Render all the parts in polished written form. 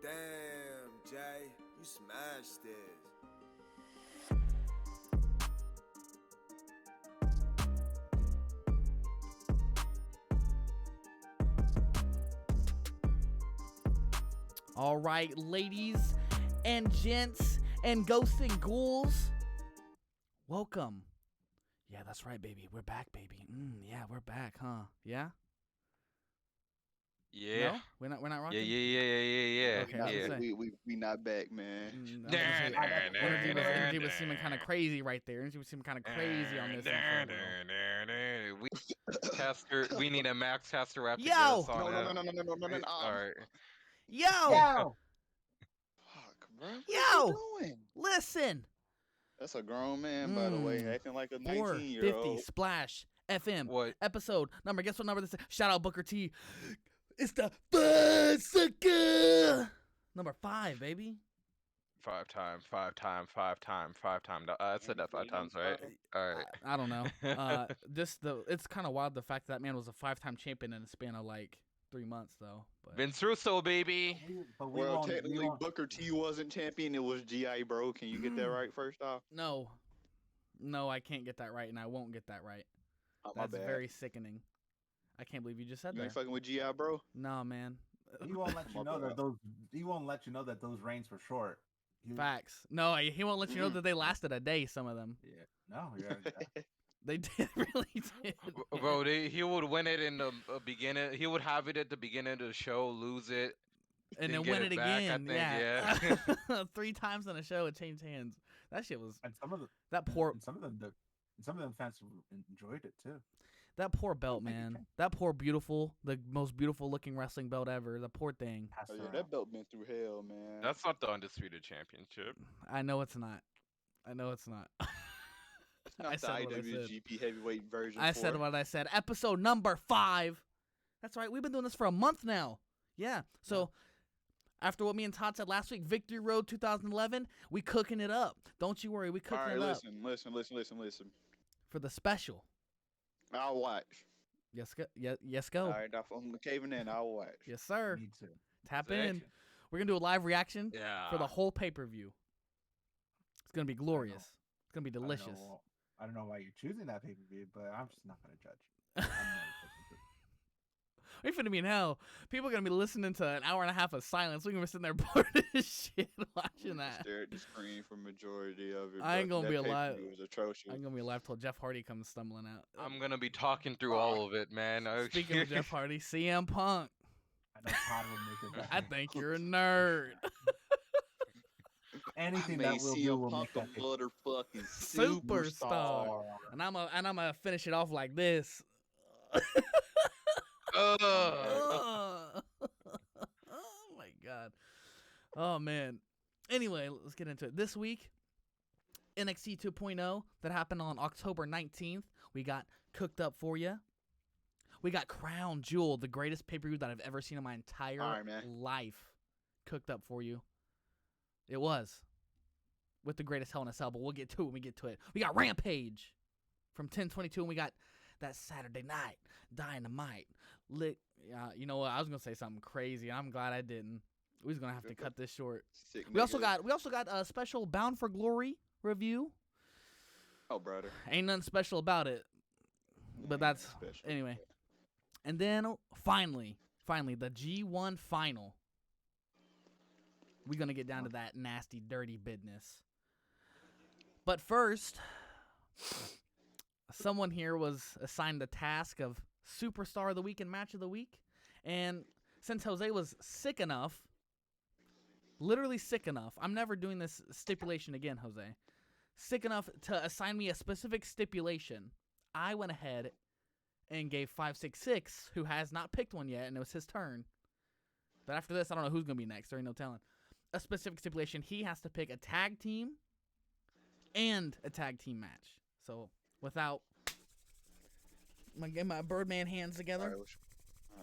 Damn, Jay, you smashed this. All right, ladies and gents and ghosts and ghouls, welcome. Yeah, that's right, baby. We're back, baby. Yeah, we're back, huh? Yeah? Yeah. No? We're not rocking? Yeah. Okay, I was gonna say. We not back, man. I was gonna say, energy was seeming kind of crazy right there. Energy was seeming kind of crazy on this intro. We need a Max Caster rap to Yo! get us on No. All right. Yo! Fuck, bro. What Yo! you doing? Listen! That's a grown man, by the way, acting like a 19-year-old. 450 Splash FM. What? Episode number. Guess what number this is? Shout out Booker T. It's the Bicycle! Number 5, baby. Five time. I said that 5 times, right? All right. I don't know. It's kind of wild the fact that man was a 5-time champion in a span of like 3 months though. But Vince Russo, baby. Well, technically, Booker T wasn't champion. It was G.I. Bro. Can you get that right first off? no, I can't get that right, and I won't get that right. Oh, my That's bad. very sickening. I can't believe you just said You that. ain't fucking with G.I. Bro? Nah, man. He won't let you know that those. He won't let you know that those reigns were short. Facts. No, he won't let you know that they lasted a day. Some of them. Yeah. No. Yeah. They did really did. Bro, he would win it in the beginning. He would have it at the beginning of the show, lose it, And then get win it back, again. I think, Yeah. 3 times in a show, it changed hands. That shit was. And some of the That poor. and some of them fans enjoyed it too. That poor belt, man. That poor beautiful, the most beautiful looking wrestling belt ever. The poor thing. Passed Oh, yeah, around. that belt been through hell, man. That's not the Undisputed Championship. I know it's not. I know it's not. It's not I the said what I said. IWGP heavyweight version. I said what I said. Episode number 5. That's right. We've been doing this for a month now. Yeah. So after what me and Todd said last week, Victory Road 2011, we cooking it up. Don't you worry. We cooking All right, it up listen. for the special. I'll watch. Yes, go. All right, I'm caving in. I'll watch. Yes, sir. Me too. Tap Sick. in. We're going to do a live reaction Yeah. for the whole pay-per-view. It's going to be glorious. It's going to be delicious. I don't know why you're choosing that pay-per-view, but I'm just not gonna judge. I'm not We finna be in hell. People are going to be listening to an hour and a half of silence. We're going to be sitting there bored as shit watching that. Stare at the screen for majority of it. I ain't but gonna be that alive. pay-per-view was atrocious. I'm going to be alive till Jeff Hardy comes stumbling out. I'm gonna be talking through all of it, man. Speaking of Jeff Hardy, CM Punk. I know Todd will make it. I think you're a nerd. Anything May that will see do a will punk make a that motherfucking Superstar. And I'm gonna finish it off like this. Oh my god. Oh man. Anyway, let's get into it. This week, NXT 2.0 that happened on October 19th. We got cooked up for you. We got Crown Jewel, the greatest pay-per-view that I've ever seen in my entire life, cooked up for you. It was. With the greatest Hell in a Cell, but we'll get to it when we get to it. We got Rampage from 10/22, and we got that Saturday Night Dynamite. You know what? I was gonna say something crazy. I'm glad I didn't. We was gonna have to cut this short. We also got a special Bound for Glory review. Oh, brother. Ain't nothing special about it, but that's special. anyway. And then finally, the G1 final. We're gonna get down to that nasty, dirty business. But first, someone here was assigned the task of Superstar of the Week and Match of the Week. And since Jose was sick enough, literally sick enough, I'm never doing this stipulation again, Jose. Sick enough to assign me a specific stipulation, I went ahead and gave 566, who has not picked one yet, and it was his turn. But after this, I don't know who's going to be next. There ain't no telling. A specific stipulation, he has to pick a tag team and a tag team match. So, without... I'm going to get my Birdman hands together. All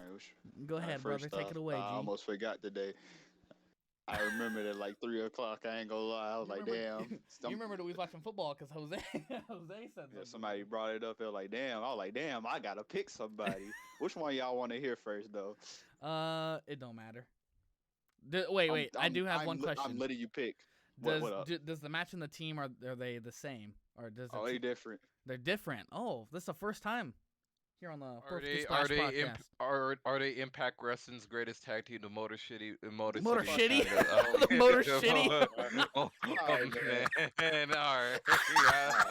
right, Go ahead, brother. Take it away, G. I almost forgot today. I remembered at like 3 o'clock. I ain't gonna lie. I was like, damn. You remember that we was watching football because Jose said something. Yeah, somebody brought it up. They were like, damn. I was like, damn, I gotta pick somebody. Which one y'all want to hear first, though? It don't matter. Wait. I do have one question. I'm letting you pick. Does what up? does the match and the team are they the same or does Oh, they different. they're different? Oh, this is the first time here on the Are Perfectly they Splash podcast. are they Impact Wrestling's greatest tag team, the Motor Shitty? Motor City Shitty? Kinda- oh, The Motor yeah, Shitty? Oh, Alright, man. All right. Alright,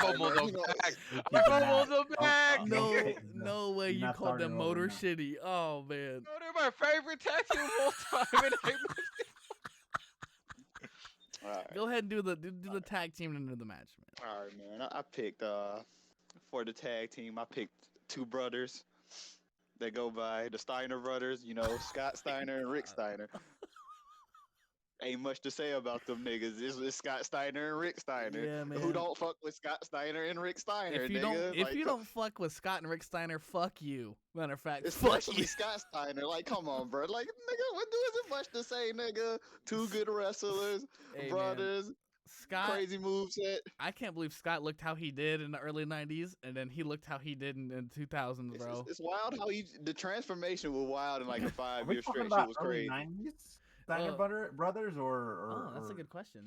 Fumbled man, them you know, back. Keep I it fumbled mad. them back. Don't No, say it, no way You're you not called them starting over Motor now. Shitty. Oh man. No, they're my favorite tag team of all time. and they- alright. Go ahead and do the tag team and do the match, man. All right, man. I picked for the tag team. I picked two brothers. They go by the Steiner brothers. You know, Scott Steiner and Rick Steiner. Ain't much to say about them niggas. It's Scott Steiner and Rick Steiner. Yeah, man. Who don't fuck with Scott Steiner and Rick Steiner? If you nigga? don't fuck with Scott and Rick Steiner, fuck you. Matter of fact, fuck especially you. Scott Steiner. Like, come on, bro. Like, nigga, what isn't much to say, nigga? Two good wrestlers, Hey, man. brothers, Scott, crazy moveset. I can't believe Scott looked how he did in the early '90s, and then he looked how he did in 2000s, bro. It's wild how the transformation was wild in like a Are we 5-year talking stretch. about It was early crazy. 90s Steiner brothers or Oh, that's a or good question.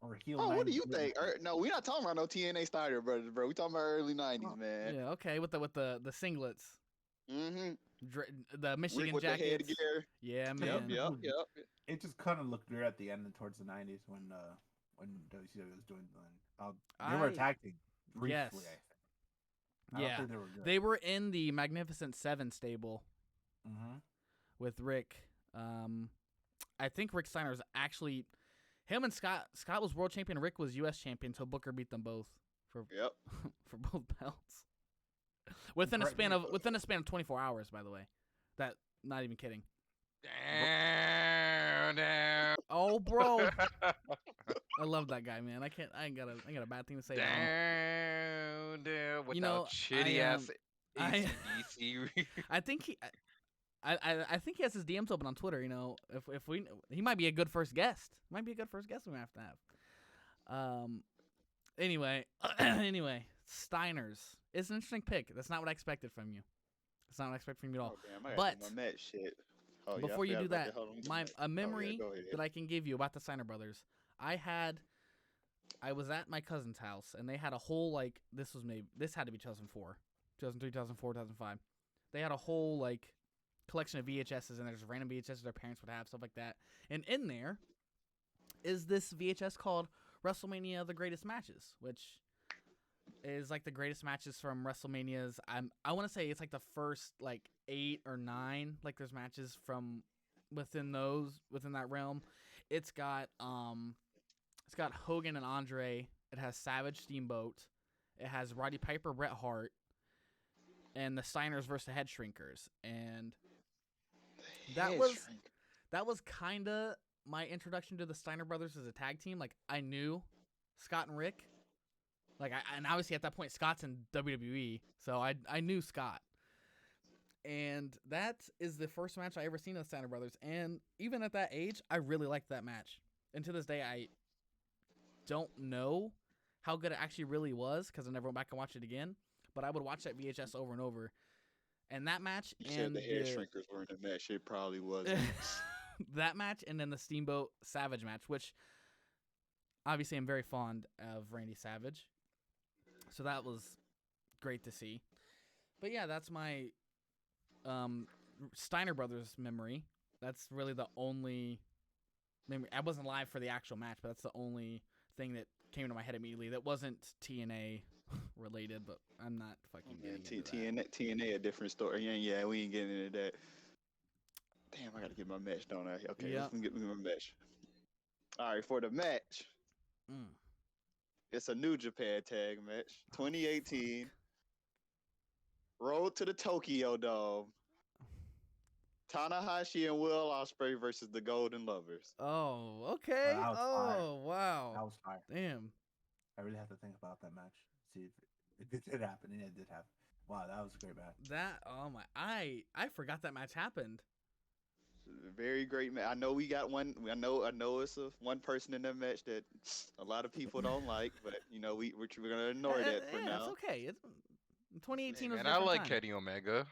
or heel? Oh, what do you 90s? think? No, we're not talking about no TNA Steiner brothers, bro. We talking about early '90s, man. Yeah, okay, with the singlets, Mm-hmm. the Michigan with jackets. the headgear. Yeah, Yep, man. Yep. It just kind of looked weird at the end and towards the 90s when WCW was doing. They were I- attacking briefly. yes. I think. I don't Yeah, think they were good. they were in the Magnificent Seven stable Mm-hmm. with Rick. I think Rick Steiner was actually him and Scott. Scott was world champion. Rick was U.S. champion. So Booker beat them both for Yep. for both belts within a span of 24 hours. By the way, that not even kidding. Damn. Oh, bro, I love that guy, man. I ain't got a bad thing to say. about him. Damn. Without You know, shitty ass I- AC/DC. I think I think he has his DMs open on Twitter. You know, if he might be a good first guest. Might be a good first guest we might have to have. Anyway, Steiners. It's an interesting pick. That's not what I expected from you. That's not what I expected from you at all. Oh, damn, I But- got my match shit. Oh, yeah, I Before you forgot do about that, Hold on. a memory go ahead. that I can give you about the Steiner brothers. I was at my cousin's house and they had a whole this had to be 2004, 2003, 2004, 2005. They had a whole collection of VHSs and there's random VHSs their parents would have, stuff like that. And in there is this VHS called WrestleMania: The Greatest Matches, which is the greatest matches from WrestleManias. I want to say it's the first 8 or 9. There's matches from within that realm. It's got Hogan and Andre. It has Savage, Steamboat. It has Roddy Piper, Bret Hart, and the Steiners versus the Head Shrinkers. And that was kind of my introduction to the Steiner brothers as a tag team. I knew Scott and Rick. And obviously at that point Scott's in WWE, so I knew Scott. And that is the first match I ever seen of the Steiner brothers. And even at that age, I really liked that match. And to this day, I don't know how good it actually really was because I never went back and watched it again. But I would watch that VHS over and over. And that match You said the hair shrinkers were in the match. It probably wasn't. that match and then the Steamboat Savage match, which obviously I'm very fond of Randy Savage. So that was great to see. But yeah, that's my Steiner Brothers memory. That's really the only memory. I wasn't live for the actual match, but that's the only thing that came to my head immediately that wasn't TNA related, but I'm not fucking getting into that. TNA a different story. Yeah, we ain't getting into that. Damn, I gotta get my match, don't I? Okay, Yep. let me get me my match. All right, for the match, it's a New Japan tag match, 2018. Road to the Tokyo Dome. Tanahashi and Will Ospreay versus the Golden Lovers. Oh, okay. That was fire. Oh, wow. That was fire. Damn. I really have to think about that match. See if it did happen. And it did happen. Wow, that was a great match. I forgot that match happened. Very great match. I know we got one. I know it's one person in that match that a lot of people don't like, but we're gonna ignore that for now. It's okay. It's 2018 was a And I different like time. Kenny Omega.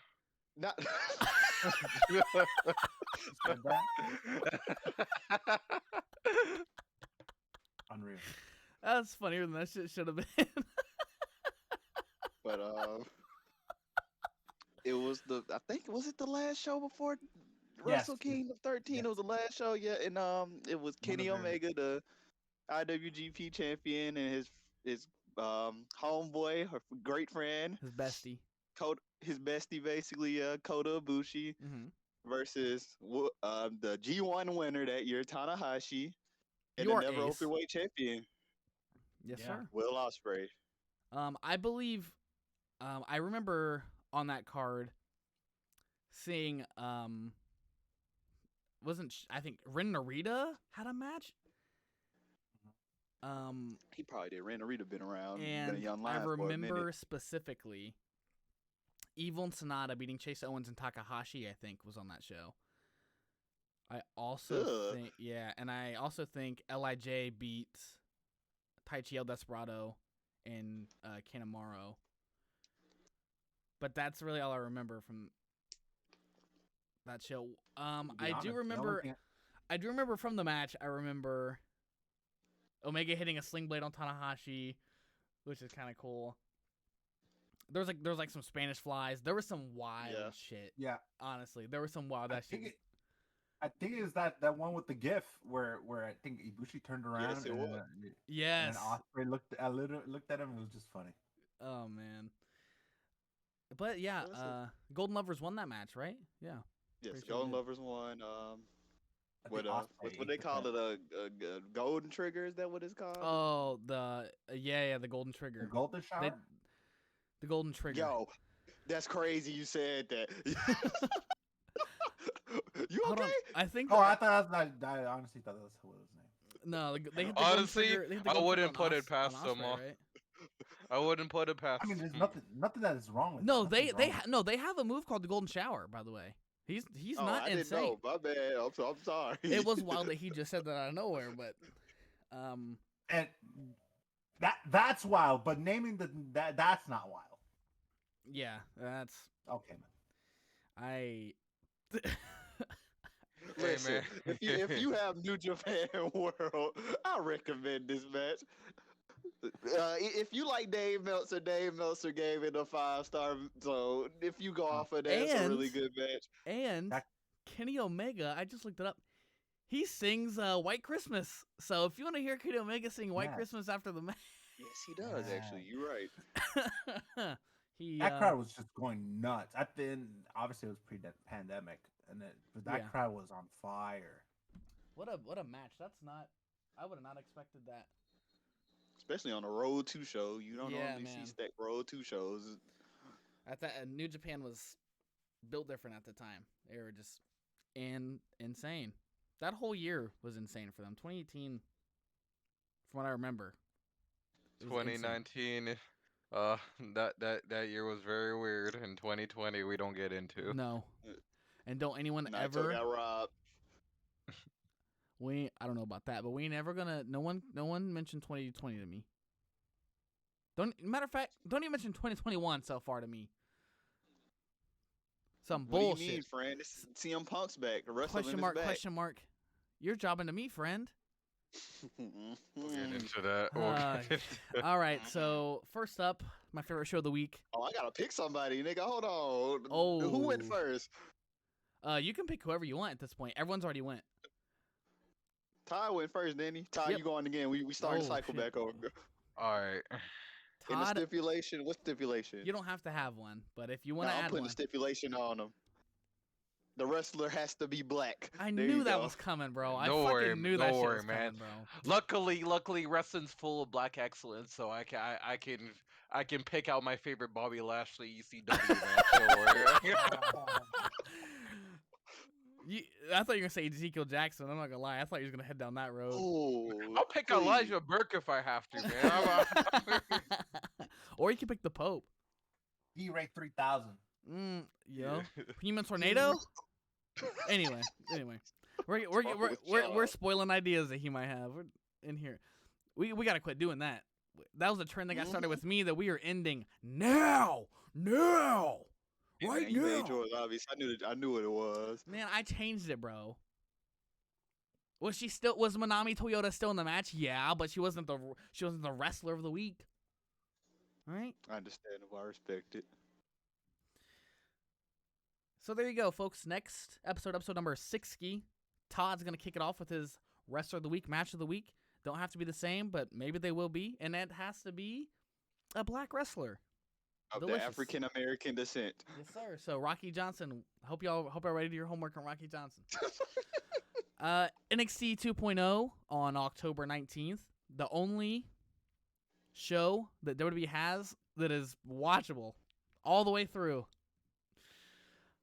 Not said that. Unreal. That's funnier than that shit should have been. But it was I think was it the last show before Yes. Wrestle Kingdom 13? Yes. It was the last show, yeah, and it was Kenny of their- Omega, the IWGP champion, and his homeboy, her great friend, His bestie. his bestie basically, Kota Ibushi, Mm-hmm. versus the G1 winner that year, Tanahashi, and Your the never ace. openweight champion, Yes, Yeah. sir. Will Ospreay. I believe, I remember on that card seeing, I think Ren Narita had a match. He probably did. Ren Narita been around, been a And young I lion for a remember minute. specifically Evil and Sonata beating Chase Owens and Takahashi, I think, was on that show. I also Ugh. think, yeah, and I also think LIJ beat Taichi El Desperado and Kanemaru. But that's really all I remember from that show. To be I honest, do the only remember. thing- I do remember from the match. I remember Omega hitting a sling blade on Tanahashi, which is kind of cool. There was like some Spanish flies. There was some wild shit. Yeah, Honestly, there was some wild I shit. think it is that one with the GIF where I think Ibushi turned around Yes, it and, was. Yes. and then Ospreay looked at him. It was just funny. Oh man. But yeah, What was it? Golden Lovers won that match, right? Yeah. Yes, Pretty sure Golden did. Lovers won. I What think what they hit call that. it? A golden trigger? Is that what it's called? Oh, the the Golden The Trigger. golden shower. The Golden Trigger. Yo, that's crazy. You said that. You Hold okay? on. I think. Oh, I thought I honestly thought that was what his name. No, they hit the Honestly, Golden Trigger. They hit the I Golden wouldn't Trigger put it on past them Ospreay, all. right? I wouldn't put it past. I mean, there's mm. nothing that is wrong with. No, it. they Nothing's wrong they have a move called the Golden Shower. By the way, he's Oh, not I didn't insane. know. My bad. I'm sorry. It was wild that he just said that out of nowhere, but and that's wild. But naming that's not wild. yeah, that's Okay, man. I. Listen, man. if you have New Japan World, I recommend this match. If you like Dave Meltzer gave it a 5-star. So if you go off of that, it's a really And- good match. And That- Kenny Omega, I just looked it up. He sings White Christmas. So if you want to hear Kenny Omega sing White Yes. Christmas after the match, Yes, he does actually. You're right. he That crowd was just going nuts. Obviously it was pre-pandemic, but that Yeah. crowd was on fire. what a match. That's not. I would have not expected that. Especially on a Road 2 show. You don't Yeah, normally man. see stacked Road 2 shows. At that, New Japan was built different at the time. They were just insane. That whole year was insane for them. 2018, from what I remember. it was insane. 2019. That year was very weird. In 2020, we don't get into. No. And don't anyone Naito ever. got robbed. I don't know about that, but we ain't ever gonna. No one mentioned 2020 to me. Matter of fact, don't even mention 2021 so far to me. Some What bullshit. do you mean, friend? It's CM Punk's back. The wrestling Question is mark? back. Question mark? You're jobbing to me, friend. We'll get into that. We'll Uh, get into- All right. So first up, my favorite show of the week. Oh, I gotta pick somebody, nigga. Hold on. Oh. Who went first? You can pick whoever you want at this point. Everyone's already went. Ty went first, didn't he? Ty, Yep. you going again? We starting Oh, the cycle shit. back over. All right. In the Todd, stipulation, what stipulation? you don't have to have one, but if you No, want to I'm add putting one, a stipulation on him. The wrestler has to be black. I There knew you that go. was coming, bro. I Don't fucking worry, knew that don't shit worry, was man. coming, bro. Luckily, wrestling's full of black excellence, so I can pick out my favorite Bobby Lashley ECW match. Don't worry. I thought you were gonna say Ezekiel Jackson. I'm not gonna lie. I thought you was gonna head down that road. Oh, I'll pick please. Elijah Burke if I have to, man. Or you can pick the Pope. D-Ray 3000. Yo, Human Tornado. Anyway, we're spoiling ideas that he might have. We're in here. We gotta quit doing that. That was a trend that got started with me that we are ending now, Right Man, you made now. yours obvious. I knew what it was. Man, I changed it, bro. Was Manami Toyota still in the match? Yeah, but she wasn't the wrestler of the week. All right? Understandable. I respect it. So there you go, folks. Next episode number 60. Todd's going to kick it off with his wrestler of the week, match of the week. Don't have to be the same, but maybe they will be. And it has to be a black wrestler. Of Delicious. the African American descent. Yes, sir. So Rocky Johnson. Hope y'all ready to do your homework on Rocky Johnson. NXT 2.0 on October 19th. The only show that WWE has that is watchable all the way through.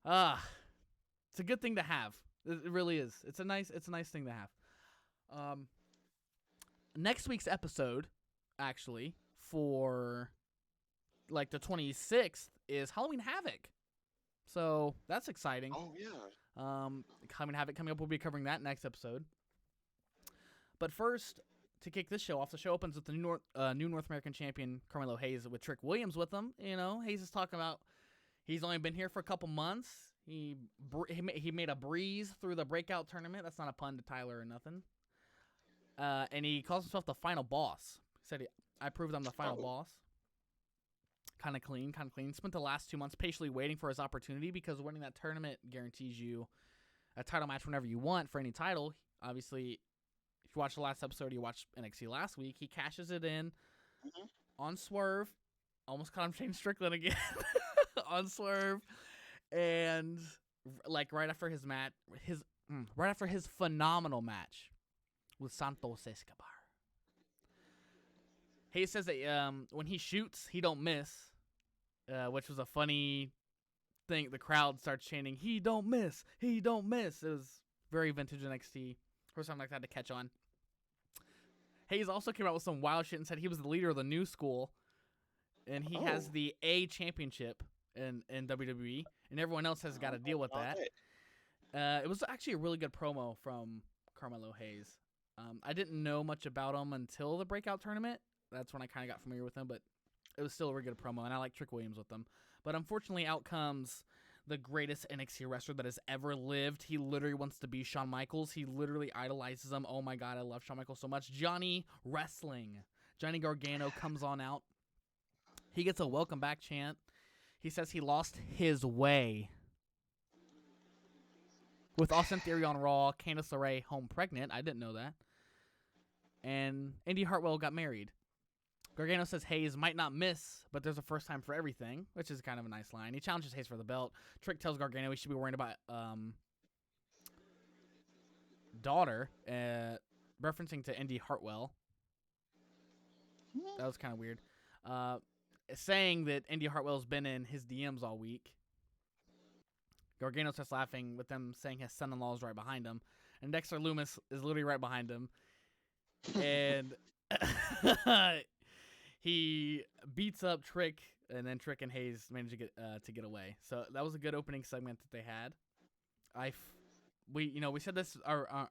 It's a good thing to have. It really is. It's a nice thing to have. Next week's episode, actually, for like the 26th, is Halloween Havoc. So that's exciting. Oh yeah. Halloween Havoc coming up. We'll be covering that next episode. But first, to kick this show off, the show opens with the new North American champion, Carmelo Hayes, with Trick Williams with him. You know, Hayes is talking about he's only been here for a couple months. He made a breeze through the breakout tournament. That's not a pun to Tyler or nothing. And he calls himself the final boss. He said, I proved I'm the final boss. Kind of clean. Spent the last 2 months patiently waiting for his opportunity because winning that tournament guarantees you a title match whenever you want for any title. Obviously, if you watched the last episode, you watched NXT last week, he cashes it in on Swerve. Almost caught him Shane Strickland again. On Swerve. And like right after his phenomenal match with Santos Escobar. Hayes says that when he shoots, he don't miss, which was a funny thing. The crowd starts chanting, "He don't miss, he don't miss." It was very vintage NXT. First time like that to catch on. Hayes also came out with some wild shit and said he was the leader of the new school, and he has the A championship in WWE, and everyone else has got to deal with that. It was actually a really good promo from Carmelo Hayes. I didn't know much about him until the breakout tournament. That's when I kind of got familiar with him, but it was still a really good promo, and I like Trick Williams with them. But unfortunately, out comes the greatest NXT wrestler that has ever lived. He literally wants to be Shawn Michaels. He literally idolizes him. Oh my God, I love Shawn Michaels so much. Johnny Wrestling. Johnny Gargano comes on out. He gets a welcome back chant. He says he lost his way. With Austin Theory on Raw, Candice LeRae home pregnant. I didn't know that. And Indy Hartwell got married. Gargano says Hayes might not miss, but there's a first time for everything, which is kind of a nice line. He challenges Hayes for the belt. Trick tells Gargano he should be worrying about daughter, referencing to Indy Hartwell. That was kind of weird. Saying that Indy Hartwell's been in his DMs all week. Gargano starts laughing with them saying his son-in-law is right behind him. And Dexter Lumis is literally right behind him. And he beats up Trick, and then Trick and Hayes manage to get away. So that was a good opening segment that they had. We said this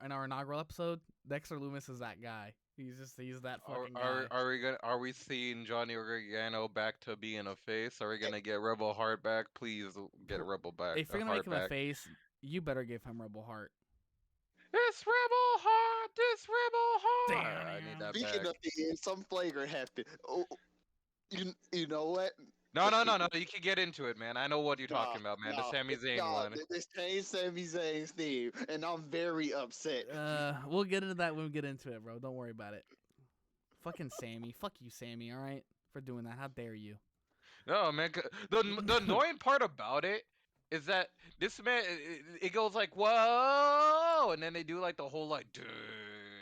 in our inaugural episode. Dexter Lumis is that guy. He's that fucking guy. Are we seeing Johnny Gargano back to being a face? Are we gonna get Rebel Heart back? Please get Rebel back. If you're gonna make him a face, you better give him Rebel Heart. It's Rebel Heart. This Rebel Heart. I need that Speaking back. of the end, some flagrant happened. Oh, you know what? No. You can get into it, man. I know what you're talking about, man. The Sami Zayn one. This changed Sami Zayn's theme, and I'm very upset. We'll get into that when we get into it, bro. Don't worry about it. Fucking Sammy. Fuck you, Sammy, all right? For doing that. How dare you? No, man. The annoying part about it is that this man, it goes like, whoa, and then they do like the whole like, duh,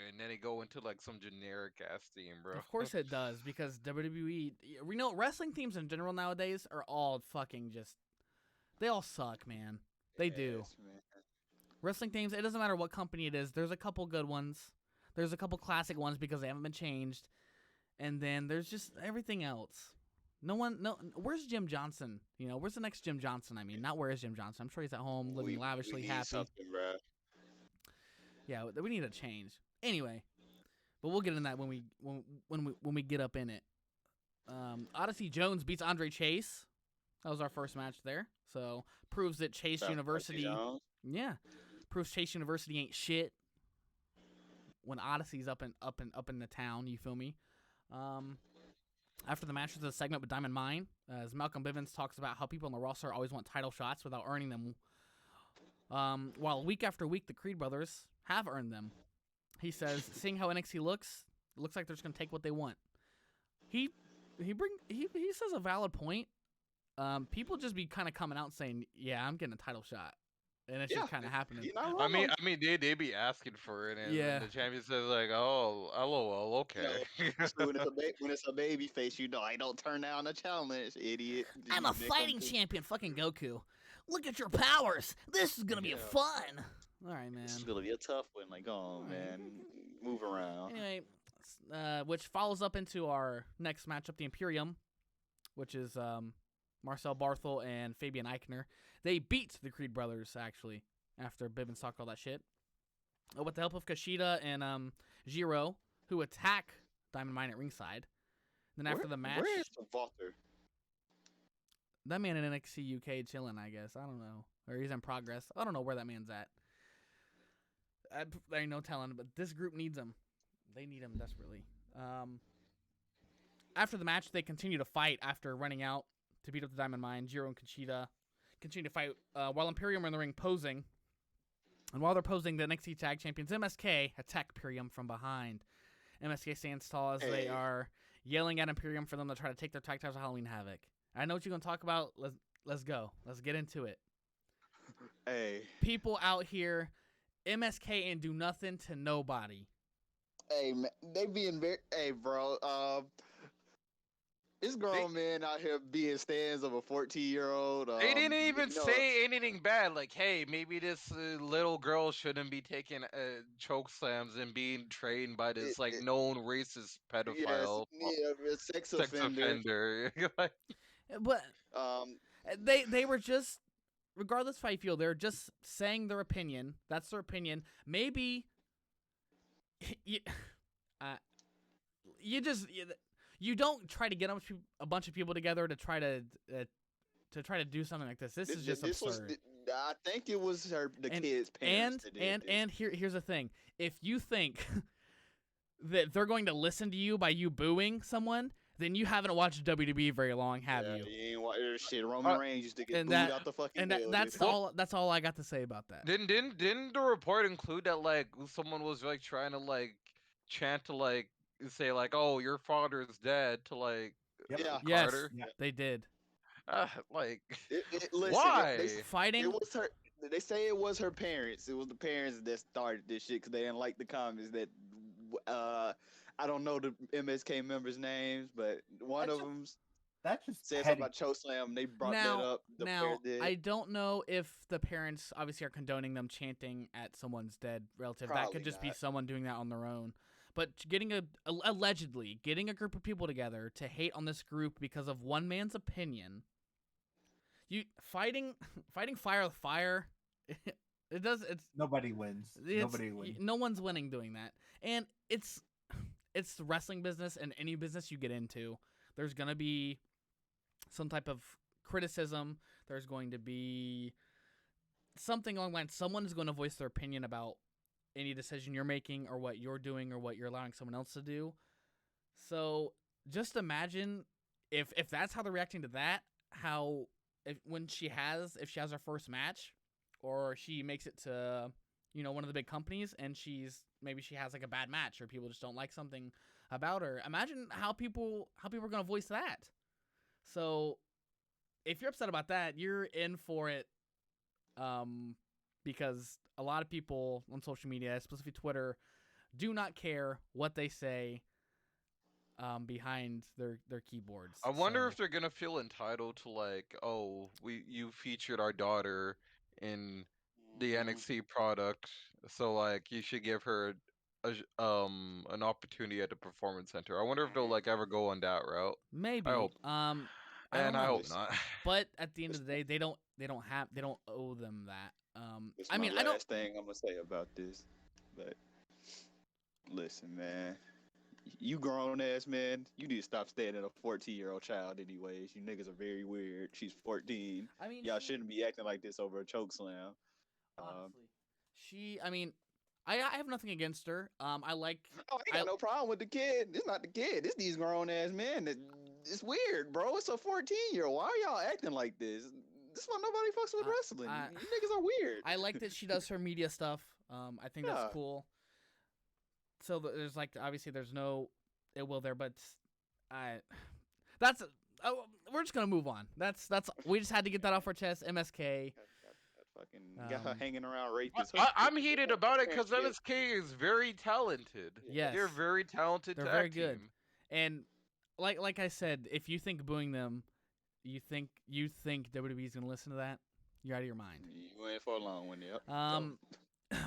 and then they go into like some generic ass theme, bro. Of course it does, because WWE, we know wrestling themes in general nowadays are all fucking just, they all suck, man. They do. Yes, man. Wrestling themes, it doesn't matter what company it is. There's a couple good ones. There's a couple classic ones because they haven't been changed. And then there's just everything else. Where's Jim Johnson? You know, where's the next Jim Johnson? I mean, not where is Jim Johnson? I'm sure he's at home living lavishly, we need happy. something, bruh. Yeah, we need a change. Anyway, but we'll get in that when we get up in it. Odyssey Jones beats Andre Chase. That was our first match there. So proves that Chase South University, Jones. yeah, proves Chase University ain't shit. When Odyssey's up in the town, you feel me? After the match was a segment with Diamond Mine, as Malcolm Bivens talks about how people on the roster always want title shots without earning them. While week after week, the Creed brothers have earned them. He says, seeing how NXT looks, it looks like they're just gonna take what they want. He says a valid point. People just be kind of coming out saying, "Yeah, I'm getting a title shot," and it's just kind of happening. You're not I mean, wrong. they be asking for it, and Yeah. the champion says like, "Oh, lol, okay." So when it's a baby face, I don't turn down a challenge, idiot. I'm a fighting champion, fucking Goku. Look at your powers. This is gonna be fun. All right, man. This is gonna be a tough one. Like, oh man, move around. Anyway, which follows up into our next matchup, the Imperium, which is Marcel Barthel and Fabian Eichner. They beat the Creed brothers, actually, after Bivens talked all that shit. With the help of Kushida and Jiro, who attack Diamond Mine at ringside. Then after the match, where is Walter? that man in NXT UK chilling, I guess. I don't know. Or he's in progress. I don't know where that man's at. There ain't no telling, but this group needs him. They need him desperately. After the match, they continue to fight after running out to beat up the Diamond Mine. Jiro and Kushida continue to fight while Imperium are in the ring posing. And while they're posing, the NXT Tag Champions MSK attack Imperium from behind. MSK stands tall as they are yelling at Imperium for them to try to take their tag titles to Halloween Havoc. I know what you're going to talk about. Let's go. Let's get into it. Hey. People out here, MSK and do nothing to nobody. Hey, man, they being very. Hey, bro. This grown man out here being stands of a 14-year-old. They didn't even say anything bad. Like, hey, maybe this little girl shouldn't be taking choke slams and being trained by this known racist pedophile, sex offender. But they were just, regardless of how you feel, they're just saying their opinion. That's their opinion. Maybe you don't try to get a bunch of people together to try to do something like this. This is just absurd. I think it was the kid's parents. And here's the thing: if you think that they're going to listen to you by you booing someone, then you haven't watched WWE very long, have you? You ain't watched shit. Roman Reigns used to get booed out the fucking. That's all I got to say about that. Didn't the report include that like someone was like trying to like chant to like say like, oh, your father is dead to like Carter? Yes, they did. Listen, why fighting? It was her. They say it was her parents. It was the parents that started this shit because they didn't like the comments that. I don't know the MSK members' names, but one of them said something about chokeslam. They brought that up. I don't know if the parents obviously are condoning them chanting at someone's dead relative. Probably that could just not. be someone doing that on their own. But allegedly getting a group of people together to hate on this group because of one man's opinion. You fighting fire with fire. It's nobody wins. Nobody wins. No one's winning doing that. And it's the wrestling business, and any business you get into, there's gonna be some type of criticism. There's going to be something along the line. Someone is going to voice their opinion about any decision you're making or what you're doing or what you're allowing someone else to do. So just imagine if that's how they're reacting to that, if she has her first match or she makes it to, one of the big companies and maybe she has like a bad match or people just don't like something about her. Imagine how people are going to voice that. So if you're upset about that, you're in for it. Because a lot of people on social media, specifically Twitter, do not care what they say behind their keyboards. I wonder if they're gonna feel entitled to like, oh, you featured our daughter in the NXT product, so like you should give her an opportunity at the performance center. I wonder if they'll like ever go on that route. Maybe. I hope. I hope not. But at the end of the day, they don't owe them that. I mean, last thing I'm gonna say about this, but listen, man, You grown ass man, you need to stop staring at a 14-year-old child. Anyways, you niggas are very weird. She's 14. I mean, Y'all shouldn't be acting like this over a choke slam. honestly, I mean, I have nothing against her. I like. Oh, I ain't got no problem with the kid. It's not the kid. It's these grown ass men. It's weird, bro. It's a 14-year-old. Why are y'all acting like this? This is why nobody fucks with wrestling. You niggas are weird. I like that she does her media stuff. I think Yeah. that's cool. So there's like obviously there's no ill will there, but that's we're just gonna move on. That's we just had to get that off our chest. MSK. Fucking guy hanging around rapists. I'm heated about it because MSK is very talented. Yes. They're very talented. They're tag very good. team. And like I said, if you think booing them, you think WWE's gonna listen to that, you're out of your mind. You went for a long one, yep.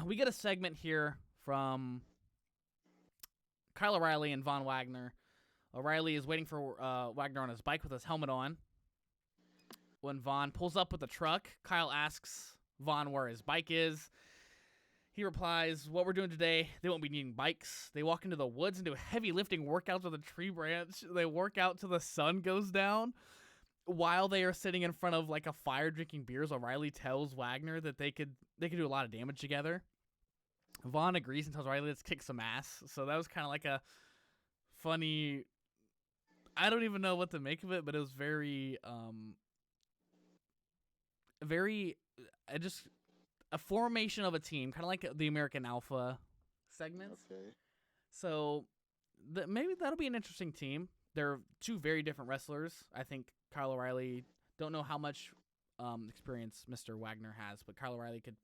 We get a segment here from Kyle O'Reilly and Von Wagner. O'Reilly is waiting for Wagner on his bike with his helmet on. When Von pulls up with the truck, Kyle asks Von where his bike is. He replies, "What we're doing today, they won't be needing bikes." They walk into the woods and do heavy lifting workouts with a tree branch. They work out till the sun goes down. While they are sitting in front of like a fire drinking beers, O'Reilly tells Wagner that they could do a lot of damage together. Vaughn agrees and tells O'Reilly, "Let's kick some ass." So that was kind of like a funny. I don't even know what to make of it, but it was very, just a formation of a team, kind of like the American Alpha segments. Okay. So maybe that'll be an interesting team. They're two very different wrestlers. I think Kyle O'Reilly, don't know how much experience Mr. Wagner has, but Kyle O'Reilly could,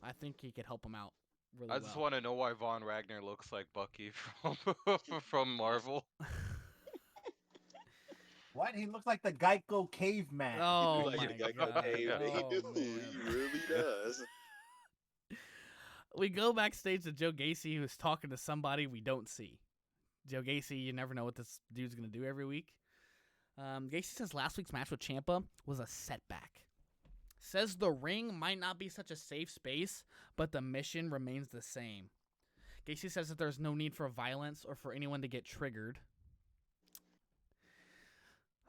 I think he could help him out really well. I just want to know why Von Wagner looks like Bucky from Marvel. What? He looks like the Geico caveman. Oh, Like my the guy God. got paid. Oh, He man. really does. We go backstage to Joe Gacy, who's talking to somebody we don't see. Joe Gacy, you never know what this dude's going to do every week. Gacy says last week's match with Ciampa was a setback. Says the ring might not be such a safe space, but the mission remains the same. Gacy says that there's no need for violence or for anyone to get triggered.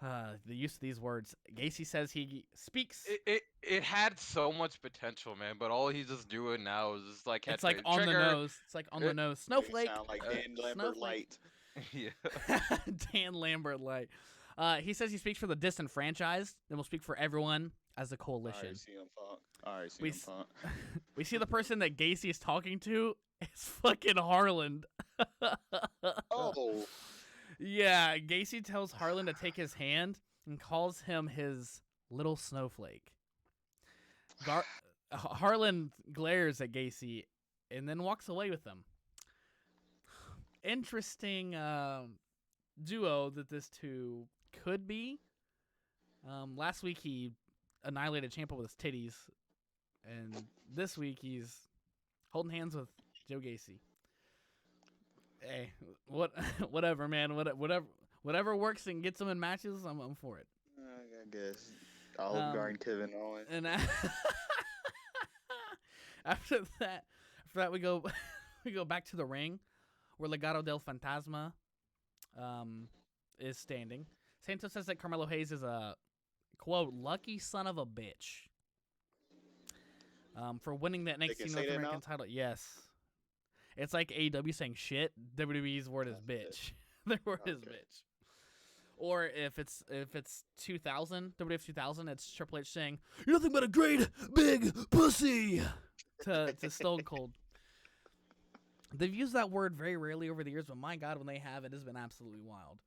The use of these words. Gacy says he speaks. It had so much potential, man, but all he's just doing now is just like It's like on the nose. It's like on the nose. Snowflake. Sound like Dan Lambert light. Yeah. Dan Lambert light. He says he speaks for the disenfranchised and will speak for everyone as a coalition. All right, We CM Punk. We see the person that Gacy is talking to is fucking Harland. Oh. Yeah, Gacy tells Harlan to take his hand and calls him his little snowflake. Harlan glares at Gacy and then walks away with him. Interesting duo that this two could be. Last week he annihilated Ciampa with his titties, and this week he's holding hands with Joe Gacy. Hey, whatever, man. Whatever works and gets them in matches, I'm for it. I guess. Olive Garden, Kevin Owens. And after that, we go back to the ring, where Legado del Fantasma is standing. Santos says that Carmelo Hayes is a quote lucky son of a bitch for winning the NXT North American title. Yes. It's like AEW saying shit. WWE's word is bitch. Their word is bitch. Or if it's 2000, WWF 2000, it's Triple H saying, "You're nothing but a great big pussy," to Stone Cold. They've used that word very rarely over the years, but my God, when they have, it has been absolutely wild.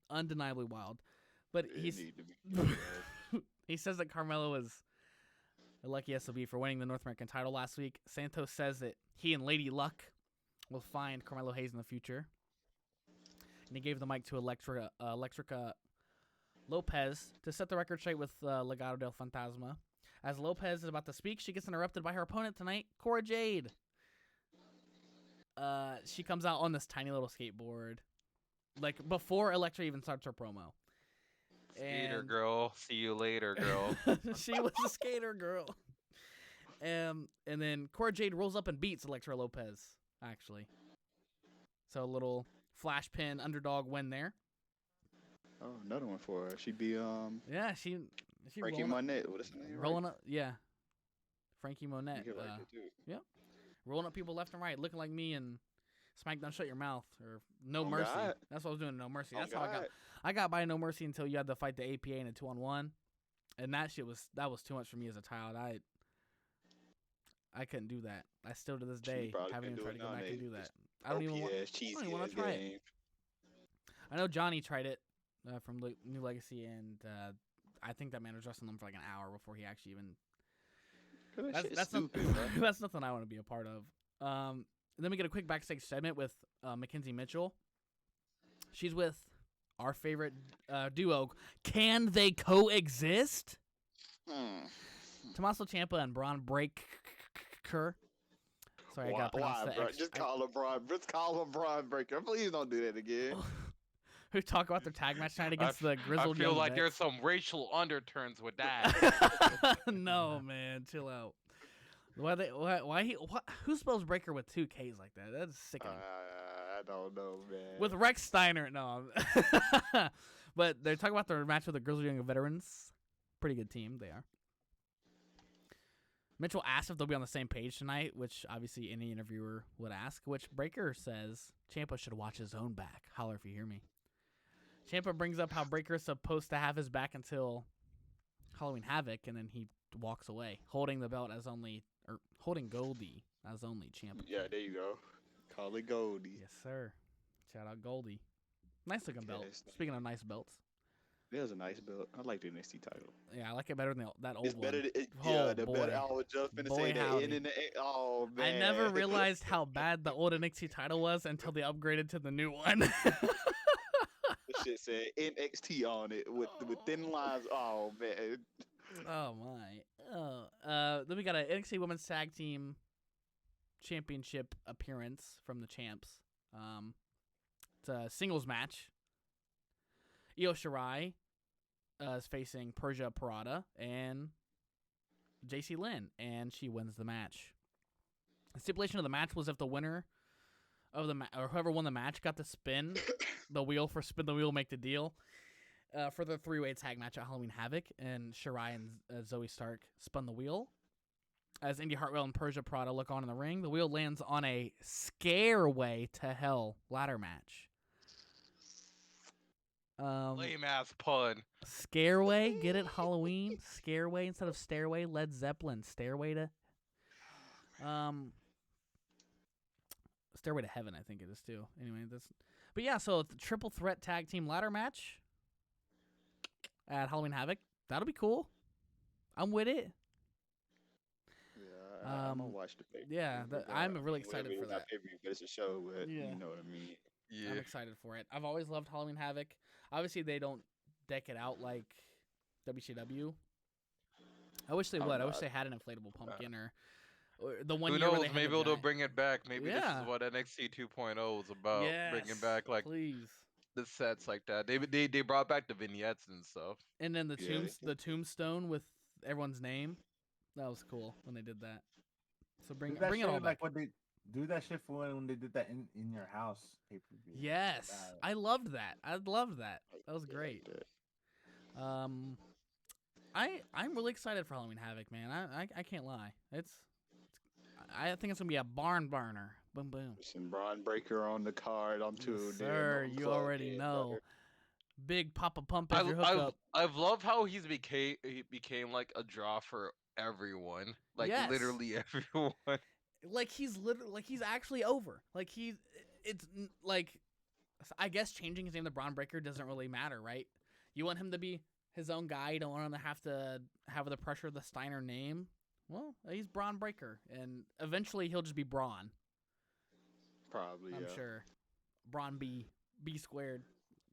Undeniably wild. But he says that Carmelo is a lucky SOB for winning the North American title last week. Santos says that he and Lady Luck will find Carmelo Hayes in the future. And he gave the mic to Electrica Lopez to set the record straight with Legado del Fantasma. As Lopez is about to speak, she gets interrupted by her opponent tonight, Cora Jade. She comes out on this tiny little skateboard, like before Electra even starts her promo. Skater girl, see you later, girl. She was a skater girl. And then Cora Jade rolls up and beats Electra Lopez, actually. So a little flash pin underdog win there. Oh, another one for her. She be Yeah, she Frankie Monet. What is her name? rolling up. Yeah, Frankie You Monet. get right there too. Rolling up people left and right, looking like me and SmackDown Shut Your Mouth or No Oh, Mercy. God. That's what I was doing. No Mercy. Oh, That's how I got. God. I got by No Mercy until you had to fight the APA in a 2-on-1, and that was too much for me as a child. I couldn't do that. I still to this She day probably haven't even couldn't tried to do go it back and do nowadays. that. I don't even want. cheesy wanna ass try it. game. I know Johnny tried it from New Legacy, and I think that man was wrestling them for like an hour before he actually even. That's stupid, not, bro. that's nothing I want to be a part of. Then we get a quick backstage segment with Mackenzie Mitchell. She's with our favorite duo. Can they coexist? Tommaso Ciampa and Braun Breaker. Sorry, I gotta pronounce the bro? X. Just call him Braun. Just call him Braun Breaker. Please don't do that again. Who talk about their tag match tonight against the Grizzled I feel Young like there's Vets. some racial undertones with that. No, man, chill out. Who spells Breaker with 2 K's like that? That's sickening. I don't know, man. With Rex Steiner, no. But they're talking about their match with the Grizzled Young Veterans. Pretty good team, they are. Mitchell asked if they'll be on the same page tonight, which obviously any interviewer would ask, which Breaker says Ciampa should watch his own back. Holler if you hear me. Ciampa brings up how Breaker is supposed to have his back until Halloween Havoc, and then he walks away, holding the belt as only, or holding Goldie as only Ciampa. Yeah, there you go. Call it Goldie. Yes, sir. Shout out Goldie. Nice looking belt. Yes. Speaking of nice belts. There's a nice belt. I like the NXT title. Yeah, I like it better than that old It's one. better. Oh, The boy. better. I was just gonna Boy, say that. howdy. In and the, oh man. I never realized how bad the old NXT title was until they upgraded to the new one. The shit said NXT on it with thin lines. Oh man. Oh my. Oh. Then we got an NXT Women's Tag Team Championship appearance from the champs. It's a singles match. Io Shirai is facing Persia Parada and JC Lynn, and she wins the match. The stipulation of the match was if the winner of the or whoever won the match got to spin the wheel for spin the wheel, make the deal. For the 3-way tag match at Halloween Havoc, and Shirai and Zoe Stark spun the wheel. As Indy Hartwell and Persia Prada look on in the ring, the wheel lands on a Scareway to Hell ladder match. Lame ass pun. Scareway, get it? Halloween? Scareway instead of Stairway? Led Zeppelin, Stairway to... Stairway to Heaven, I think it is too. Anyway, but yeah, so the triple threat tag team ladder match at Halloween Havoc. That'll be cool. I'm with it. Yeah, I'm gonna watch the pay. Yeah, I'm really excited for that. But it's a show, but Yeah. you know what I mean. Yeah. I'm excited for it. I've always loved Halloween Havoc. Obviously, they don't deck it out like WCW. I wish they I'm would. I wish not. they had an inflatable pumpkin or the one Who year where knows? they had Maybe the they'll guy. bring it back. Maybe this Yeah. is what NXT 2.0 is about. Bringing Yes, back like please. the sets like that. They brought back the vignettes and stuff. And then Yeah, the tombstone with everyone's name. That was cool when they did that. So bring Do that it shit all like back. what they do that shit for when they did that in your house pay-per-view. Yes, I loved that. I loved that. That was Yeah, great. that- I'm really excited for Halloween Havoc, man. I can't lie. I think it's gonna be a barn burner. Boom boom. Some Braun Breaker on the card. I'm tuned in. Sir, I'm you plugged already in, know. brother. Big Papa Pump as your hookup. I've loved how he became like a draw for everyone. Like Yes. literally everyone. Like he's actually over. Like like I guess changing his name to Braun Breaker doesn't really matter, right? You want him to be his own guy. You don't want him to have the pressure of the Steiner name. Well, he's Braun Breaker, and eventually he'll just be Braun. Probably. I'm yeah. sure. Braun B squared.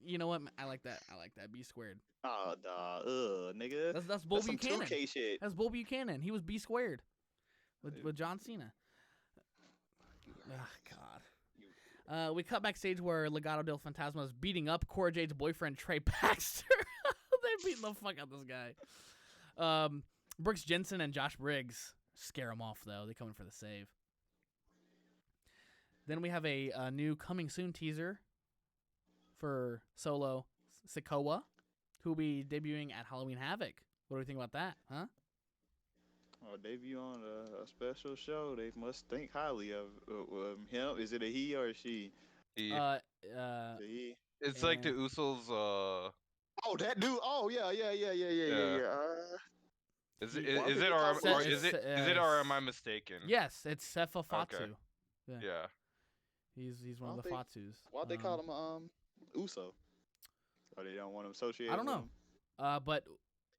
You know what? I like that. B squared. Oh, dog. Nigga. That's Bull That's some Buchanan. 2K shit. That's Bull Buchanan. He was B squared with John Cena. Oh, God. We cut backstage where Legado del Fantasma is beating up Cora Jade's boyfriend, Trey Baxter. They beating the fuck out of this guy. Brooks Jensen and Josh Briggs scare him off, though. They come in for the save. Then we have a new coming soon teaser for Solo Sikoa, who will be debuting at Halloween Havoc. What do you think about that, huh? Oh, debut on a special show. They must think highly of him. Is it a he or a she? He, Uh, The he. it's like the and- Usos. Oh, that dude. Oh, yeah. Yeah. Is it He- Why is they it call or him or Uso? is it or am I mistaken? yes, it's Sefa Fatu. Okay. Yeah. Yeah. He's one of Why the they- Fatus. Why'd they call him Uso? Or they don't want him associated. I don't with know. him? But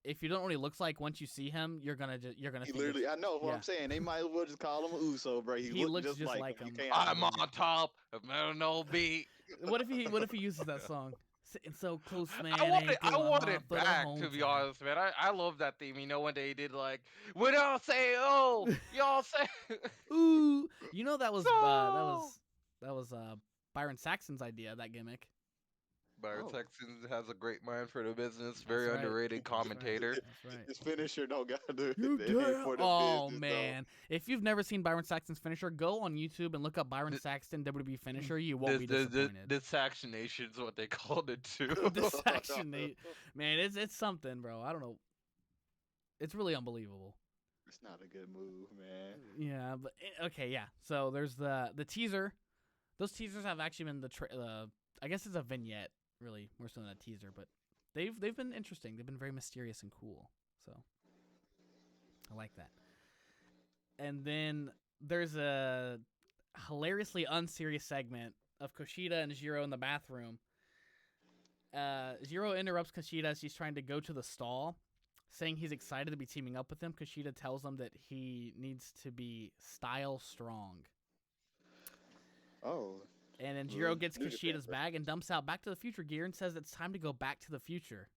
if you don't know what he looks like, once you see him, you're gonna He think literally. it's- I know what yeah. I'm saying. They might as well just call him Uso, bro. He He looks looks just just like him. him. You can't I'm hide him. on top of no beat. What if he uses that song? Sitting so close, man. I want ain't it. I going want hard it for the back. To be hometown. honest, man, I love that theme. You know when they did like, we don't say oh, y'all say. Ooh, you know that was So- Byron Saxon's idea. That gimmick. Byron Oh. Texans has a great mind for the business. Very right. underrated That's right. commentator. That's right. His finisher don't got to You for damn- the oh business, man! If you've never seen Byron Saxton's finisher, go on YouTube and look up Byron The- Saxton WWE finisher. You won't be The disappointed. Disactionation is what they called it too. Disactionate, man. It's something, bro. I don't know. It's really unbelievable. It's not a good move, man. Yeah, but okay, yeah. So there's the teaser. Those teasers have actually been I guess it's a vignette, really, more so than a teaser, but they've been interesting. They've been very mysterious and cool. So I like that. And then there's a hilariously unserious segment of Kushida and Jiro in the bathroom. Jiro interrupts Kushida as she's trying to go to the stall, saying he's excited to be teaming up with him. Kushida tells him that he needs to be style strong. Oh, And then Jiro gets New Japan Kushida's bag and dumps out Back to the Future gear and says it's time to go back to the future.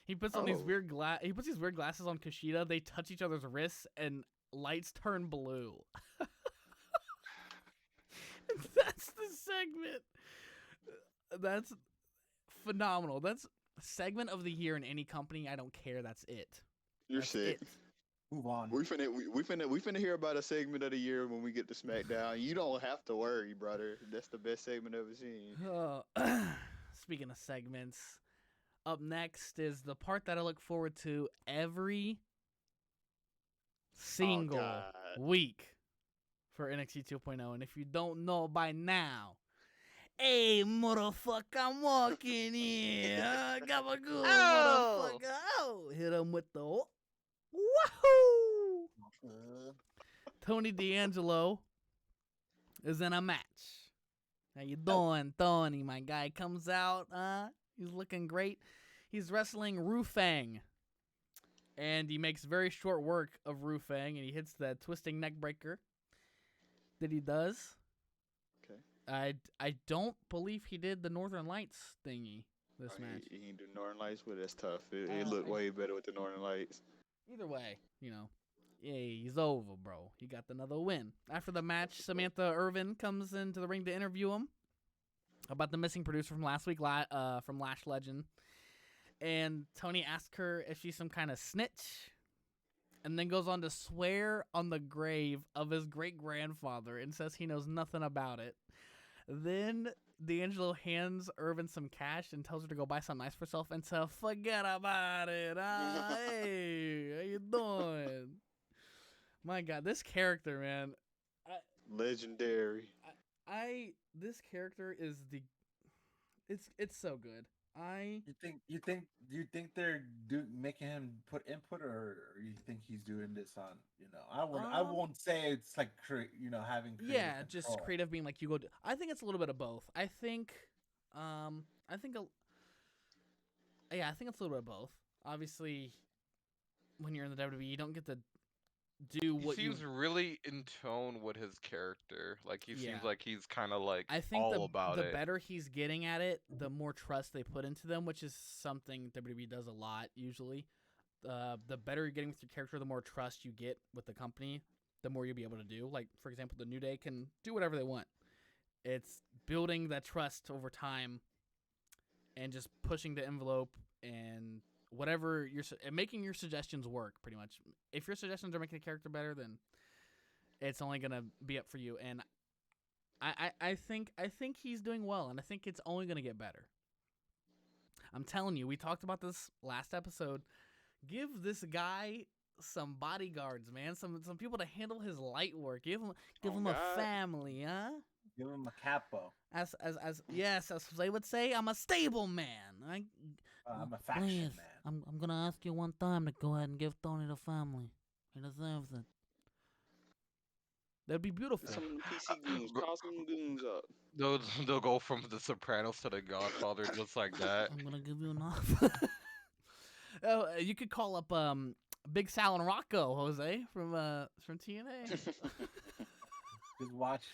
He puts on these Oh. weird he puts these weird glasses on Kushida. They touch each other's wrists and lights turn blue. That's the segment. That's phenomenal. That's segment of the year in any company. I don't care. That's it. you're That's sick. it. Move on. We finna hear about a segment of the year when we get to SmackDown. You don't have to worry, brother. That's the best segment I've ever seen. Speaking of segments, up next is the part that I look forward to every single God. week for NXT 2.0. And if you don't know by now, hey, motherfucker, I'm walking in. Gabagool, Oh. motherfucker. Oh, hit him with the wahoo. Tony D'Angelo is in a match. How you doing, Tony? My guy comes out. He's looking great. He's wrestling Rufang. And he makes very short work of Rufang, and he hits that twisting neck breaker that he does. Okay. I don't believe he did the Northern Lights thingy this match. He ain't do Northern Lights, but that's tough. It Uh, looked way better with the Northern Lights. Either way, yeah, he's over, bro. He got another win. After the match, Samantha Irvin comes into the ring to interview him about the missing producer from last week, from Lash Legend. And Tony asks her if she's some kind of snitch, and then goes on to swear on the grave of his great-grandfather and says he knows nothing about it. Then D'Angelo hands Irvin some cash and tells her to go buy something nice for herself and to forget about it. Hey, how you doing? My God, this character, man. Legendary. This character is it's so good. You think they're making him put input, or you think he's doing this on? I won't say it's like having creative Yeah, just control. creative being like you go. I think it's a little bit of both. I think it's a little bit of both. Obviously, when you're in the WWE, you don't get to do He what seems really in tone with his character. Like he Yeah. seems like he's kind of like I think all about the it. better he's getting at it, the more trust they put into them, which is something WWE does a lot usually. The better you're getting with your character, the more trust you get with the company, the more you'll be able to do. Like, for example, the New Day can do whatever they want. It's building that trust over time and just pushing the envelope and whatever and making your suggestions work, pretty much. If your suggestions are making the character better, then it's only going to be up for you. And I think he's doing well, and I think it's only gonna get better. I'm telling you, we talked about this last episode. Give this guy some bodyguards, man. Some people to handle his light work. Give him God. a family, huh? Give him a capo. As they would say, I'm a stable man. I'm a faction Please, man. I'm gonna ask you one time to go ahead and give Tony the family. He deserves it. That'd be beautiful. Some of them PC goons. Call some goons up. They'll go from The Sopranos to The Godfather just like that. I'm gonna give you enough. Oh, you could call up Big Sal and Rocco, Jose from TNA.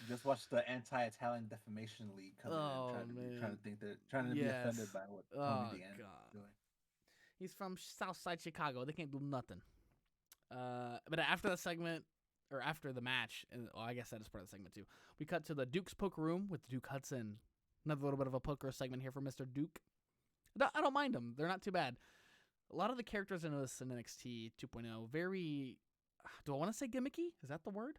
Just watch the Anti-Italian Defamation League come Oh, in, man. trying to be Yes. offended by what Oh, Tony the End God. is doing. He's from Southside Chicago. They can't do nothing. But after the segment, or after the match, and I guess that is part of the segment too, we cut to the Duke's poker room with Duke Hudson. Another little bit of a poker segment here for Mr. Duke. I don't mind them. They're not too bad. A lot of the characters in this in NXT 2.0, very, do I want to say gimmicky? Is that the word?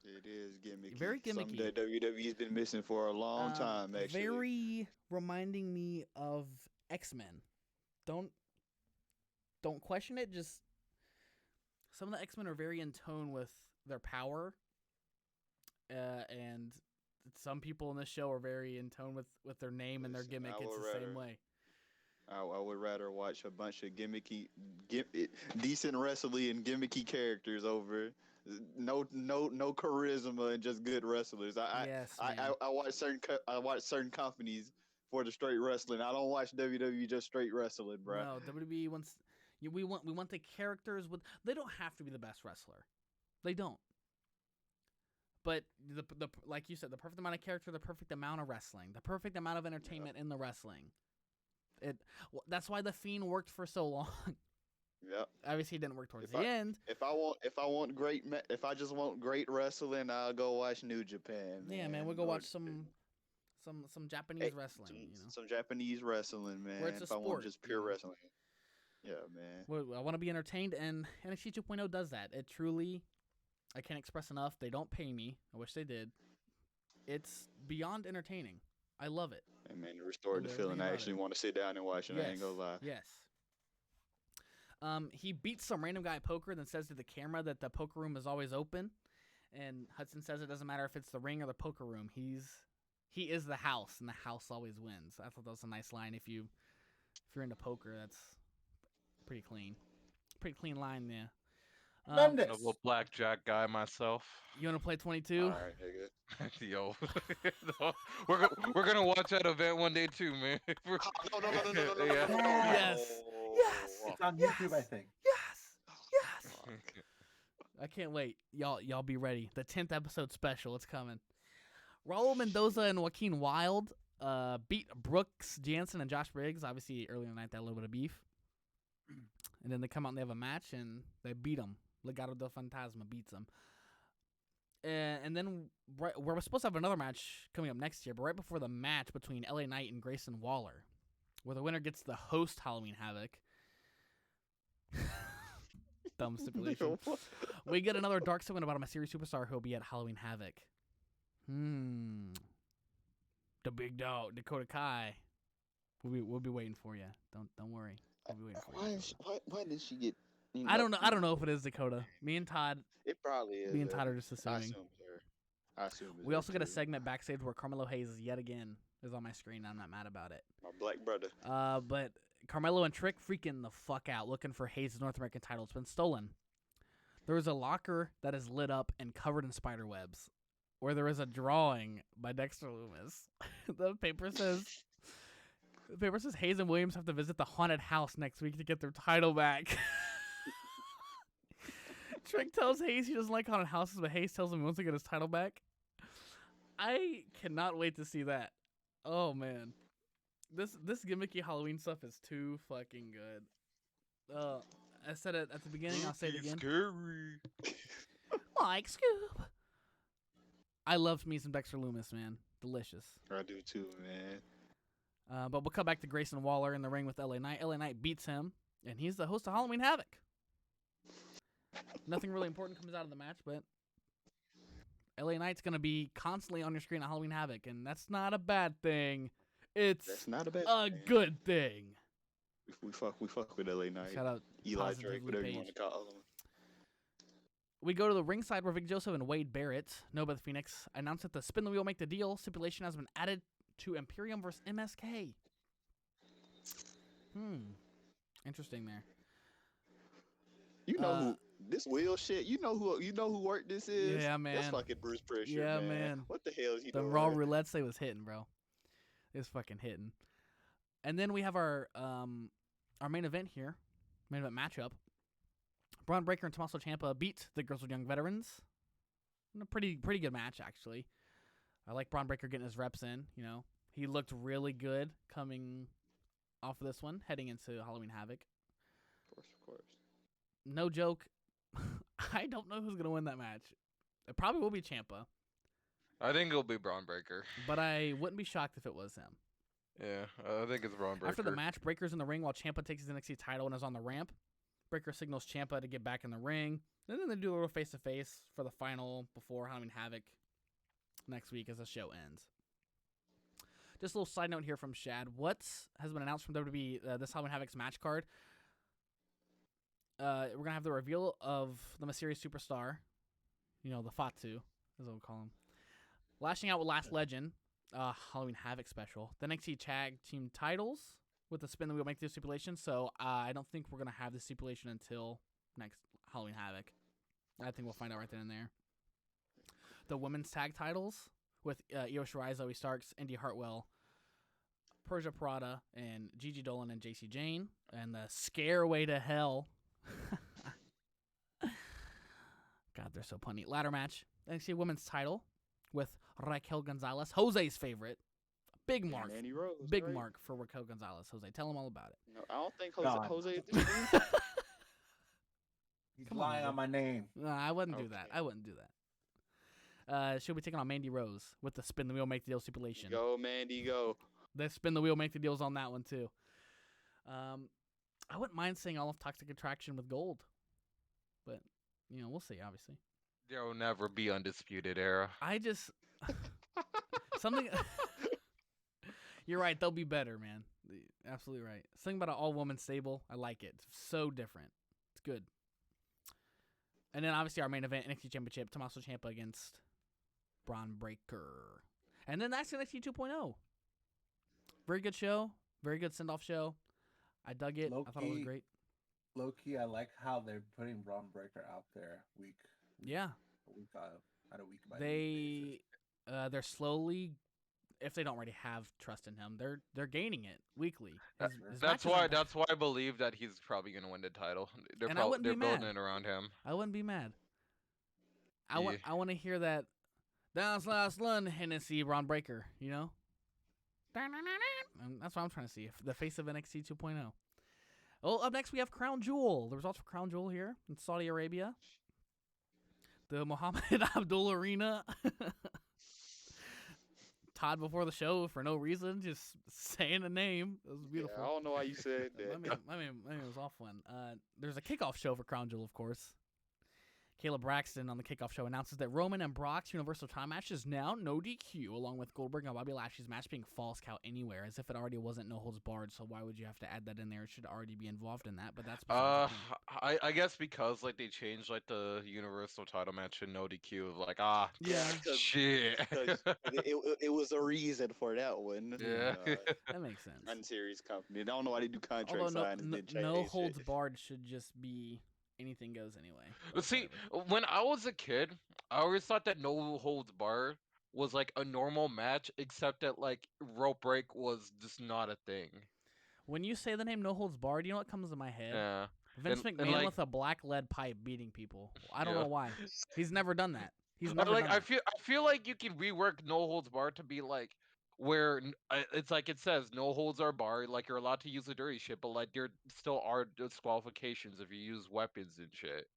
It is gimmicky. Very gimmicky. Something that WWE's been missing for a long time, actually. Very reminding me of X-Men. Don't question it. Just some of the X-Men are very in tone with their power, and some people in this show are very in tone with their name and their Listen, gimmick. I It's would the same rather- way. I would rather watch a bunch of decent wrestling and gimmicky characters over no charisma and just good wrestlers. Yes, man. I watch certain companies for the straight wrestling. I don't watch WWE just straight wrestling, bro. No, WWE wants we want the characters with. They don't have to be the best wrestler. They don't. But the like you said, the perfect amount of character, the perfect amount of wrestling, the perfect amount of entertainment in the wrestling. That's why the Fiend worked for so long. Yep. Obviously, it didn't work towards If the end. If I just want great wrestling, I'll go watch New Japan. Yeah, man, we'll go watch some Japanese wrestling. Some Japanese wrestling, man. Where it's a if I want sport, just pure you know? wrestling. Yeah, man. Well, I want to be entertained, and NXT 2.0 does that. It truly, I can't express enough. They don't pay me. I wish they did. It's beyond entertaining. I love it. And man, it restored the feeling. I actually want to sit down and watch it. I ain't gonna lie. Yes. He beats some random guy at poker, then says to the camera that the poker room is always open. And Hudson says it doesn't matter if it's the ring or the poker room. He is the house, and the house always wins. I thought that was a nice line. If you're into poker, that's pretty clean. Pretty clean line there. I'm a little blackjack guy myself. You want to play 22? All right, nigga. Yo, no, we're gonna watch that event one day too, man. No. Yeah. Yes. Yes. It's on YouTube, I think. Yes. I can't wait. Y'all be ready. The 10th episode special, it's coming. Raul Mendoza and Joaquin Wilde beat Brooks Jansen and Josh Briggs. Obviously, earlier in the night, they had a little bit of beef. And then they come out and they have a match, and they beat them. Legado del Fantasma beats them. And then we're supposed to have another match coming up next year, but right before the match between LA Knight and Grayson Waller, where the winner gets the host Halloween Havoc. Dumb stipulation. We get another dark segment about a mysterious superstar who will be at Halloween Havoc. The big dog, Dakota Kai. We'll be waiting for you. Don't worry. We'll be waiting for you. Why did she get? I don't know. I don't know if it is Dakota. Me and Todd. It probably is. Me and Todd are just assuming. I assume. We also get a segment backstage where Carmelo Hayes yet again is on my screen. I'm not mad about it. My black brother. But Carmelo and Trick freaking the fuck out looking for Hayes' North American title. It's been stolen. There is a locker that is lit up and covered in spider webs, where there is a drawing by Dexter Loomis. The paper says Hayes and Williams have to visit the haunted house next week to get their title back. Trick tells Hayes he doesn't like haunted houses, but Hayes tells him he wants to get his title back. I cannot wait to see that. Oh man, this gimmicky Halloween stuff is too fucking good. I said it at the beginning. I'll say it again. Scary. Mike Scoop. I loved me some Dexter Loomis, man. Delicious. I do too, man. But we'll come back to Grayson Waller in the ring with LA Knight. LA Knight beats him, and he's the host of Halloween Havoc. Nothing really important comes out of the match, but LA Knight's gonna be constantly on your screen at Halloween Havoc, and that's not a bad thing. It's That's not a bad a thing. good thing. We fuck with LA Knight. Shout out Eli Positively Drake, whatever you Page. want to call him. We go to the ringside where Vic Joseph and Wade Barrett, Nova the Phoenix, announced that the Spin the Wheel Make the Deal stipulation has been added to Imperium vs. MSK. Interesting there. You know who this wheel shit? You know who worked this is? Yeah, man. That's fucking Bruce Prichard, Yeah, man. man. What the hell is he The doing? Raw Roulette say was hitting, bro. It was fucking hitting. And then we have our main event here, main event matchup. Braun Breaker and Tommaso Ciampa beat the Girls with Young Veterans. In a pretty good match, actually. I like Braun Breaker getting his reps in. You know, he looked really good coming off of this one, heading into Halloween Havoc. Of course. No joke. I don't know who's gonna win that match. It probably will be Ciampa, I think it'll be Braun Breaker. but I wouldn't be shocked if it was him. Yeah, I think it's Braun Breaker. After the match, Breaker's in the ring while Ciampa takes his NXT title and is on the ramp. Breaker signals Ciampa to get back in the ring. And then they do a little face-to-face for the final before Halloween Havoc next week as the show ends. Just a little side note here from Shad. What has been announced from WWE, this Halloween Havoc's match card? We're going to have the reveal of the Mysterious Superstar. You know, the Fatu, as we'll call him. Lashing out with Last Legend. Halloween Havoc special. The NXT Tag Team titles with the Spin the Wheel Make the stipulation. So I don't think we're going to have the stipulation until next Halloween Havoc. I think we'll find out right then and there. The women's tag titles with Io Shirai, Zoe Starks, Indy Hartwell, Persia Prada, and Gigi Dolan and JC Jane. And the Scareway to Hell. God, they're so punny. Ladder match. NXT women's title with Raquel Gonzalez, Jose's favorite. Big mark. Mandy Rose, Big right? mark for Raquel Gonzalez. Jose, tell him all about it. No, I don't think God. Jose is this dude. He's Come on, lying bro. on my name. No, I wouldn't do that. Okay. I wouldn't do that. She'll be taking on Mandy Rose with the Spin the Wheel Make the Deal stipulation. Go, Mandy, go. The Spin the Wheel Make the Deal's on that one too. I wouldn't mind seeing all of Toxic Attraction with gold, but you know we'll see. Obviously, There will never be Undisputed Era. I just something. You're right. They'll be better, man. Absolutely right. Something about an all-woman stable. I like it. It's so different. It's good. And then obviously our main event, NXT Championship, Tommaso Ciampa against Braun Breaker. And then that's NXT 2.0. Very good show. Very good send-off show. I dug it. I thought it was Low-key- great. Low key, I like how they're putting Braun Breaker out there week Yeah. week at a week by week basis. They're slowly, if they don't already have trust in him, they're gaining it weekly. His That's matches why. aren't bad. That's why I believe that he's probably gonna win the title. They're And I wouldn't they're be building mad. it around him. I wouldn't be mad. I Yeah. want to hear that. That's last one, Hennessy Braun Breaker. You know. And that's what I'm trying to see. The face of NXT 2.0. Well, up next we have Crown Jewel. The results for Crown Jewel here in Saudi Arabia. The Mohammed Abdul Arena. Todd before the show for no reason, just saying a name. It was beautiful. Yeah, I don't know why you said that. I mean, it was off one. There's a kickoff show for Crown Jewel, of course. Caleb Braxton on the kickoff show announces that Roman and Brock's Universal Time match is now no DQ, along with Goldberg and Bobby Lashley's match being false count anywhere, as if it already wasn't no holds barred. So why would you have to add that in there? It should already be involved in that. But that's besides the point. I guess because like they changed like the Universal Title match to no DQ. Like Yeah. because- shit. because it was a reason for that one. Yeah. That makes sense. Unseries company. I don't know why they do contract Although signs and then change no shit. holds barred should just be anything goes anyway. But see, when I was a kid, I always thought that no holds barred was like a normal match, except that like rope break was just not a thing. When you say the name No Holds Barred, you know what comes to my head? Yeah. Vince and McMahon like- with a black lead pipe beating people. I don't Yeah. know why. He's never done that. He's But, never like done I that. feel like you can rework no holds barred to be like where it's like it says no holds are barred, like you're allowed to use the dirty shit, but like there still are disqualifications if you use weapons and shit.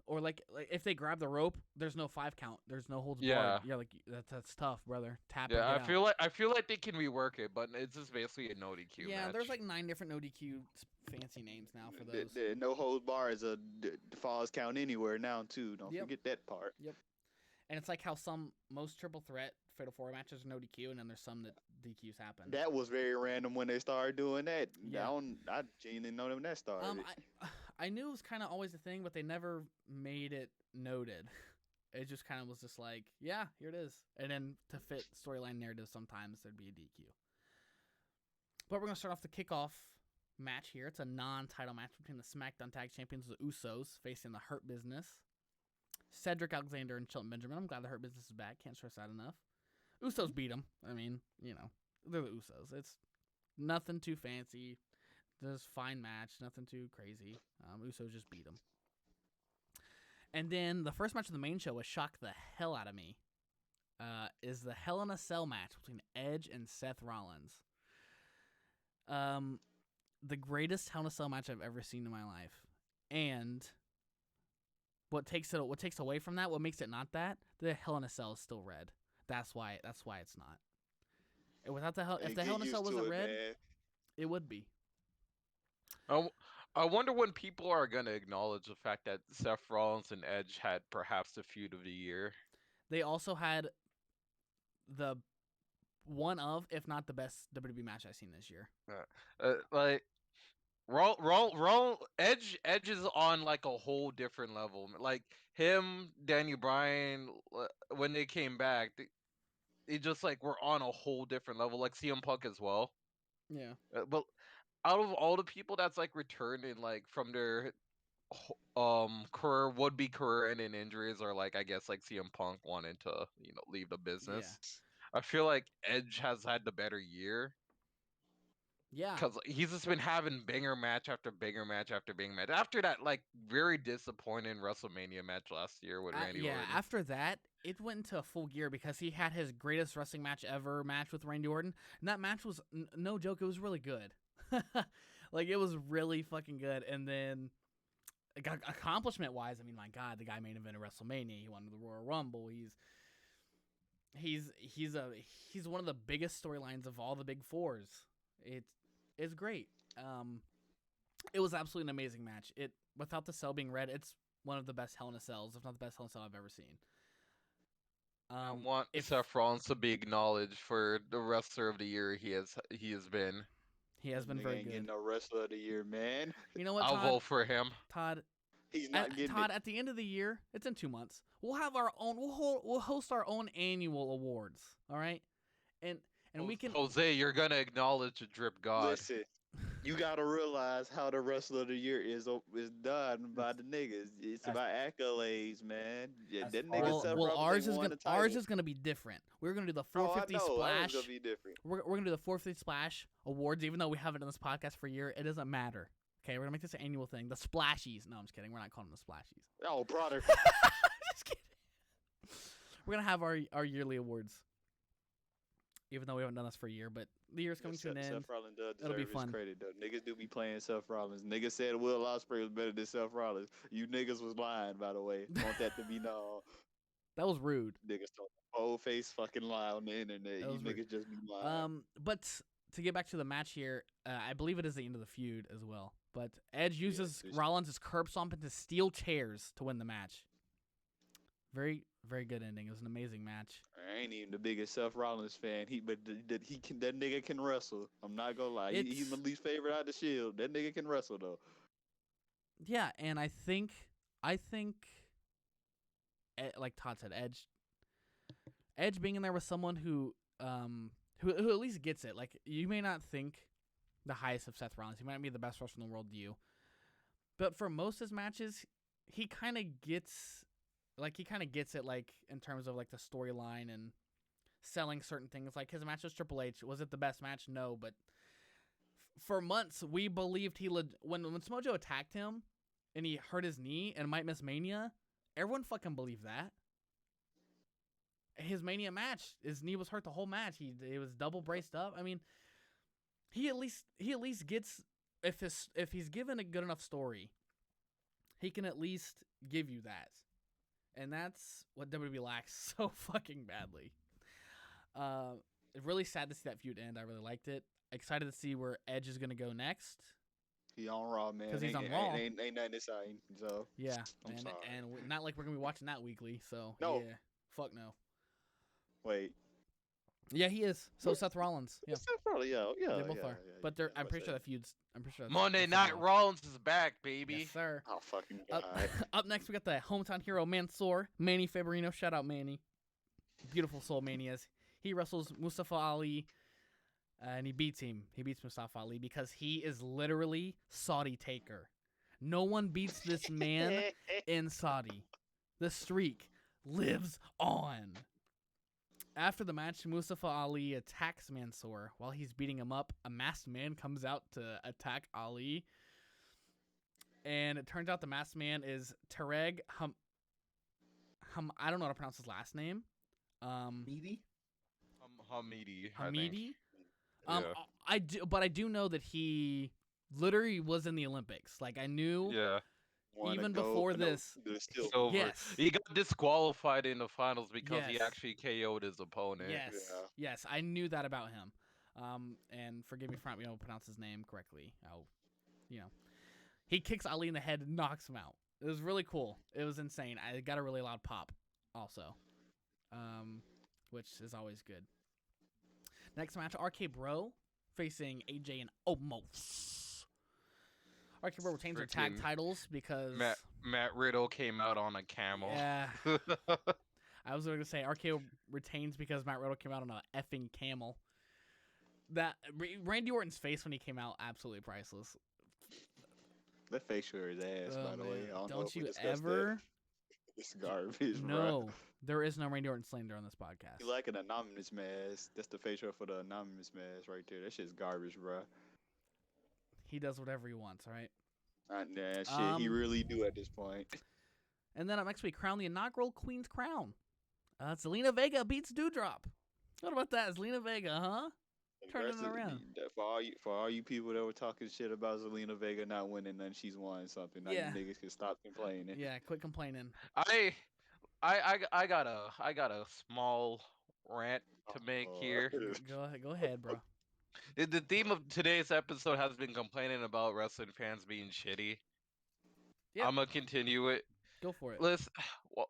Or like if they grab the rope, there's no 5 count. There's no holds Yeah. barred. Yeah, like that's tough, brother. Tap it. Yeah, get I feel like they can rework it, but it's just basically a no DQ Yeah, match. there's like 9 different no DQ fancy names now for those. The no holds bar is a falls count anywhere now too. Don't Yep. forget that part. And it's like how most triple threat fatal 4 matches are no DQ, and then there's some that DQs happen. That was very random when they started doing that. Yeah. I genuinely know when that started. I knew it was kind of always a thing, but they never made it noted. It just kind of was just like, yeah, here it is. And then to fit storyline narrative, sometimes there'd be a DQ. But we're going to start off the kickoff match here. It's a non-title match between the SmackDown Tag Champions, the Usos, facing the Hurt Business. Cedric Alexander and Shelton Benjamin. I'm glad the Hurt Business is back. Can't stress that enough. Usos beat them. I mean, they're the Usos. It's nothing too fancy. Just fine match. Nothing too crazy. Usos just beat them. And then the first match of the main show, which shocked the hell out of me, is the Hell in a Cell match between Edge and Seth Rollins. The greatest Hell in a Cell match I've ever seen in my life. And what takes away from that, what makes it not that, the Hell in a Cell is still red. That's why it's not. And without if the Hell in a Cell wasn't red, it would be. I wonder when people are going to acknowledge the fact that Seth Rollins and Edge had perhaps the feud of the year. They also had the one of, if not the best WWE match I've seen this year. Edge is on like a whole different level. Like him, Daniel Bryan, when they came back, they just like were on a whole different level. Like CM Punk as well. Yeah. But out of all the people that's like returning like from their would-be career ending injuries, or like I guess like CM Punk wanting to leave the business. Yeah. I feel like Edge has had the better year. Yeah. Because he's just been having banger match after banger match after banger match. After that, like, very disappointing WrestleMania match last year with Randy Orton. Yeah, after that, it went into a full gear because he had his greatest wrestling match ever match with Randy Orton. And that match was, no joke, it was really good. Like, it was really fucking good. And then, accomplishment-wise, I mean, my God, the guy main evented WrestleMania. He won the Royal Rumble. He's one of the biggest storylines of all the big fours. It's great. It was absolutely an amazing match. Without the cell being red, it's one of the best Hell in a Cells, if not the best Hell in a Cell I've ever seen. I want Seth Rollins to be acknowledged for the wrestler of the year he has been. He has been very good. Getting no wrestler of the year, man. You know what, Todd? I'll vote for him. Todd, he's not getting Todd, at the end of the year, it's in 2 months. We'll have our own. We'll host our own annual awards. All right, and we can. Jose, you're gonna acknowledge the Drip God. Listen, you gotta realize how the wrestler of the year is done by the niggas. It's about accolades, man. Yeah, that nigga ours is gonna be different. We're gonna do the 450 Splash. Gonna be different. We're gonna do the 450 Splash Awards, even though we haven't done this podcast for a year. It doesn't matter. Okay, we're gonna make this an annual thing. The Splashies. No, I'm just kidding. We're not calling them the Splashies. Oh, brother. Just kidding. We're gonna have our yearly awards. Even though we haven't done this for a year, but the year's coming to an end. Seth Rollins does It'll be deserve fun. his credit, though. Niggas do be playing Seth Rollins. Niggas said Will Ospreay was better than Seth Rollins. You niggas was lying, by the way. Want that to be known. That was rude. Niggas told whole face fucking lie on the internet. You niggas just be lying. But to get back to the match here, I believe it is the end of the feud as well. But Edge uses Rollins' curb stomp into steel chairs to win the match. Very, very good ending. It was an amazing match. I ain't even the biggest Seth Rollins fan. That nigga can wrestle. I'm not gonna lie. He's my least favorite out of the Shield. That nigga can wrestle though. Yeah, and I think, like Todd said, Edge being in there with someone who at least gets it. Like, you may not think the highest of Seth Rollins. He might be the best wrestler in the world to you, but for most of his matches, he kind of gets it, like, in terms of, like, the storyline and selling certain things. Like, his match with Triple H, was it the best match? No, but for months, we believed when Smojo attacked him and he hurt his knee and might miss Mania, everyone fucking believed that. His Mania match, his knee was hurt the whole match. He was double braced up. I mean, he at least gets, if he's given a good enough story, he can at least give you that. And that's what WWE lacks so fucking badly. It's really sad to see that feud end. I really liked it. Excited to see where Edge is going to go next. He on Raw, man. Because he's on Raw. Ain't nothing exciting. So yeah, I'm sorry. and not like we're going to be watching that weekly. So no. yeah, Fuck no. Wait. Yeah, he is. So Seth Rollins. Yeah, Seth Rollins, yeah. they both are. But they're. I'm pretty sure that feud's. I'm pretty sure. Monday that's Night off. Rollins is back, baby. Yes, sir. Oh, fucking Up, God. up next, we got the hometown hero Mansoor, Manny Fabrino. Shout out Manny. Beautiful soul manias. He wrestles Mustafa Ali, and he beats him. He beats Mustafa Ali because he is literally Saudi Taker. No one beats this man in Saudi. The streak lives on. After the match, Mustafa Ali attacks Mansoor. While he's beating him up, a masked man comes out to attack Ali. And it turns out the masked man is Tarek I don't know how to pronounce his last name. Meaty? Hamidi. I think. Hamidi. Yeah. I do know that he literally was in the Olympics. Like I knew. Yeah. Even before this. Silver. Yes. He got disqualified in the finals because he Yes. actually KO'd his opponent. Yes. Yeah. Yes, I knew that about him. And forgive me for not being able to pronounce his name correctly. He kicks Ali in the head and knocks him out. It was really cool. It was insane. I got a really loud pop also. Which is always good. Next match, RK Bro facing AJ and Omos. RK Bro retains their tag Freaking titles because Matt Riddle came out on a camel. yeah. I was going to say RKO retains because Matt Riddle came out on a effing camel. That Randy Orton's face when he came out, absolutely priceless. That face sure his ass, Oh, by the way. man. I don't know Don't if we you discussed ever? that. It's garbage, bro. No, there is no Randy Orton slander on this podcast. You like an anonymous mask. That's the facial for the anonymous mask right there. That shit's garbage, bro. He does whatever he wants, right? Nah, shit, he really do at this point. And then up next we crown the inaugural Queen's Crown. Selena Vega beats Doudrop. What about that? Selena Vega, huh? Turning it around. For all you people that were talking shit about Selena Vega not winning, then she's won something. Now Yeah. you niggas can stop complaining. Yeah, quit complaining. I got a small rant to make here. Go ahead, bro. The theme of today's episode has been complaining about wrestling fans being shitty. Yep. I'm gonna continue it. Go for it. Listen, well,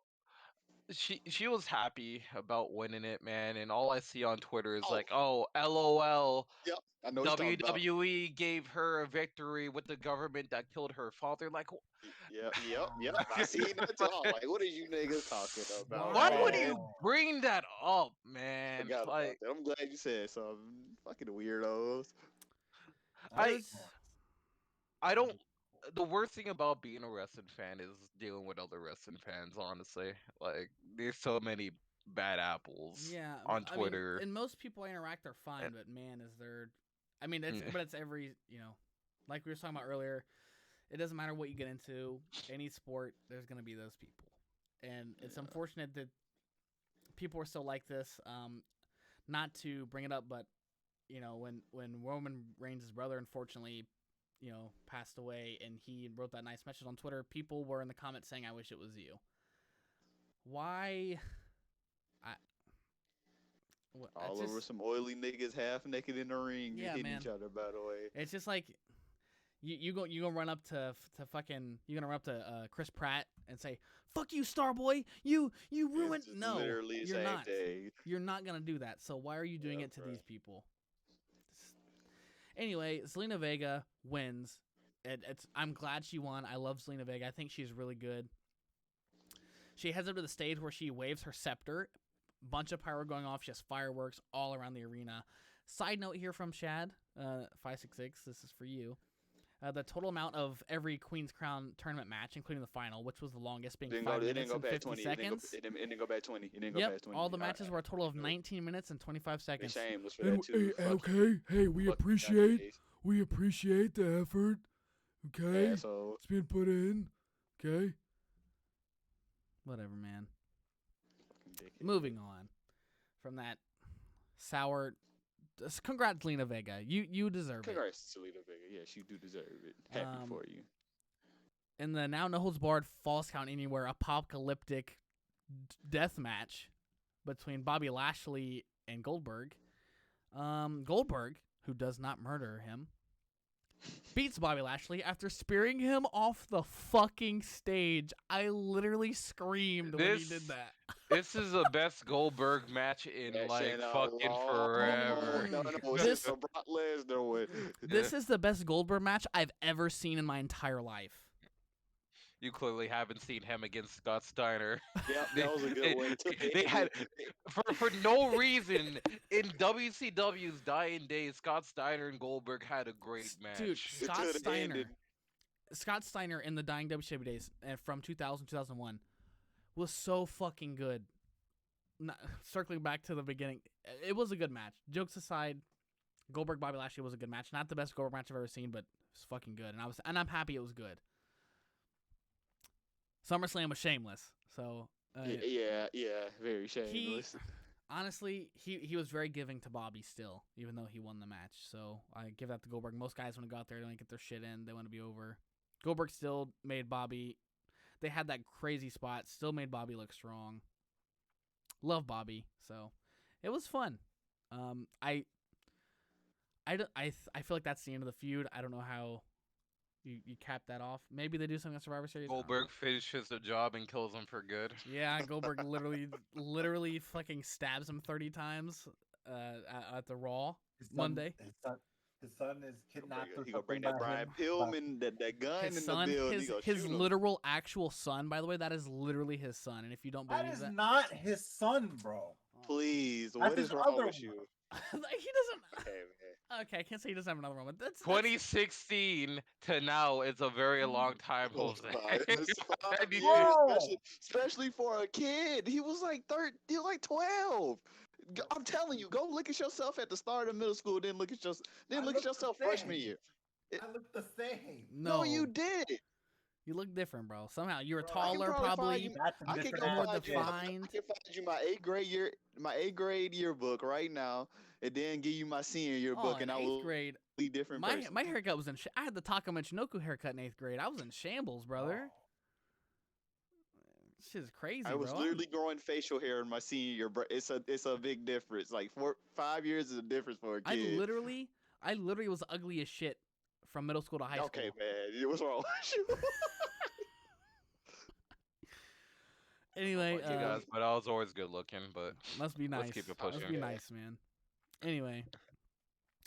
she was happy about winning it, man, and all I see on Twitter is like, oh, LOL. Yep, I know what you're talking about. WWE gave her a victory with the government that killed her father. Like, Yep. I seen that too. I'm like, what are you niggas talking about? why would man? you bring that up, man? Forgot about Like, that. I'm glad you said something. Fucking weirdos. I don't. The worst thing about being a wrestling fan is dealing with other wrestling fans. Honestly, like there's so many bad apples. Yeah, on I mean, Twitter. and most people I interact are fine, but man, is there? I mean, it's every like we were talking about earlier. It doesn't matter what you get into, any sport. There's gonna be those people, and it's unfortunate that people are still like this. Not to bring it up, but when Roman Reigns' brother unfortunately passed away, and he wrote that nice message on Twitter, people were in the comments saying, "I wish it was you." Why? All over some oily niggas half naked in the ring hitting each other, by the way. It's just like you gonna run up to fucking Chris Pratt and say, "Fuck you, Starboy! You ruined." No, you're not. You're not gonna do that. So why are you doing it to these people? Anyway, Selena Vega wins. I'm glad she won. I love Selena Vega. I think she's really good. She heads up to the stage where she waves her scepter. Bunch of pyro going off. She has fireworks all around the arena. Side note here from Shad, 566. This is for you. The total amount of every Queen's Crown tournament match, including the final, which was the longest, being 5 minutes and 50 seconds. It didn't go past 20. It didn't go Yep, past 20. all the matches were a total of 19 minutes and 25 seconds. Shameless for that too. Hey, we appreciate the effort. Okay, Asshole. it's being put in. Okay. Whatever, man. Fucking dickhead. Moving on from that sour. Congrats, Lena Vega. You deserve it. Congrats, Selena Vega. Yes, you do deserve it. Happy for you. In the now no holds barred false count anywhere apocalyptic death match between Bobby Lashley and Goldberg. Goldberg, who does not murder him, beats Bobby Lashley after spearing him off the fucking stage. I literally screamed when he did that. This is the best Goldberg match in That like shit fucking long. forever. No, This- the Brock Lesnar one. This is the best Goldberg match I've ever seen in my entire life. You clearly haven't seen him against Scott Steiner. Yep, that was a good one. They had for no reason in WCW's dying days. Scott Steiner and Goldberg had a great match. Dude, It could've ended. Scott Steiner in the dying WCW days from 2000 2001 was so fucking good. Circling back to the beginning, it was a good match. Jokes aside, Goldberg Bobby Lashley was a good match. Not the best Goldberg match I've ever seen, but it's fucking good. And I'm happy it was good. SummerSlam was shameless. So Yeah, very shameless. honestly, he was very giving to Bobby still, even though he won the match. So I give that to Goldberg. Most guys want to go out there, they want to get their shit in, they want to be over. Goldberg still made Bobby. They had that crazy spot. Still made Bobby look strong. Love Bobby. So it was fun. I feel like that's the end of the feud. I don't know how you cap that off. Maybe they do something on Survivor Series. I don't know. Goldberg finishes the job and kills him for good. Yeah, Goldberg literally fucking stabs him 30 times at the Raw Monday. His son is kidnapped. He gonna bring that Brian Pillman, that gun His in son, the building. He gonna his shoot him. literal actual son, by the way, that is literally his son. And if you don't That believe is that, not his son, bro. Please, That's what his is wrong other with one. you? he doesn't. Hey, man. Okay, I can't say he doesn't have another one, but that's 2016 to now is a very long time, Oh, Jose. it's 5 years, Bro. especially for a kid. He was like 13, he was like 12. I'm telling you, go look at yourself at the start of middle school, then look at yourself freshman year. I look the same. No, you did. You look different, bro. Somehow you were Bro, I can taller, probably probably. find you- That's a I can different go more find you. defined. I can find you my eighth grade yearbook right now, and then give you my senior yearbook, in and I eighth will grade, be different. my person. my haircut was in. I had the Taka Michinoku haircut in eighth grade. I was in shambles, brother. Shit's crazy, I was bro. literally growing facial hair in my senior year, bro. It's a big difference. Like 5 years is a difference for a I kid. literally was ugly as shit from middle school to high Okay, school. man, what's wrong with you? Anyway, You guys, but I was always good looking. But must be nice. let's keep it Must pushing. be nice, man. Anyway,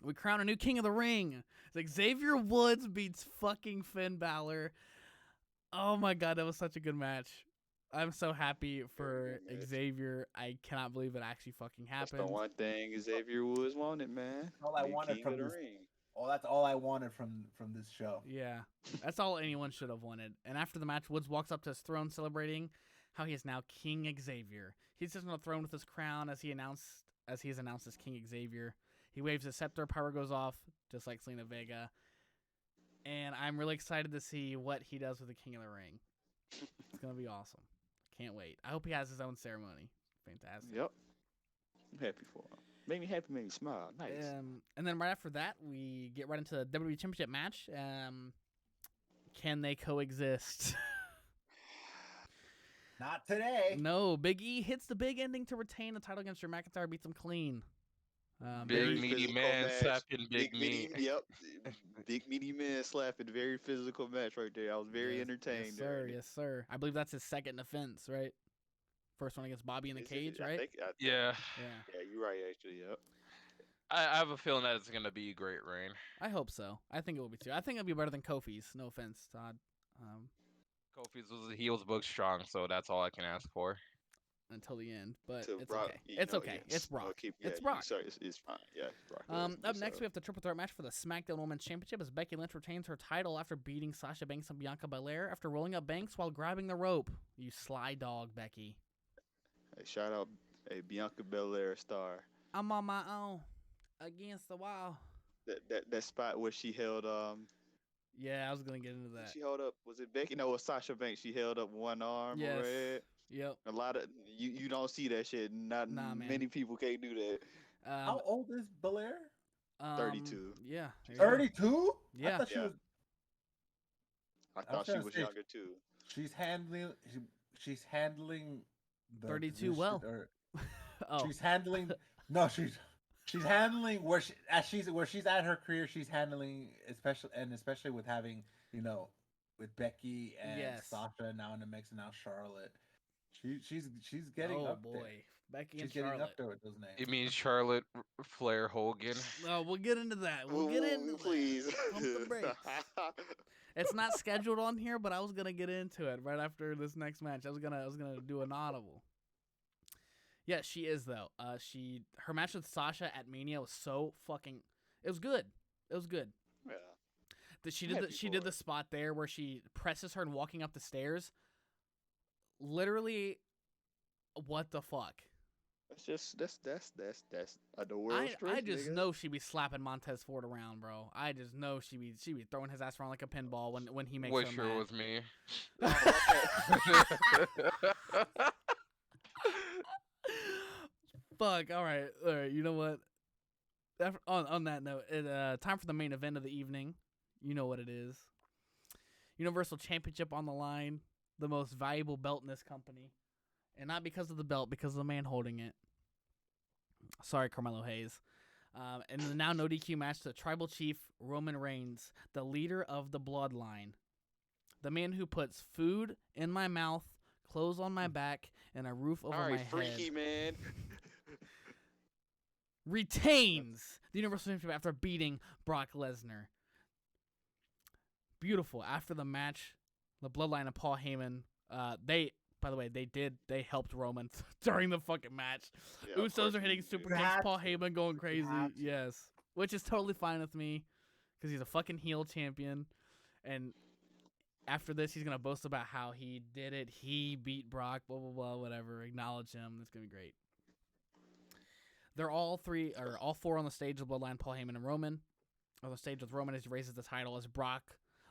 we crown a new king of the ring. It's like Xavier Woods beats fucking Finn Balor. Oh my god, that was such a good match. I'm so happy for good match. Xavier. I cannot believe it actually fucking That's happened. the one thing Xavier Woods wanted, man. All I Be wanted king from of the this- ring. Oh, that's all I wanted from this show. Yeah, that's all anyone should have wanted. And after the match, Woods walks up to his throne, celebrating how he is now King Xavier. He sits on the throne with his crown as he is announced as King Xavier. He waves his scepter, power goes off, just like Selena Vega. And I'm really excited to see what he does with the King of the Ring. It's gonna be awesome. Can't wait. I hope he has his own ceremony. Fantastic. Yep. I'm happy for him. Made me happy, made me smile. Nice. And then right after that, we get right into the WWE Championship match. Can they coexist? Not today. No, Big E hits the big ending to retain the title against Drew McIntyre, beats him clean. Big Very meaty physical man match. slapping big meat. Yep. Big meaty man slapping. Very physical match right there. I was very entertained. Yes, sir. during it. Yes, sir. I believe that's his second offense, right? First one against Bobby in the Is it? cage, I right? think- Yeah, Yeah. Yeah, you're right, actually. Yep. I have a feeling that it's gonna be a great reign. I hope so. I think it will be too. I think it'll be better than Kofi's. No offense, Todd. Kofi's was the heels book strong, so that's all I can ask for. Until the end, but To it's Brock, okay. you It's know, okay. yes. It's Brock. I'll keep- It's yeah, Brock. Sorry, it's fine. Yeah, it's Brock. Up next, we have the triple threat match for the SmackDown Women's Championship as Becky Lynch retains her title after beating Sasha Banks and Bianca Belair after rolling up Banks while grabbing the rope. You sly dog, Becky. Hey, shout out a Bianca Belair star. I'm on my own against the wall. That spot where she held Yeah, I was gonna get into that. she held up, was it Becky? No, it was Sasha Banks. She held up one arm. Yes. Red. Yep. A lot of you don't see that shit. Not Nah, man. many people can't do that. How old is Belair? 32. Yeah. there you go. 32? Yeah. I thought she Yeah. was. I was thought she trying to was say- younger too. She's handling. She's handling. The 32 position- well. or Oh. She's handling. No, she's. she's handling where she's at her career. She's handling especially with having with Becky and Yes. Sasha now in the mix, and now Charlotte. She's getting up there. Becky She's and getting Charlotte. up there with those names. You mean Charlotte Flair Hogan? No, we'll get into that. We'll get into that. Please. Pump the brakes. It's not scheduled on here, but I was gonna get into it right after this next match. I was gonna do an audible. Yeah, she is though. Her match with Sasha at Mania was so fucking. It was good. It was good. Yeah. She did the spot there where she presses her and walking up the stairs. Literally, what the fuck? That's the world. I just know she be slapping Montez Ford around, bro. I just know she be throwing his ass around like a pinball when he makes her sure mad. was me. Fuck. All right. You know what? On that note, time for the main event of the evening. You know what it is. Universal Championship on the line, the most valuable belt in this company, and not because of the belt, because of the man holding it. Sorry, Carmelo Hayes. And the now no DQ match, the Tribal Chief Roman Reigns, the leader of the Bloodline, the man who puts food in my mouth, clothes on my back, and a roof over my head. Freaky man. Retains the Universal Championship after beating Brock Lesnar. Beautiful. After the match, the Bloodline and Paul Heyman, they helped Roman during the fucking match. Yeah, Usos are hitting super kicks, Paul Heyman going crazy. Yes. Which is totally fine with me because he's a fucking heel champion. And after this, he's going to boast about how he did it. He beat Brock, blah, blah, blah, whatever. Acknowledge him. It's going to be great. They're all four on the stage of Bloodline, Paul Heyman and Roman. On the stage with Roman as he raises the title as Brock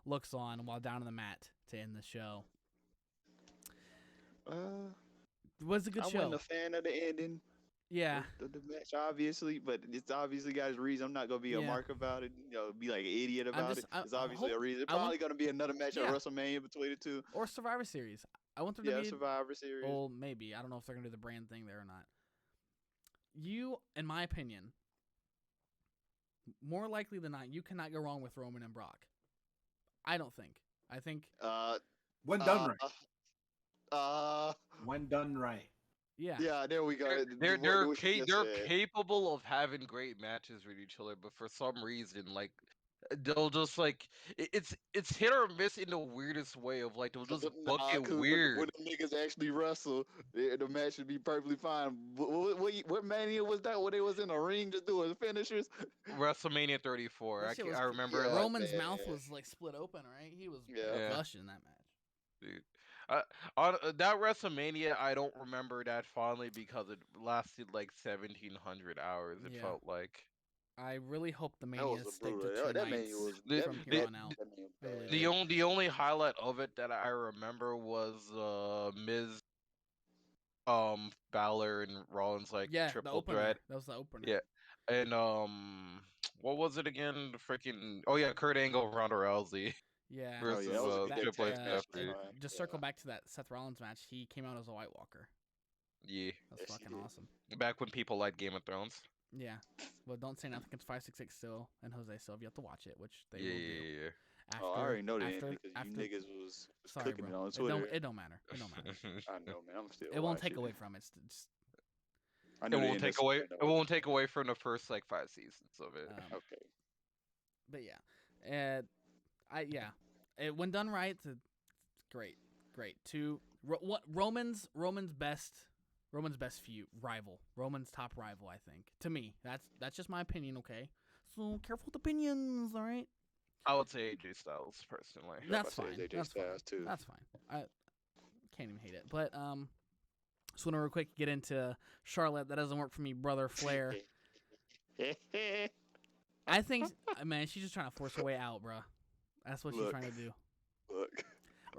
looks on while down on the mat to end the show. Was a good show. I wasn't a fan of the ending. Yeah. The match, obviously, but it's obviously got its reason. I'm not gonna be a mark about it. Be like an idiot about it. It's obviously a reason. It's probably gonna be another match at WrestleMania between the two. Or Survivor Series. I want there to be Survivor Series. Well, maybe. I don't know if they're gonna do the brand thing there or not. You, in my opinion, more likely than not, you cannot go wrong with Roman and Brock. I don't think. I think when done right. When done right. Yeah. Yeah, there we go. They're capable of having great matches with each other, but for some reason, like they'll just like it's hit or miss in the weirdest way of like they'll just book it weird. When the niggas actually wrestle, the match should be perfectly fine. What Mania was that? When they was in the ring just doing finishers? WrestleMania 34. I remember. Yeah, Roman's mouth was like split open, right? He was gushing that match. Dude. On that WrestleMania, I don't remember that fondly because it lasted like 1,700 hours. It felt like. I really hope the Mania stick to 2 nights from here on out. The only highlight of it that I remember was Miz, Balor and Rollins triple threat. That was the opener. Yeah, and what was it again? Kurt Angle, Ronda Rousey. Yeah. Versus Triple H. Just circle back to that Seth Rollins match. He came out as a White Walker. Yeah. That's fucking awesome. Back when people liked Game of Thrones. Yeah. Well, don't say nothing. It's 566 still, and Jose still have yet to watch it, which they will do. Yeah. I already know that because you niggas was cooking it on Twitter. It don't matter. It don't matter. I know, man. I'm still. It won't take away from it. It won't take away from the first 5 seasons of it. Okay. But yeah, when done right, it's great. Roman's best feud rival. Roman's top rival, I think. To me, that's just my opinion. Okay, so careful with opinions. All right. I would say AJ Styles personally. That's fine. AJ Styles too. That's fine. I can't even hate it. But just want to real quick get into Charlotte. That doesn't work for me, brother Flair. I think, man, she's just trying to force her way out, bro. That's what she's trying to do. Look.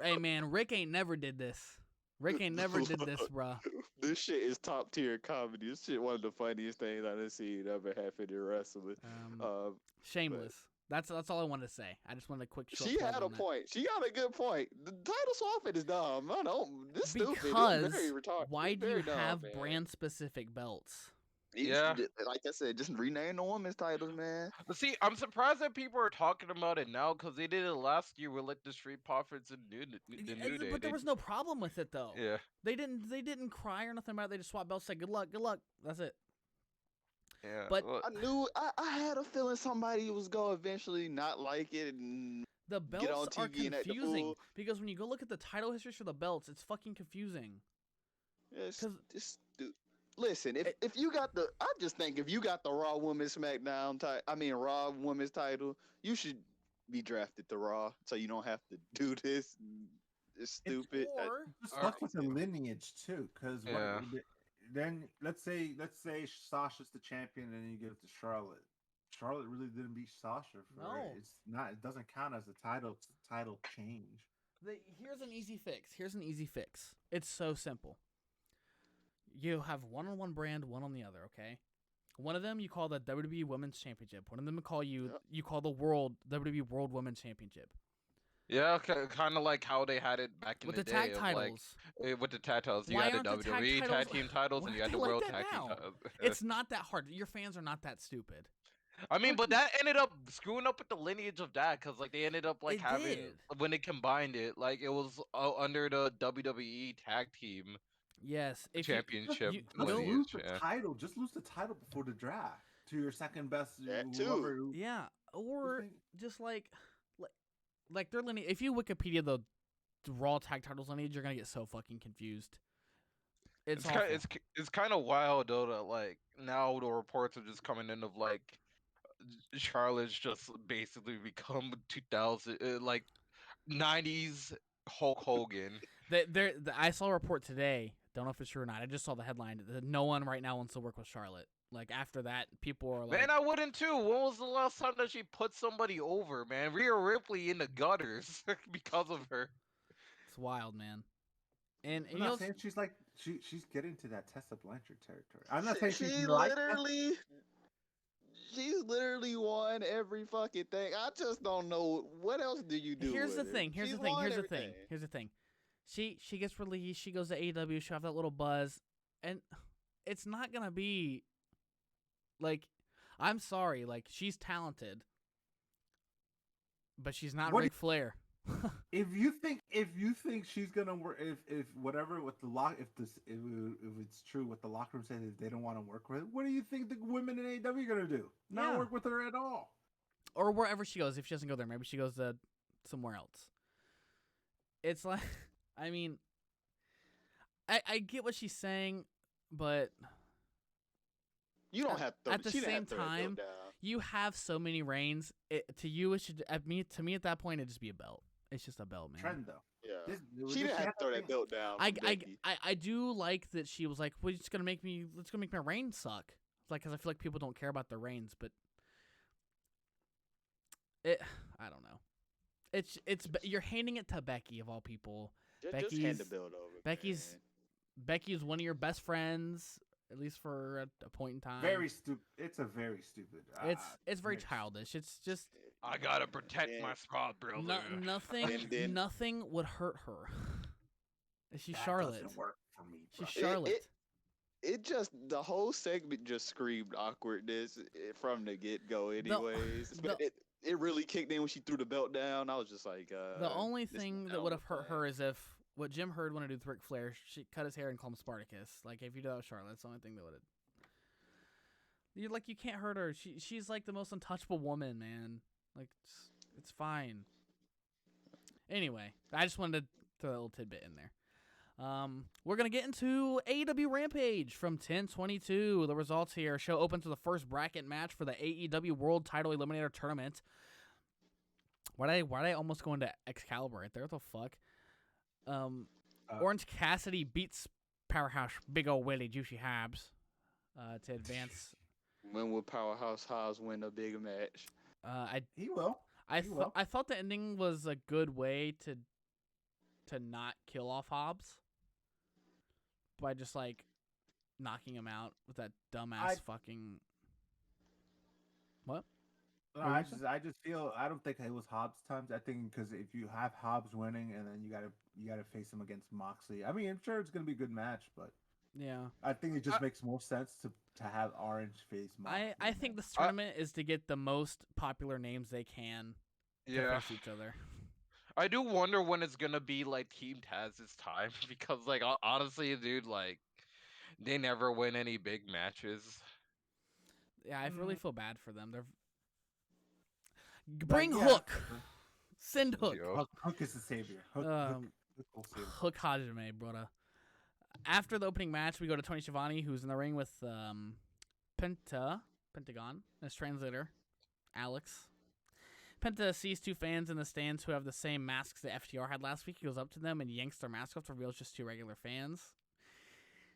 Hey, man, Rick ain't never did this. Rick ain't never did this, bro. This shit is top tier comedy. This shit one of the funniest things I've seen ever happen in wrestling. Shameless. That's all I wanted to say. I just wanted a quick. She had a point. She got a good point. The title swapping is dumb. No, this because stupid. It's very retarded. Why do you have dumb, brand specific belts? Yeah. Like I said, just rename the women's titles, man. But see, I'm surprised that people are talking about it now because they did it last year with like the Street Profits and the New Day. But there was no problem with it though. Yeah. They didn't cry or nothing about it. They just swapped belts, said good luck. That's it. Yeah. But well, I had a feeling somebody was gonna eventually not like it and the get on belts are TV and act the confusing fool. because when you go look at the title histories for the belts, it's fucking confusing. Yes, 'Cause dude. Listen, if you got I just think if you got the Raw Women's SmackDown Raw Women's title, you should be drafted to Raw so you don't have to do this. It's stupid. Or Just Or- look at the lineage too, because Yeah. then let's say Sasha's the champion, and then you give it to Charlotte. Charlotte really didn't beat Sasha for No. it. It's not. It doesn't count as a title change. here's an easy fix. It's so simple. You have one on one brand, one on the other. Okay. One of them you call the WWE Women's Championship. One of them you call the WWE World Women's Championship. yeah, kind of like how they had it back in With the the day. tag of, titles, with the tag titles, you Why had the aren't the tag WWE titles- tag team titles why and you aren't had the they like World that Tag Team now? titles. it's not that hard. Your fans are not that stupid. I mean, but that ended up screwing up with the lineage of that because like they ended up like It having did. when they combined it, like it was under the WWE Tag Team Yes, if Championship you Let's go- lose lineage. the Yeah. title. Just lose the title before the draft to your second best. That too. Whoever, yeah, or think- just like their lineage. If you Wikipedia the Raw tag titles lineage, you're gonna get so fucking confused. It's awful. It's kind of wild though that like now the reports are just coming in of like Charlotte's just basically become 2000 like 90s Hulk Hogan. I saw a report today. Don't know if it's true or not. I just saw the headline that no one right now wants to work with Charlotte. Like after that, people are like, Man, I wouldn't too. When was the last time that she put somebody over, man? Rhea Ripley in the gutters because of her. it's wild, man. And I'm you know, not saying she's like she's getting to that Tessa Blanchard territory. I'm not saying She she's like she's literally won every fucking thing. I just don't know what else do you do. here's the with thing. her? Here's She's the thing. won Here's the everything. thing. Here's the thing. She gets released. She goes to AEW. She have that little buzz, and it's not gonna be like. I'm sorry. Like she's talented, but she's not What do Ric Flair. if you think she's gonna work if whatever with the lock if it's true what the locker room says if they don't want to work with her, what do you think the women in AEW are gonna do? Not Yeah. work with her at all. Or wherever she goes. If she doesn't go there, maybe she goes to somewhere else. It's like, I mean, I get what she's saying, but You don't have to. at the she didn't same have to throw that time, belt down. you have so many reigns. To you, it should. To me, at that point, it'd just be a belt. It's just a belt, man. Trend though. Yeah. This She didn't have to throw thing- that belt down. I, for I, Becky. I do like that she was like, "Well, it's gonna make my reign suck." It's like, because I feel like people don't care about their reigns, but I don't know. You're handing it to Becky of all people. Just hand the Becky's- belt over. Becky's man. Becky is one of your best friends, at least for a point in time. Very stupid. It's a very stupid. It's very mix. childish. It's just I gotta protect Yeah. my spot, brother. nothing. And then- Nothing would hurt her. She's That Charlotte. doesn't work for me. She's bro. Charlotte. It just the whole segment just screamed awkwardness from the get go. Anyways, it really kicked in when she threw the belt down. I was just like, The only this is thing not that would have what hurt her is if what Jim Herd wanted to do with Ric Flair, she cut his hair and called him Spartacus. Like if you do that with Charlotte, that's the only thing that would have. You can't hurt her. She's like the most untouchable woman, man. Like it's fine. Anyway, I just wanted to throw a little tidbit in there. We're gonna get into AEW Rampage from 10/22. The results here. Show opens with the first bracket match for the AEW World Title Eliminator Tournament. Why'd I almost go into Excalibur right there? What the fuck? Orange Cassidy beats Powerhouse Big Ol' Willie Juicy Habs to advance. When will Powerhouse Hobbs win a big match? He will. I He will. thought the ending was a good way to not kill off Hobbs by just like knocking him out with that dumbass fucking what? No, I just feel I don't think it was Hobbs' times. I think because if you have Hobbs winning and then you gotta face him against Moxley. I mean, I'm sure it's gonna be a good match, but Yeah. I think it just makes more sense to have Orange face. I think this tournament is to get the most popular names they can to Yeah. face each other. I do wonder when it's gonna be like Team Taz's time because like honestly, dude, like they never win any big matches. Yeah, I really feel bad for them. They're Like, bring yeah, Hook, send Hook. Yo. Hook is the savior. Hook will save them. Hook Hajime, brother. After the opening match, we go to Tony Shivani, who's in the ring with Pentagon, his translator, Alex. Penta sees two fans in the stands who have the same masks that FTR had last week. He goes up to them and yanks their mask off to reveal it's just two regular fans.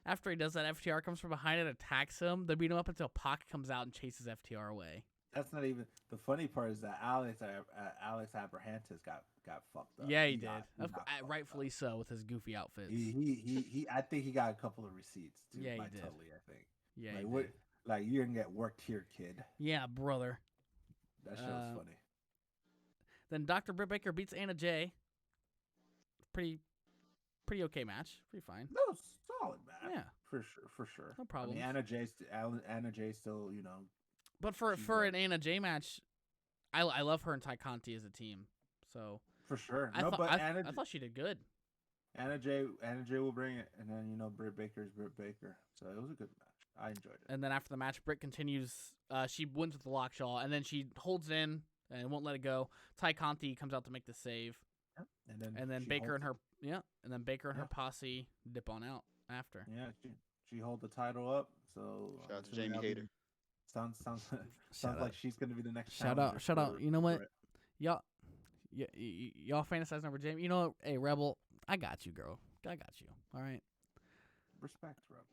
After he does that, FTR comes from behind and attacks him. They beat him up until Pac comes out and chases FTR away. That's not even the funny part. Is that Alex Abrahantes got fucked up. Yeah, he did. Got Rightfully so with his goofy outfits. He I think he got a couple of receipts too. Yeah, he by did. Tully, I think. Yeah, like he what? did. Like you're gonna get worked here, kid. Yeah, brother. That shit was funny. Then Dr. Britt Baker beats Anna Jay. Pretty okay match. Pretty fine. That was solid, man. Yeah, for sure. no problem. I mean, Anna Jay still, you know. But for an Anna Jay match, I love her and Ty Conti as a team. So For sure. I Anna, thought she did good. Anna Jay will bring it, and then Britt Baker's Britt Baker. So it was a good match. I enjoyed it. And then after the match, Britt continues. She wins with the lockjaw, and then she holds in and won't let it go. Ty Conti comes out to make the save, and then Baker and her her posse dip on out after. Yeah, she hold the title up. So Shout out to Jamie Hayter. Sounds like she's gonna be the next. Shout out. You know what? Y'all fantasize over Jamie. You know what? Hey, Rebel, I got you, girl. I got you. All right. Respect, Rebel.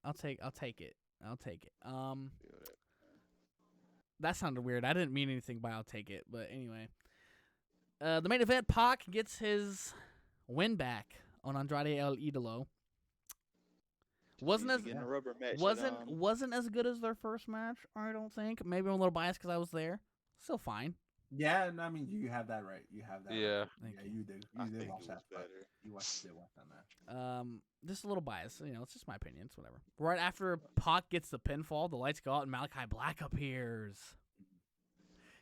I'll take it. That sounded weird. I didn't mean anything by I'll take it, but anyway. The main event, Pac gets his win back on Andrade El Idolo. Wasn't as good as their first match, I don't think. Maybe I'm a little biased because I was there. Still fine. Yeah, I mean you have that right. You have that. Yeah. Right. Yeah, you did. You did watch that. You did watch that match. Just a little biased. You know, it's just my opinion. It's whatever. Right after Pac gets the pinfall, the lights go out and Malachi Black appears.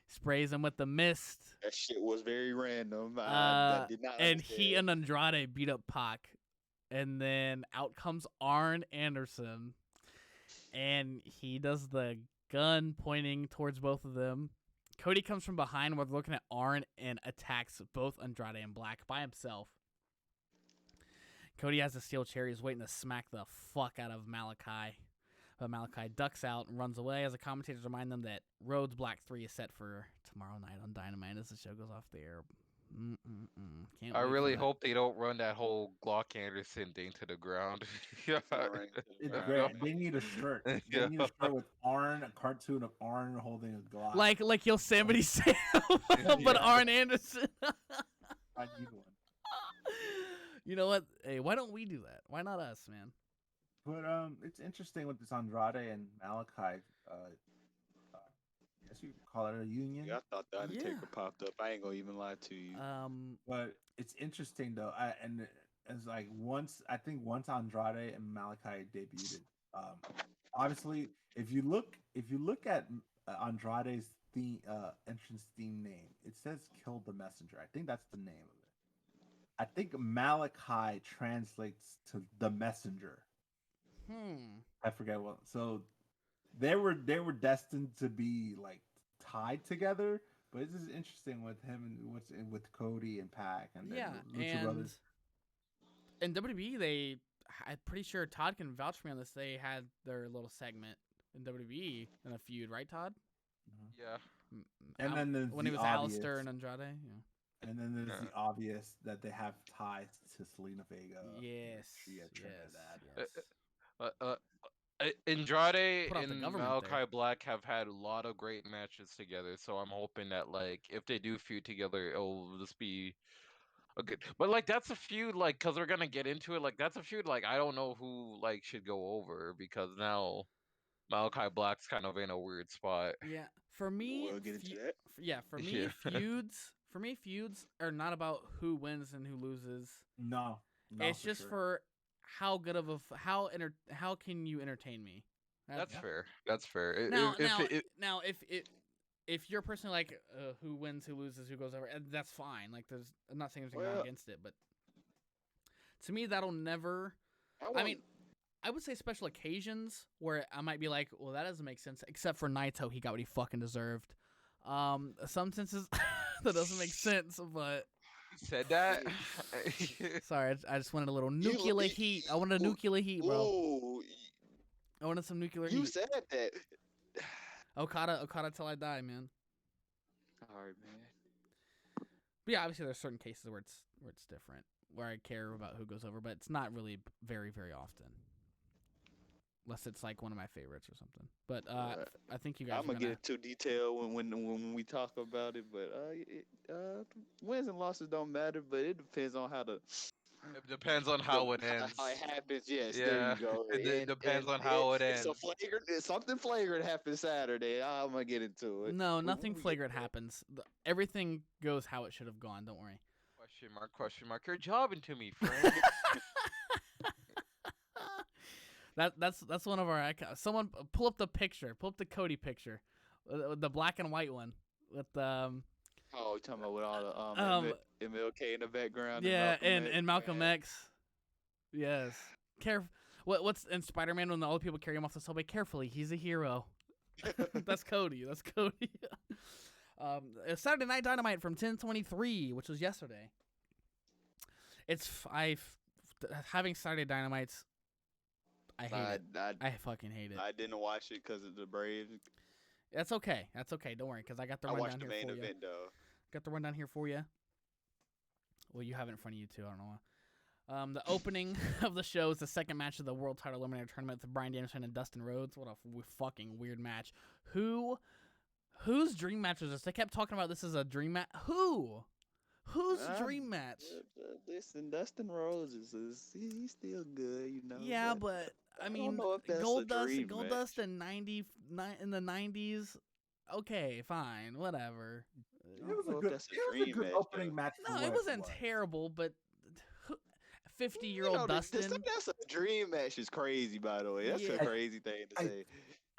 Sprays him with the mist. That shit was very random. I did not and understand. he and Andrade beat up Pac. And then out comes Arn Anderson. And he does the gun pointing towards both of them. Cody comes from behind while they're looking at Arn and attacks both Andrade and Black by himself. Cody has a steel chair. He's waiting to smack the fuck out of Malachi. But Malachi ducks out and runs away as the commentators remind them that Rhodes Black 3 is set for tomorrow night on Dynamite as the show goes off the air. Can't I wait really for that. hope they don't run that whole Glock Anderson thing to the ground. Yeah. It's great. They need a shirt. They need a shirt with Arn, a cartoon of Arn holding a Glock. Like Yosemite Sam, but Yeah. Arn Anderson. I need one. You know what? Hey, why don't we do that? Why not us, man? But it's interesting with this Andrade and Malachi. I guess you could call it a union. Yeah, I thought the Undertaker Yeah. popped up. I ain't gonna even lie to you. But it's interesting though. And it's like once Andrade and Malachi debuted. Obviously, if you look at Andrade's theme entrance theme name, it says "Kill the Messenger." I think that's the name of it. I think Malachi translates to the messenger. I forget what. So they were destined to be like tied together. But it's just interesting with him and with Cody and Pac and then Yeah, Lucha and Brothers. in WWE, I'm pretty sure Todd can vouch for me on this. They had their little segment in WWE in a feud, right, Todd? Yeah. And then there's when the it was obvious. Alistair and Andrade. Yeah. And then there's the obvious that they have ties to Selena Vega. Yes. She had Yes. Trinidad. Andrade Put out the and government Malachi there. Black have had a lot of great matches together, so I'm hoping that like if they do feud together, it'll just be a good. But like that's a feud, like because we're gonna get into it. Like that's a feud, like I don't know who like should go over because now Malachi Black's kind of in a weird spot. Yeah. For me, We'll get into that. For me, Yeah. feuds are not about who wins and who loses. No, It's just for how good of a how can you entertain me? That's fair. That's fair. Now, If if you're personally like who wins, who loses, who goes over, and that's fine. Like, I'm not saying there's anything against it, but to me, that'll never. I mean, I would say special occasions where I might be like, well, that doesn't make sense. Except for Naito, he got what he fucking deserved. Some senses that doesn't make sense, but. said that. Sorry, I just wanted a little nuclear heat. I wanted a nuclear heat, bro. Whoa, I wanted some nuclear you heat. said that. Okada till I die, man. All right, man. But yeah, obviously there's certain cases where it's different, where I care about who goes over, but it's not really very, very often. Unless it's like one of my favorites or something. But I think you guys. I'm gonna get into detail when we talk about it, but wins and losses don't matter, but it depends on how the. It depends on how it ends. How it happens, yes. Yeah, There you go. it depends on how it ends. Something flagrant happened Saturday. I'm gonna get into it. No, nothing flagrant happens. Everything goes how it should have gone. Don't worry. Question mark? Question mark? You're jobbing to me, friend. That's one of our. Someone pull up the picture. Pull up the Cody picture, the black and white one with Oh, you're talking about with all the MLK in the background. Yeah, and Malcolm X. Yes. What's in Spider-Man when all the people carry him off the subway? Carefully, he's a hero. That's Cody. That's Cody. Saturday Night Dynamite from 10/23, which was yesterday. Having Saturday Dynamites. I hate it. I fucking hate it. I didn't watch it because of the Braves. That's okay. That's okay. Don't worry, because I got the rundown here for you. I watched the main event, though. Got the rundown here for you. Well, you have it in front of you, too. I don't know why. The opening of the show is the second match of the World Title Eliminator Tournament with Bryan Danielson and Dustin Rhodes. What a fucking weird match. Whose dream match was this? They kept talking about this as a dream match. Whose dream match? Listen, Dustin Rhodes he's still good, you know. Yeah, but I mean, Goldust in the 90s. Okay, fine, whatever. It was a good opening match. No, it wasn't terrible, but 50-year-old Dustin. That's a dream match is crazy, by the way. That's a crazy thing to say.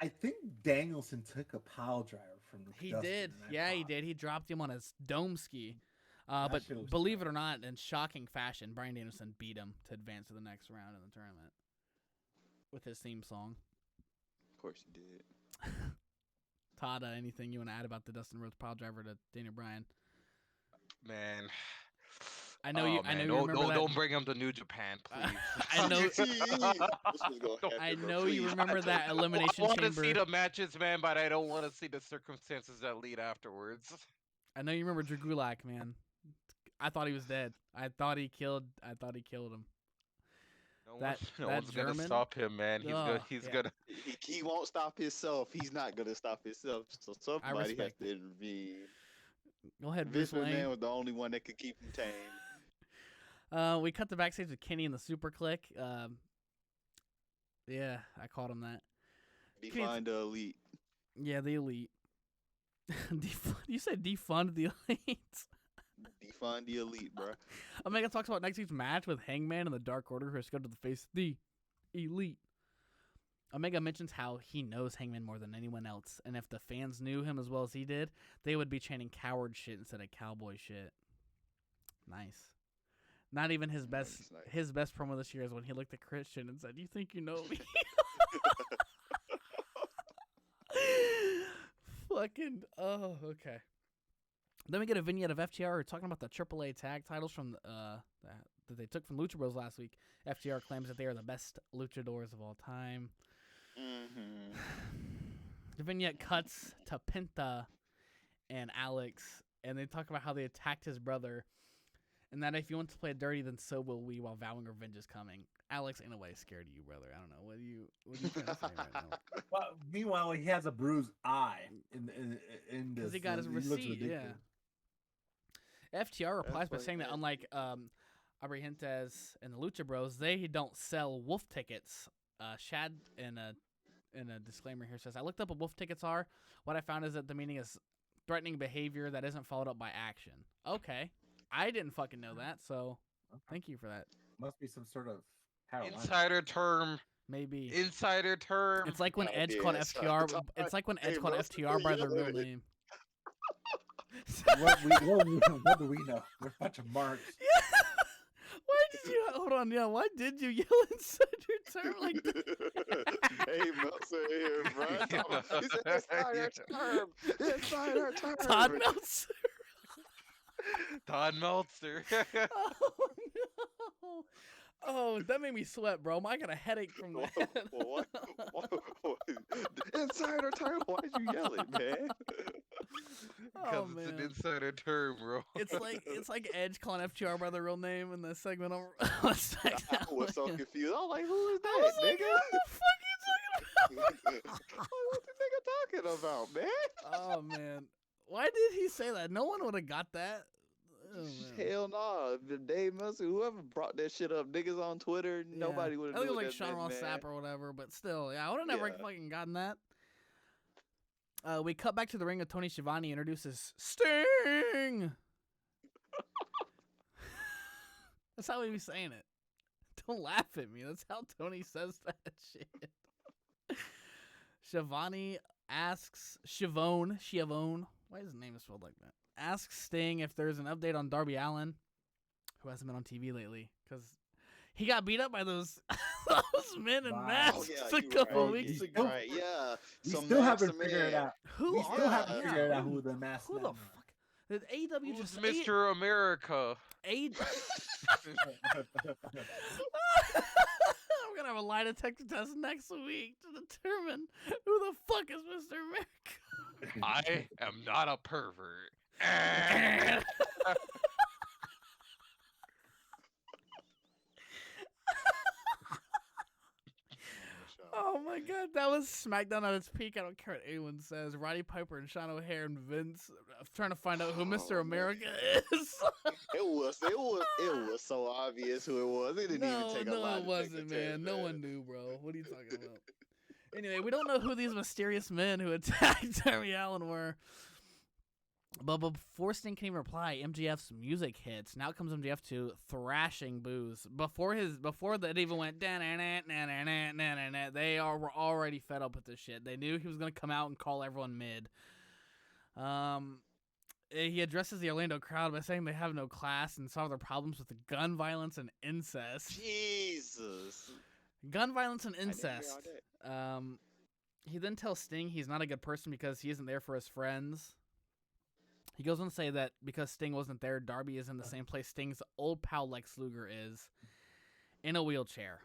I think Danielson took a pile driver from He Dustin did. Yeah, he did. He dropped him on his dome ski. But believe it or not, in shocking fashion, Bryan Danielson beat him to advance to the next round in the tournament with his theme song. Of course he did. Todd, anything you want to add about the Dustin Rhodes pile driver to Daniel Bryan? Man. I know you remember that. Don't bring him to New Japan, please. I know you remember that elimination chamber. I want to see the matches, man, but I don't want to see the circumstances that lead afterwards. I know you remember Drew Gulak, man. I thought he was dead. I thought he killed him. No one's gonna stop him, man. He's gonna. He won't stop himself. He's not gonna stop himself. So somebody has to intervene. Go ahead, Vince Bruce Wayne. McMahon was the only one that could keep him tame. We cut the backstage with Kenny and the Super Click. Yeah, I called him that. Defund the elite. Yeah, the elite. You said defund the elite. Defund the elite, bro. Omega talks about next week's match with Hangman and the Dark Order, who are scheduled to face the elite. Omega mentions how he knows Hangman more than anyone else, and if the fans knew him as well as he did, they would be chanting coward shit instead of cowboy shit. Nice. Not even his best. Nice. His best promo this year is when he looked at Christian and said, "You think you know me?" Fucking. Oh, okay. Then we get a vignette of FTR talking about the AAA tag titles from that they took from Lucha Bros last week. FTR claims that they are the best luchadors of all time. Mm-hmm. The vignette cuts to Penta and Alex, and they talk about how they attacked his brother, and that if you want to play dirty, then so will we, while vowing revenge is coming. Alex, in a way, scared of you, brother. I don't know. What are you trying to say right now? Well, meanwhile, he has a bruised eye in this. Because he got his receipt, yeah. FTR replies by saying that unlike Abrientes and the Lucha Bros, they don't sell wolf tickets. Shad in a disclaimer here says, I looked up what wolf tickets are. What I found is that the meaning is threatening behavior that isn't followed up by action. Okay. I didn't fucking know that, so thank you for that. Must be some sort of Carolina. Insider term. Maybe. Insider term. It's like when Gotta Edge be called inside FTR. the It's like when Hey, Edge called bro, FTR by their real yeah. name. what do we know? We're a bunch of marks. Yeah. Why did you hold on? Yeah, why did you yell inside your term like that? Hey, Meltzer here, bro. He said, inside our term. Inside our term. Todd Meltzer. Todd Meltzer. Oh no! Oh, that made me sweat, bro. I got a headache from that. What? Inside our term? Why'd you yell it, man? Oh Because it's an man, insider term, bro. it's like Edge calling FTR by their real name in the segment on I SmackDown. was so confused. I was like, who is I that, was like, nigga? what the fuck are you talking about? What the nigga talking about, man? Oh man, why did he say that? No one would have got that. Oh, man. Hell no. Dave Meltzer, whoever brought that shit up, niggas on Twitter, Yeah. nobody would have I think it knew was what like that Sean meant, Ross Sapp man. or whatever, but still, yeah, I would have never Yeah. fucking gotten that. We cut back to the ring with Tony Schiavone introduces Sting. That's how he was saying it. Don't laugh at me. That's how Tony says that shit. Shivani asks Schiavone. Why is his name spelled like that? Asks Sting if there's an update on Darby Allin, who hasn't been on TV lately, because he got beat up by those men in Wow. masks Oh, yeah, a you couple right. weeks You ago. right, yeah. We Some still masked haven't figured it man. out. Who We are still haven't yeah, figured out who the masked Who men the are. fuck? Did AEW Who's just Mr. America? I'm gonna have a lie detector test next week to determine who the fuck is Mr. America. I am not a pervert. Oh my god, that was SmackDown at its peak. I don't care what anyone says. Roddy Piper and Sean O'Haire and Vince trying to find out who Mr. Oh, America is. It was so obvious who it was. It didn't even take a lot. it wasn't, man. No one knew, bro. What are you talking about? Anyway, we don't know who these mysterious men who attacked Darby Allin were. But before Sting can even reply, MJF's music hits. Now comes MJF to thrashing boos. Before that even went, they were already fed up with this shit. They knew he was gonna come out and call everyone mid. He addresses the Orlando crowd by saying they have no class and solve their problems with the gun violence and incest. Jesus. Gun violence and I didn't hear incest. all that. He then tells Sting he's not a good person because he isn't there for his friends. He goes on to say that because Sting wasn't there, Darby is in the same place Sting's old pal Lex Luger is, in a wheelchair.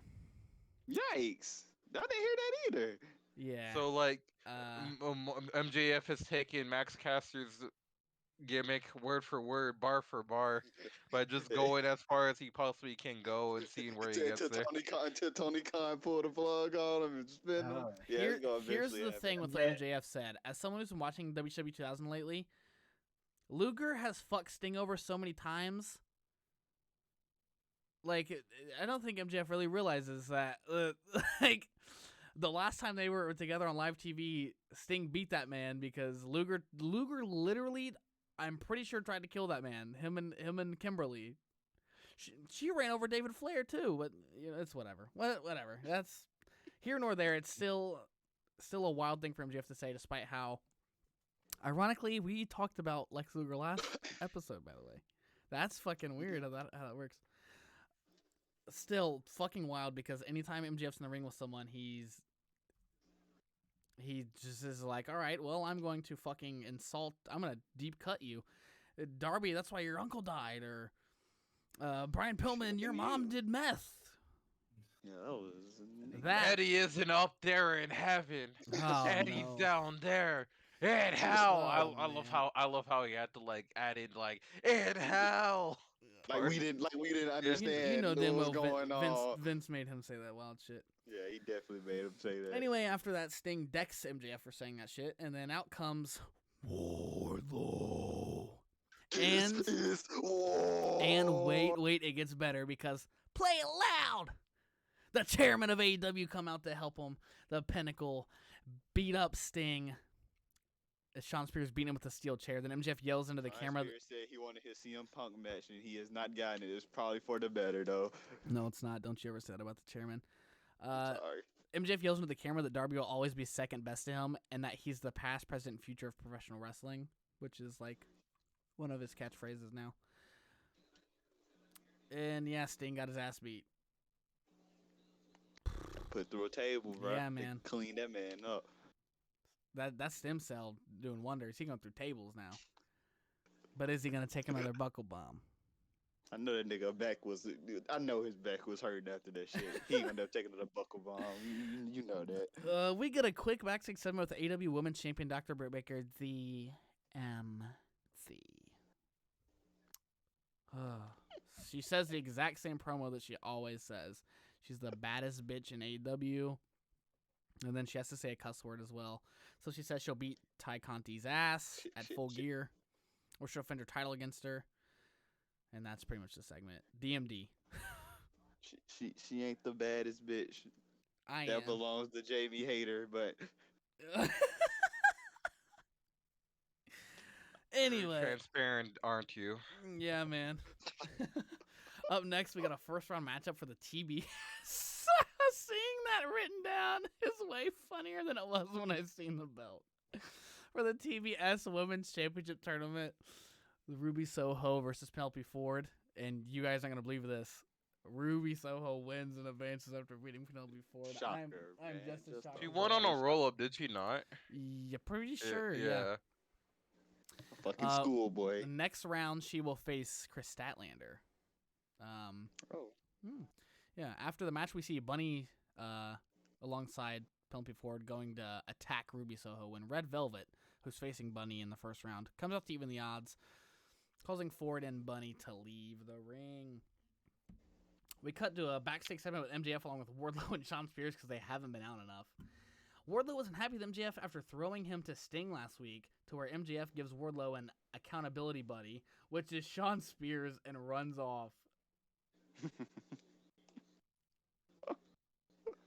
Yikes. I didn't hear that either. Yeah. So like, Uh, MJF has taken Max Caster's gimmick word for word, bar for bar, by just going as far as he possibly can go and seeing where he gets Until there. Tony Khan pulled the plug on him and spin him. Oh. Yeah, it's gonna here's eventually the happen. thing with what MJF said. As someone who's been watching WWE 2000 lately, Luger has fucked Sting over so many times. Like, I don't think MJF really realizes that. Like, the last time they were together on live TV, Sting beat that man because Luger literally, I'm pretty sure, tried to kill that man. Him and Kimberly. She ran over David Flair too, but you know, it's whatever. Whatever. That's here nor there. It's still a wild thing for MJF to say, despite how. Ironically, we talked about Lex Luger last episode, by the way. That's fucking weird how that works. Still fucking wild because anytime MJF's in the ring with someone, he just is like, all right, well, I'm going to fucking insult, I'm going to deep cut you. Darby, that's why your uncle died. Or Brian Pillman, your mom did meth. Yeah, that was. That. Eddie isn't up there in heaven. Oh, Eddie's no. down there in hell. Oh, I love how he had to like add in like in hell. Like we didn't understand You know what damn was well going on. Vince made him say that wild shit. Yeah, he definitely made him say that. Anyway, after that, Sting decks MJF for saying that shit, and then out comes Wardlow. And This is war. wait, it gets better because play it loud. The chairman of AEW come out to help him. The Pinnacle beat up Sting. Sean Spears beating him with a steel chair. Then MJF yells into the camera. Spears said he wanted his CM Punk match, and he has not gotten it. It's probably for the better, though. No, it's not. Don't you ever say that about the chairman. Sorry. MJF yells into the camera that Darby will always be second best to him, and that he's the past, present, and future of professional wrestling, which is like one of his catchphrases now. And yeah, Sting got his ass beat. Put through a table, bro. Yeah, man. Clean that man up. That's Stem Cell doing wonders. He going through tables now. But is he gonna take another buckle bomb? I know that nigga back was. I know his back was hurt after that shit. He ended up taking the buckle bomb. You know that. We get a quick backstage segment with the AEW Women's Champion Dr. Britt Baker, the MC. She says the exact same promo that she always says. She's the baddest bitch in AEW. And then she has to say a cuss word as well. So she says she'll beat Ty Conti's ass at Full Gear. Or she'll defend her title against her. And that's pretty much the segment. DMD. She ain't the baddest bitch. That belongs to Jamie Hayter, but... Anyway. Transparent, aren't you? Yeah, man. Up next, we got a first-round matchup for the TBS. Seeing that written down is way funnier than it was when I seen the belt. For the TBS Women's Championship Tournament, Ruby Soho versus Penelope Ford. And you guys aren't going to believe this. Ruby Soho wins and advances after beating Penelope Ford. Shocker, I'm man. just as shocked. She won on a roll-up, did she not? Yeah, pretty sure, yeah. Fucking schoolboy. Next round, she will face Chris Statlander. Yeah, after the match, we see Bunny alongside Penelope Ford going to attack Ruby Soho when Red Velvet, who's facing Bunny in the first round, comes out to even the odds, causing Ford and Bunny to leave the ring. We cut to a backstage segment with MJF along with Wardlow and Sean Spears because they haven't been out enough. Wardlow wasn't happy with MJF after throwing him to Sting last week, to where MJF gives Wardlow an accountability buddy, which is Sean Spears, and runs off.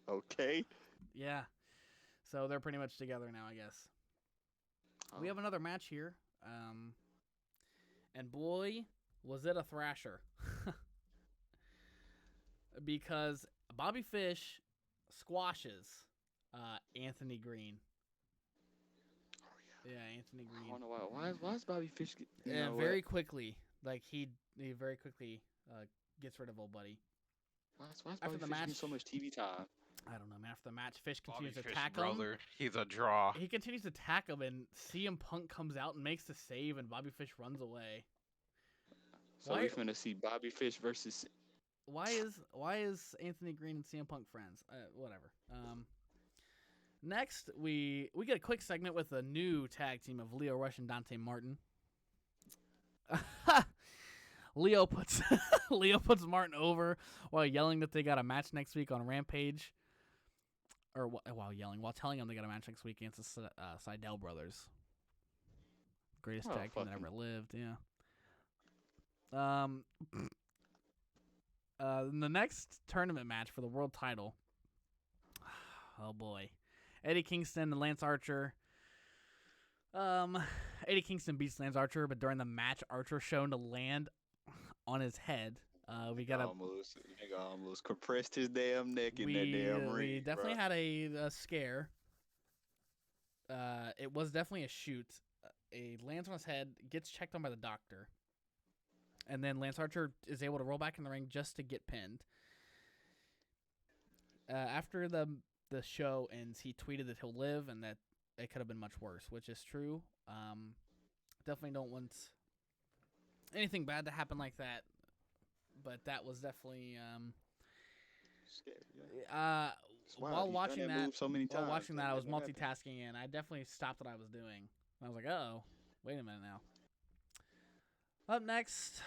Okay. Yeah. So they're pretty much together now, I guess. We have another match here. And boy, was it a thrasher. Because Bobby Fish squashes Anthony Green. Oh, yeah, Anthony Green. I don't know why is Bobby Fish... very quickly. Like, he very quickly gets rid of old buddy. Why is Bobby Fish getting so much TV time? I don't know, man. After the match, Fish continues Bobby to Fish, attack brother. him. He's a draw. He continues to attack him, and CM Punk comes out and makes the save, and Bobby Fish runs away. So we're going to see Bobby Fish versus... Why is Anthony Green and CM Punk friends? Whatever. Next, we get a quick segment with a new tag team of Leo Rush and Dante Martin. Leo puts Martin over while yelling that they got a match next week on Rampage. Or while telling him they got a match next week against the Seidel brothers. Greatest tag team that ever lived, yeah. The next tournament match for the world title. Oh boy. Eddie Kingston and Lance Archer. Eddie Kingston beats Lance Archer, but during the match, Archer shown to land on his head. We got almost compressed his damn neck in that damn ring. We definitely had a scare. It was definitely a shoot. A lands on his head, gets checked on by the doctor. And then Lance Archer is able to roll back in the ring just to get pinned. After the show ends, he tweeted that he'll live and that it could have been much worse, which is true. Definitely don't want anything bad to happen like that. But that was definitely scary. While watching that, I was That multitasking and I definitely stopped what I was doing. I was like, "Uh-oh, wait a minute now." Up next,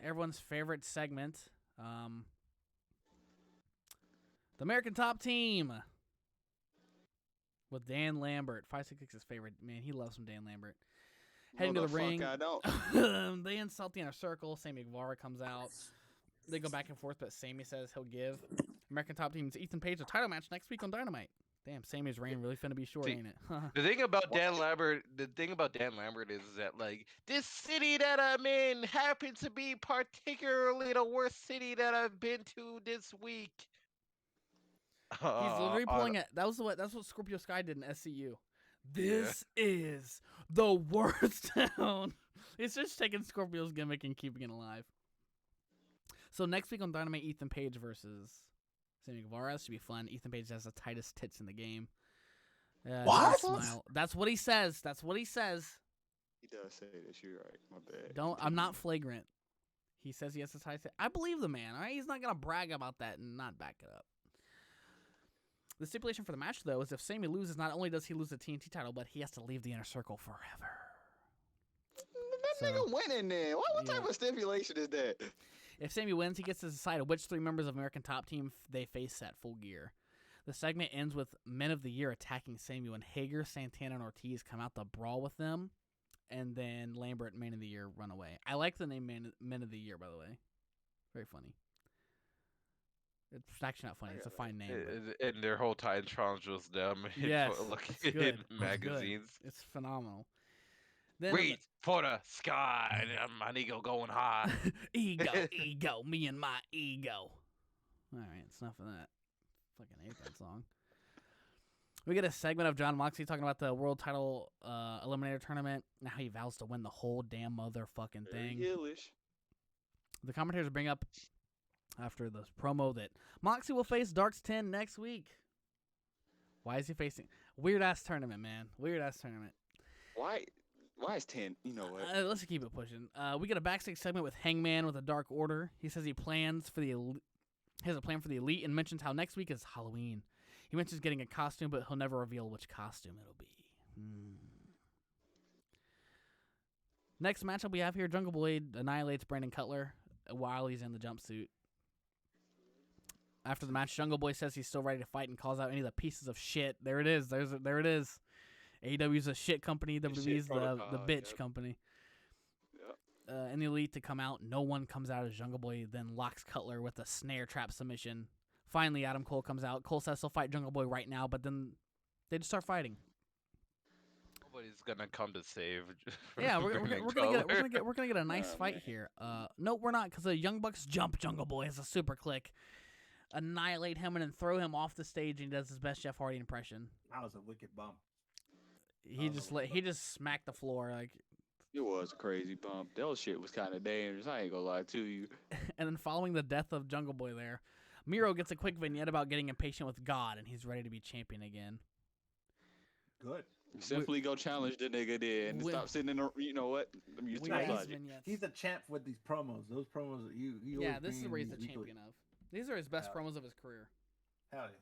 everyone's favorite segment, the American Top Team with Dan Lambert. 566's favorite. Man, he loves some Dan Lambert. Heading to the ring. I don't. They insult the Inner Circle. Sammy Guevara comes out. They go back and forth, but Sammy says he'll give American Top Team's Ethan Page a title match next week on Dynamite. Damn, Sammy's reign really finna be short, See, ain't it? The thing about Dan Lambert, is that like this city that I'm in happens to be particularly the worst city that I've been to this week. He's literally On- pulling it. That's what Scorpio Sky did in SCU. Yeah. This is the worst town. It's just taking Scorpio's gimmick and keeping it alive. So next week on Dynamite, Ethan Page versus Sammy Guevara should be fun. Ethan Page has the tightest tits in the game. What? Smile. That's what he says. That's what he says. He does say this. You're right. My bad. I'm not flagrant. He says he has the tightest. I believe the man. All right, he's not gonna brag about that and not back it up. The stipulation for the match, though, is if Sammy loses, not only does he lose the TNT title, but he has to leave the Inner Circle forever. That nigga winning then. What type of stipulation is that? If Sammy wins, he gets to decide which 3 members of American Top Team they face at Full Gear. The segment ends with Men of the Year attacking Sammy when Hager, Santana, and Ortiz come out to brawl with them, and then Lambert and Man of the Year run away. I like the name Men of the Year, by the way. Very funny. It's actually not funny. It's a fine name. but- And their whole Titantron was them Yes, looking it's good. in It's good. magazines. It's phenomenal. Then Reach for the sky, and my ego going high. ego, me and my ego. All right, it's enough of that. Fucking hate that song. We get a segment of John Moxley talking about the world title eliminator tournament and how he vows to win the whole damn motherfucking thing. Hillish. The commentators bring up after the promo that Moxley will face Darks 10 next week. Why is he facing weird ass tournament, man? Weird ass tournament. Why is 10? You know what? Let's keep it pushing. We get a backstage segment with Hangman with a Dark Order. He says he has a plan for the Elite and mentions how next week is Halloween. He mentions getting a costume, but he'll never reveal which costume it'll be. Next matchup we have here, Jungle Boy annihilates Brandon Cutler while he's in the jumpsuit. After the match, Jungle Boy says he's still ready to fight and calls out any of the pieces of shit. There it is. There it is. AEW's a shit company. WWE's the bitch company. Yep. And the Elite to come out. No one comes out as Jungle Boy, then locks Cutler with a snare trap submission. Finally, Adam Cole comes out. Cole says he'll fight Jungle Boy right now, but then they just start fighting. Nobody's gonna come to save. Yeah, we're Brandon gonna get a nice fight here. No, we're not, because the Young Bucks jump Jungle Boy as a super click, annihilate him, and then throw him off the stage. And he does his best Jeff Hardy impression. That was a wicked bump. He just smacked the floor like. It was a crazy bump. That shit was kind of dangerous. I ain't gonna lie to you. And then following the death of Jungle Boy there, Miro gets a quick vignette about getting impatient with God, and he's ready to be champion again. Good. Simply go challenge the nigga there and stop sitting in the. You know what? Let me use We my got his logic. vignettes. He's a champ with these promos. Those promos, you Yeah, always this is bring where he's the these weekly. champion of. These are his best Yeah. promos of his career. Hell yeah.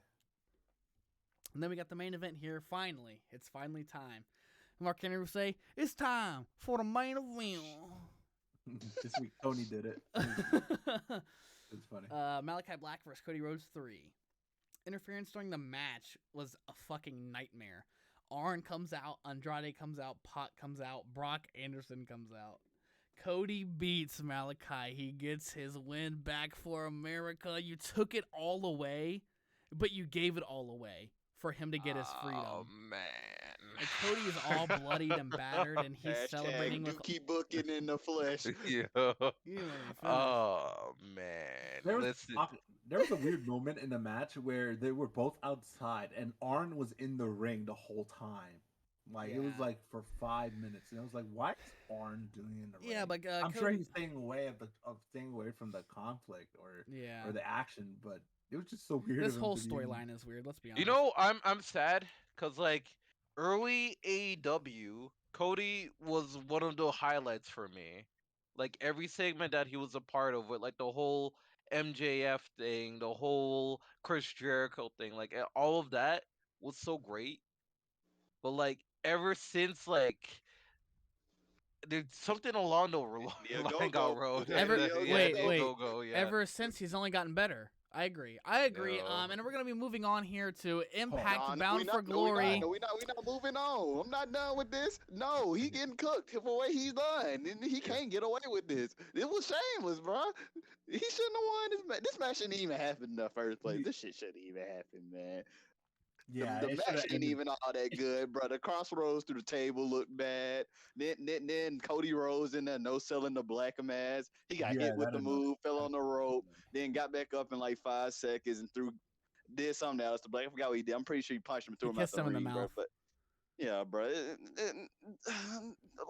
And then we got the main event here. Finally, it's finally time. Mark Henry will say, "It's time for the main event." This week Tony did it. It's funny. Malachi Black versus Cody Rhodes 3. Interference during the match was a fucking nightmare. Arn comes out, Andrade comes out, Pac comes out, Brock Anderson comes out. Cody beats Malachi. He gets his win back for America. You took it all away, but you gave it all away for him to get his freedom. Oh man. And Cody is all bloodied and battered, and he's celebrating with. Dookie booking in the flesh. Yeah. You know, Oh man. There was a weird moment in the match where they were both outside and Arn was in the ring the whole time. Like it was Yeah. like for 5 minutes, and I was like, "Why is Arn doing in the ring?" Yeah, but I'm Cody, sure he's staying away from the conflict or yeah. the action, but it was just so weird. This of him whole to be in- storyline is weird. Let's be honest. You know, I'm sad because like early AEW, Cody was one of the highlights for me. Like every segment that he was a part of, with like the whole MJF thing, the whole Chris Jericho thing, like all of that was so great. But like ever since like there's something along the Yeah, line go-go. got road. Ever- wait. Go, yeah. Ever since he's only gotten better. I agree. No. And we're gonna be moving on here to Impact Nah, Bound we for not- Glory. No, we not moving on. I'm not done with this. No, he getting cooked for what he's done. And he can't get away with this. It was shameless, bro. He shouldn't have won this match. This match shouldn't even happen in the first place. This shit shouldn't even happen, man. Yeah, the it match shoulda ain't ended- even all that good, bro. The crossroads through the table looked bad. Then Cody Rhodes in there, no selling the black mask. He got Yeah, hit with that the annoyed- move, fell on the rope, that then got back up in like 5 seconds and did something else. The black, I forgot what he did. I'm pretty sure he punched him, threw him out kissed the him in the ring, bro. mouth. But yeah, bro.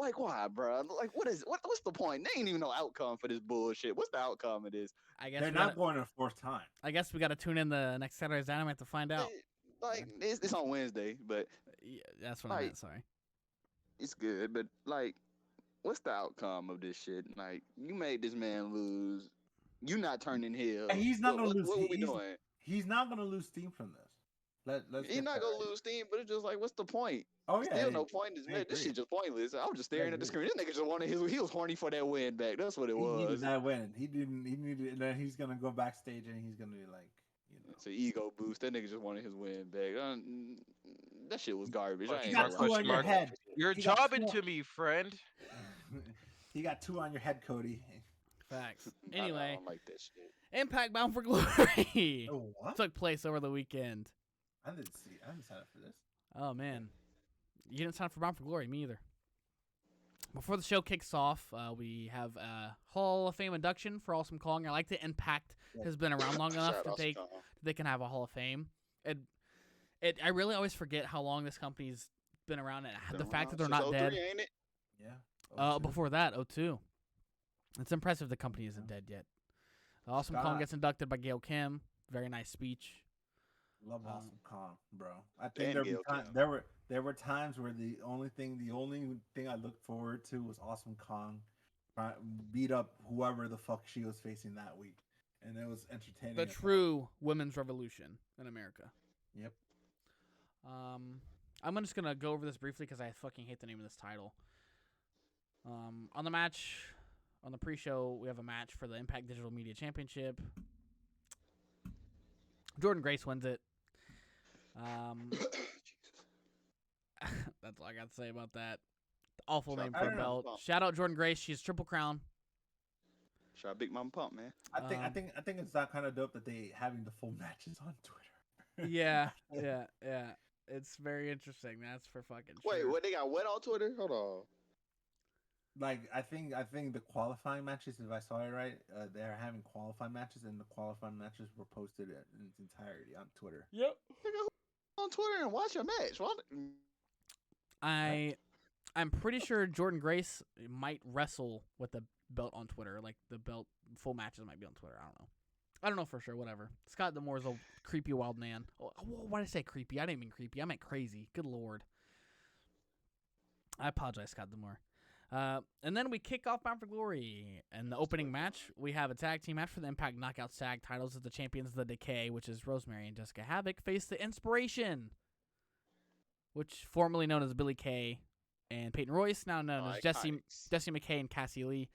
Like why, bro? Like what's the point? There ain't even no outcome for this bullshit. What's the outcome of this? I guess They're we not gotta, going a fourth time. I guess we got to tune in the next Saturday's Dynamite to find out. Like it's on Wednesday, but Yeah, that's what I like- meant. Sorry. it's good. But like, what's the outcome of this shit? Like, you made this man lose. You not turning heel. And he's not gonna lose. What we he's, doing? he's not gonna lose steam from this. Let's He's get not that gonna right. lose steam, but it's just like, what's the point? Oh yeah, Still no point. I This agree. shit just pointless. I was just staring at the agree. screen. This nigga just wanted he was horny for that win back. That's what it He needed was. that win. He didn't. He needed. And then he's gonna go backstage and he's gonna be like, It's an ego boost. That nigga just wanted his win back. That shit was garbage. I Question ain't you got gonna two lie. on your mark. head. You're He got jobbing two- to me, friend. You got 2 on your head, Cody. Facts. I Anyway, don't like that shit. Impact Bound for Glory Oh what? took place over the weekend. I didn't see. I didn't sign up for this. Oh man, you didn't sign up for Bound for Glory, me either. Before the show kicks off, we have a Hall of Fame induction for Awesome Kong. I like that Impact has been around long enough Shout that out they to Tom. can have a Hall of Fame. I really always forget how long this company's been around and Been the fact that around they're since not 03, dead. ain't it? Yeah. Before that, 02. It's impressive the company isn't dead yet. Awesome Kong Scott. gets inducted by Gail Kim. Very nice speech. Love Um, Awesome Kong, bro. I Dan think Gail Kim. there were times where the only thing I looked forward to was Awesome Kong beat up whoever the fuck she was facing that week, and it was entertaining. The as hell. true women's revolution in America. Yep. I'm just gonna go over this briefly because I fucking hate the name of this title. On the pre-show, we have a match for the Impact Digital Media Championship. Jordan Grace wins it. That's all I got to say about that. Awful Shout name out for a to belt. Mama. Shout out Jordan Grace. She's Triple Crown. Shout out Big Mama Pump, man. I think Um, it's that kind of dope that they having the full matches on Twitter. Yeah. It's very interesting. That's for fucking Wait, sure. what they got? What on Twitter? Hold on. Like I think the qualifying matches, if I saw it right, they're having qualifying matches, and the qualifying matches were posted in its entirety on Twitter. Yep. Nigga, who on Twitter and watch a match. What? I'm pretty sure Jordan Grace might wrestle with the belt on Twitter. Like the belt full matches might be on Twitter. I don't know for sure. Whatever. Scott D'Amore's a creepy wild man. Oh, why did I say creepy? I didn't mean creepy. I meant crazy. Good lord. I apologize, Scott D'Amore. And then we kick off Bound for Glory. In the opening match, we have a tag team match for the Impact Knockouts tag titles as the champions of the Decay, which is Rosemary and Jessica Havoc, face the Inspiration, which formerly known as Billy Kay and Peyton Royce, now known as Jesse McKay and Cassie Lee.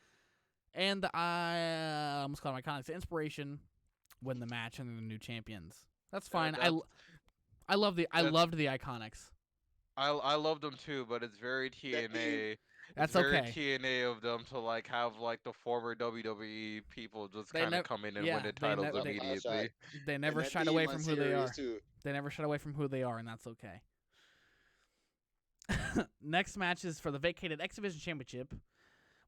And I almost called them Iconics. The Inspiration win the match and they're the new champions. That's fine. I loved the Iconics. I love them too, but it's very TNA. That's it's very okay. TNA of them to like have like the former WWE people just They kind nev- of come in and yeah, win the they titles nev- they- immediately. They never shied away from who they are. They never shied away from who they are, and that's okay. Next match is for the vacated X Division Championship,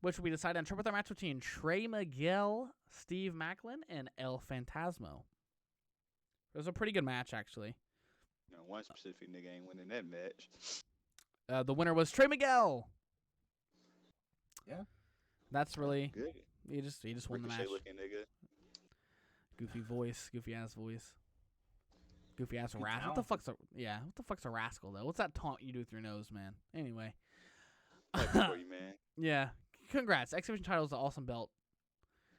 which will be decided on triple threat match between Trey Miguel, Steve Macklin, and El Fantasmo. It was a pretty good match, actually. No, one specific nigga ain't winning that match. The winner was Trey Miguel. Yeah. That's really Good. he just won the match. Ricochet looking nigga. Goofy voice, goofy ass voice. Goofy ass Good rascal. What the fuck's a rascal though? What's that taunt you do with your nose, man? Anyway. Happy for you, man. Yeah. Congrats. X Division title is an awesome belt.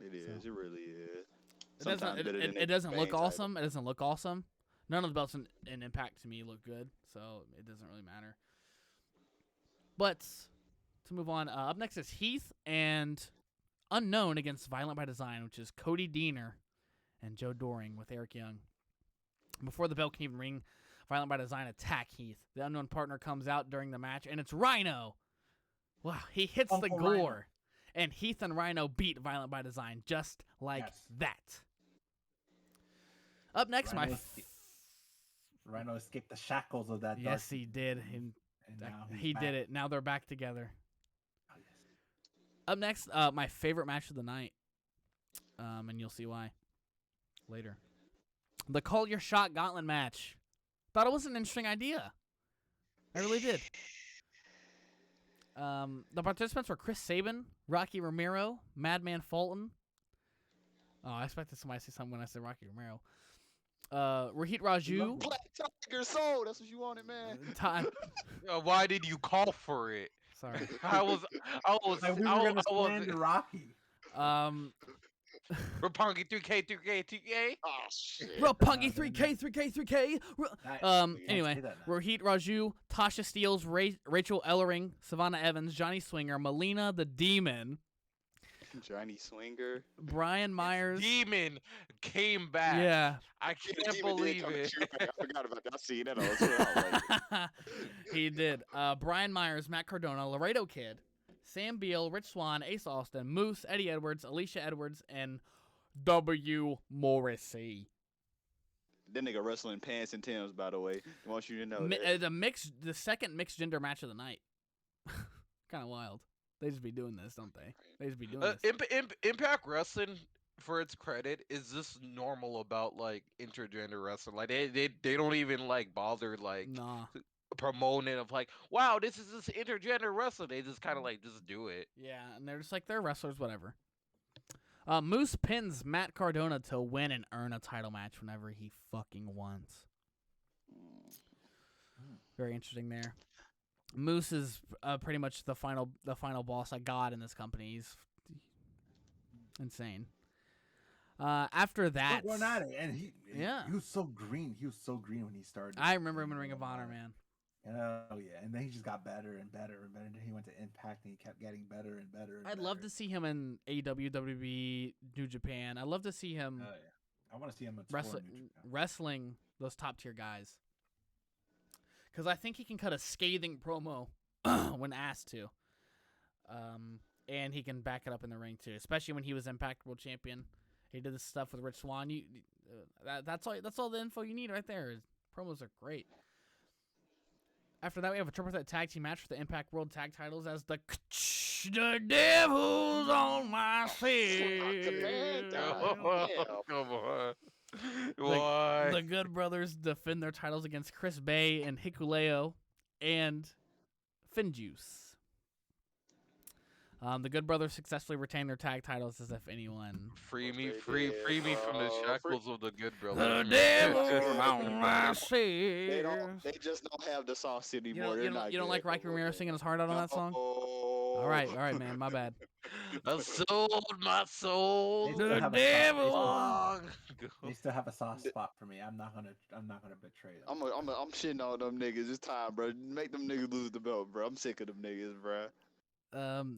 It is. So- It really is. It doesn't Sometimes better than it doesn't look Bang title. awesome. It doesn't look awesome. None of the belts in Impact to me look good, so it doesn't really matter. But to move on, up next is Heath and Unknown against Violent by Design, which is Cody Deaner and Joe Doring with Eric Young. Before the bell can even ring, Violent by Design attack Heath. The Unknown partner comes out during the match, and it's Rhino. Wow, he hits the Uncle gore. Rhino. And Heath and Rhino beat Violent by Design just like Yes. that. Up next, my Rhino's Rhino escaped the shackles of that. Yes, dark he did. and now he's He back. did it. Now they're back together. Oh, yes. Up next, my favorite match of the night, and you'll see why later. The Call Your Shot Gauntlet match. Thought it was an interesting idea. I really did. The participants were Chris Sabin, Rocky Romero, Madman Fulton. Oh, I expected somebody to say something when I said Rocky Romero. Rohit Raju. Black Tiger Soul. That's what you wanted, man. Why did you call for it? Sorry. I was Like we were gonna slander Rocky. Roppongi 3K 3K 3K. Oh shit. Roppongi 3K 3K 3K. Nice. Anyway, Say that now. Rohit Raju, Tasha Steeles, Rachel Ellering, Savannah Evans, Johnny Swinger, Melina the Demon, Johnny Swinger. Brian Myers. Demon came back. Yeah. I can't believe it. I forgot about that. I seen that on Twitter. He did. Brian Myers, Matt Cardona, Laredo Kid, Sam Beal, Rich Swann, Ace Austin, Moose, Eddie Edwards, Alicia Edwards, and W. Morrissey. That nigga wrestling pants and Timbs, by the way. I want you to know that. The second mixed gender match of the night. Kind of wild. They just be doing this, don't they? They just be doing this. Impact Wrestling, for its credit, is just normal about like intergender wrestling. Like they don't even like bother like Nah. promoting of like, wow, this is this intergender wrestling. They just kind of like just do it. Yeah, and they're just like, they're wrestlers, whatever. Moose pins Matt Cardona to win and earn a title match whenever he fucking wants. Very interesting there. Moose is pretty much the final boss, like God in this company. He's insane. After that, We're not it, and he Yeah. was so green. He was so green when he started. I remember him in Ring of Honor, man. Oh yeah, and then he just got better and better and better. And then he went to Impact and he kept getting better and better. And I'd love to see him in AEW, WWE, New Japan. I'd love to see him Oh yeah, I want to see him wrestling those top tier guys. Because I think he can cut a scathing promo when asked to. And he can back it up in the ring too, especially when he was Impact World Champion. He did this stuff with Rich Swann. That's all the info you need right there. Promos are great. After that, we have a triple threat tag team match for the Impact World Tag Titles as the Devil's on my face. Come on. Why? The Good Brothers defend their titles against Chris Bay and Hikuleo and Finjuice. The Good Brothers successfully retain their tag titles as if anyone. Free me from the shackles of the Good The Brothers. Devil's on my face. They just don't have the sauce anymore. You don't like Rocky Romero singing his heart out on that song? All right, man, my bad. I sold my soul. They still The have a devil. long They still have a soft spot for me. I'm not gonna betray them. I'm shitting on them niggas. It's time, bro. Make them niggas lose the belt, bro. I'm sick of them niggas, bro.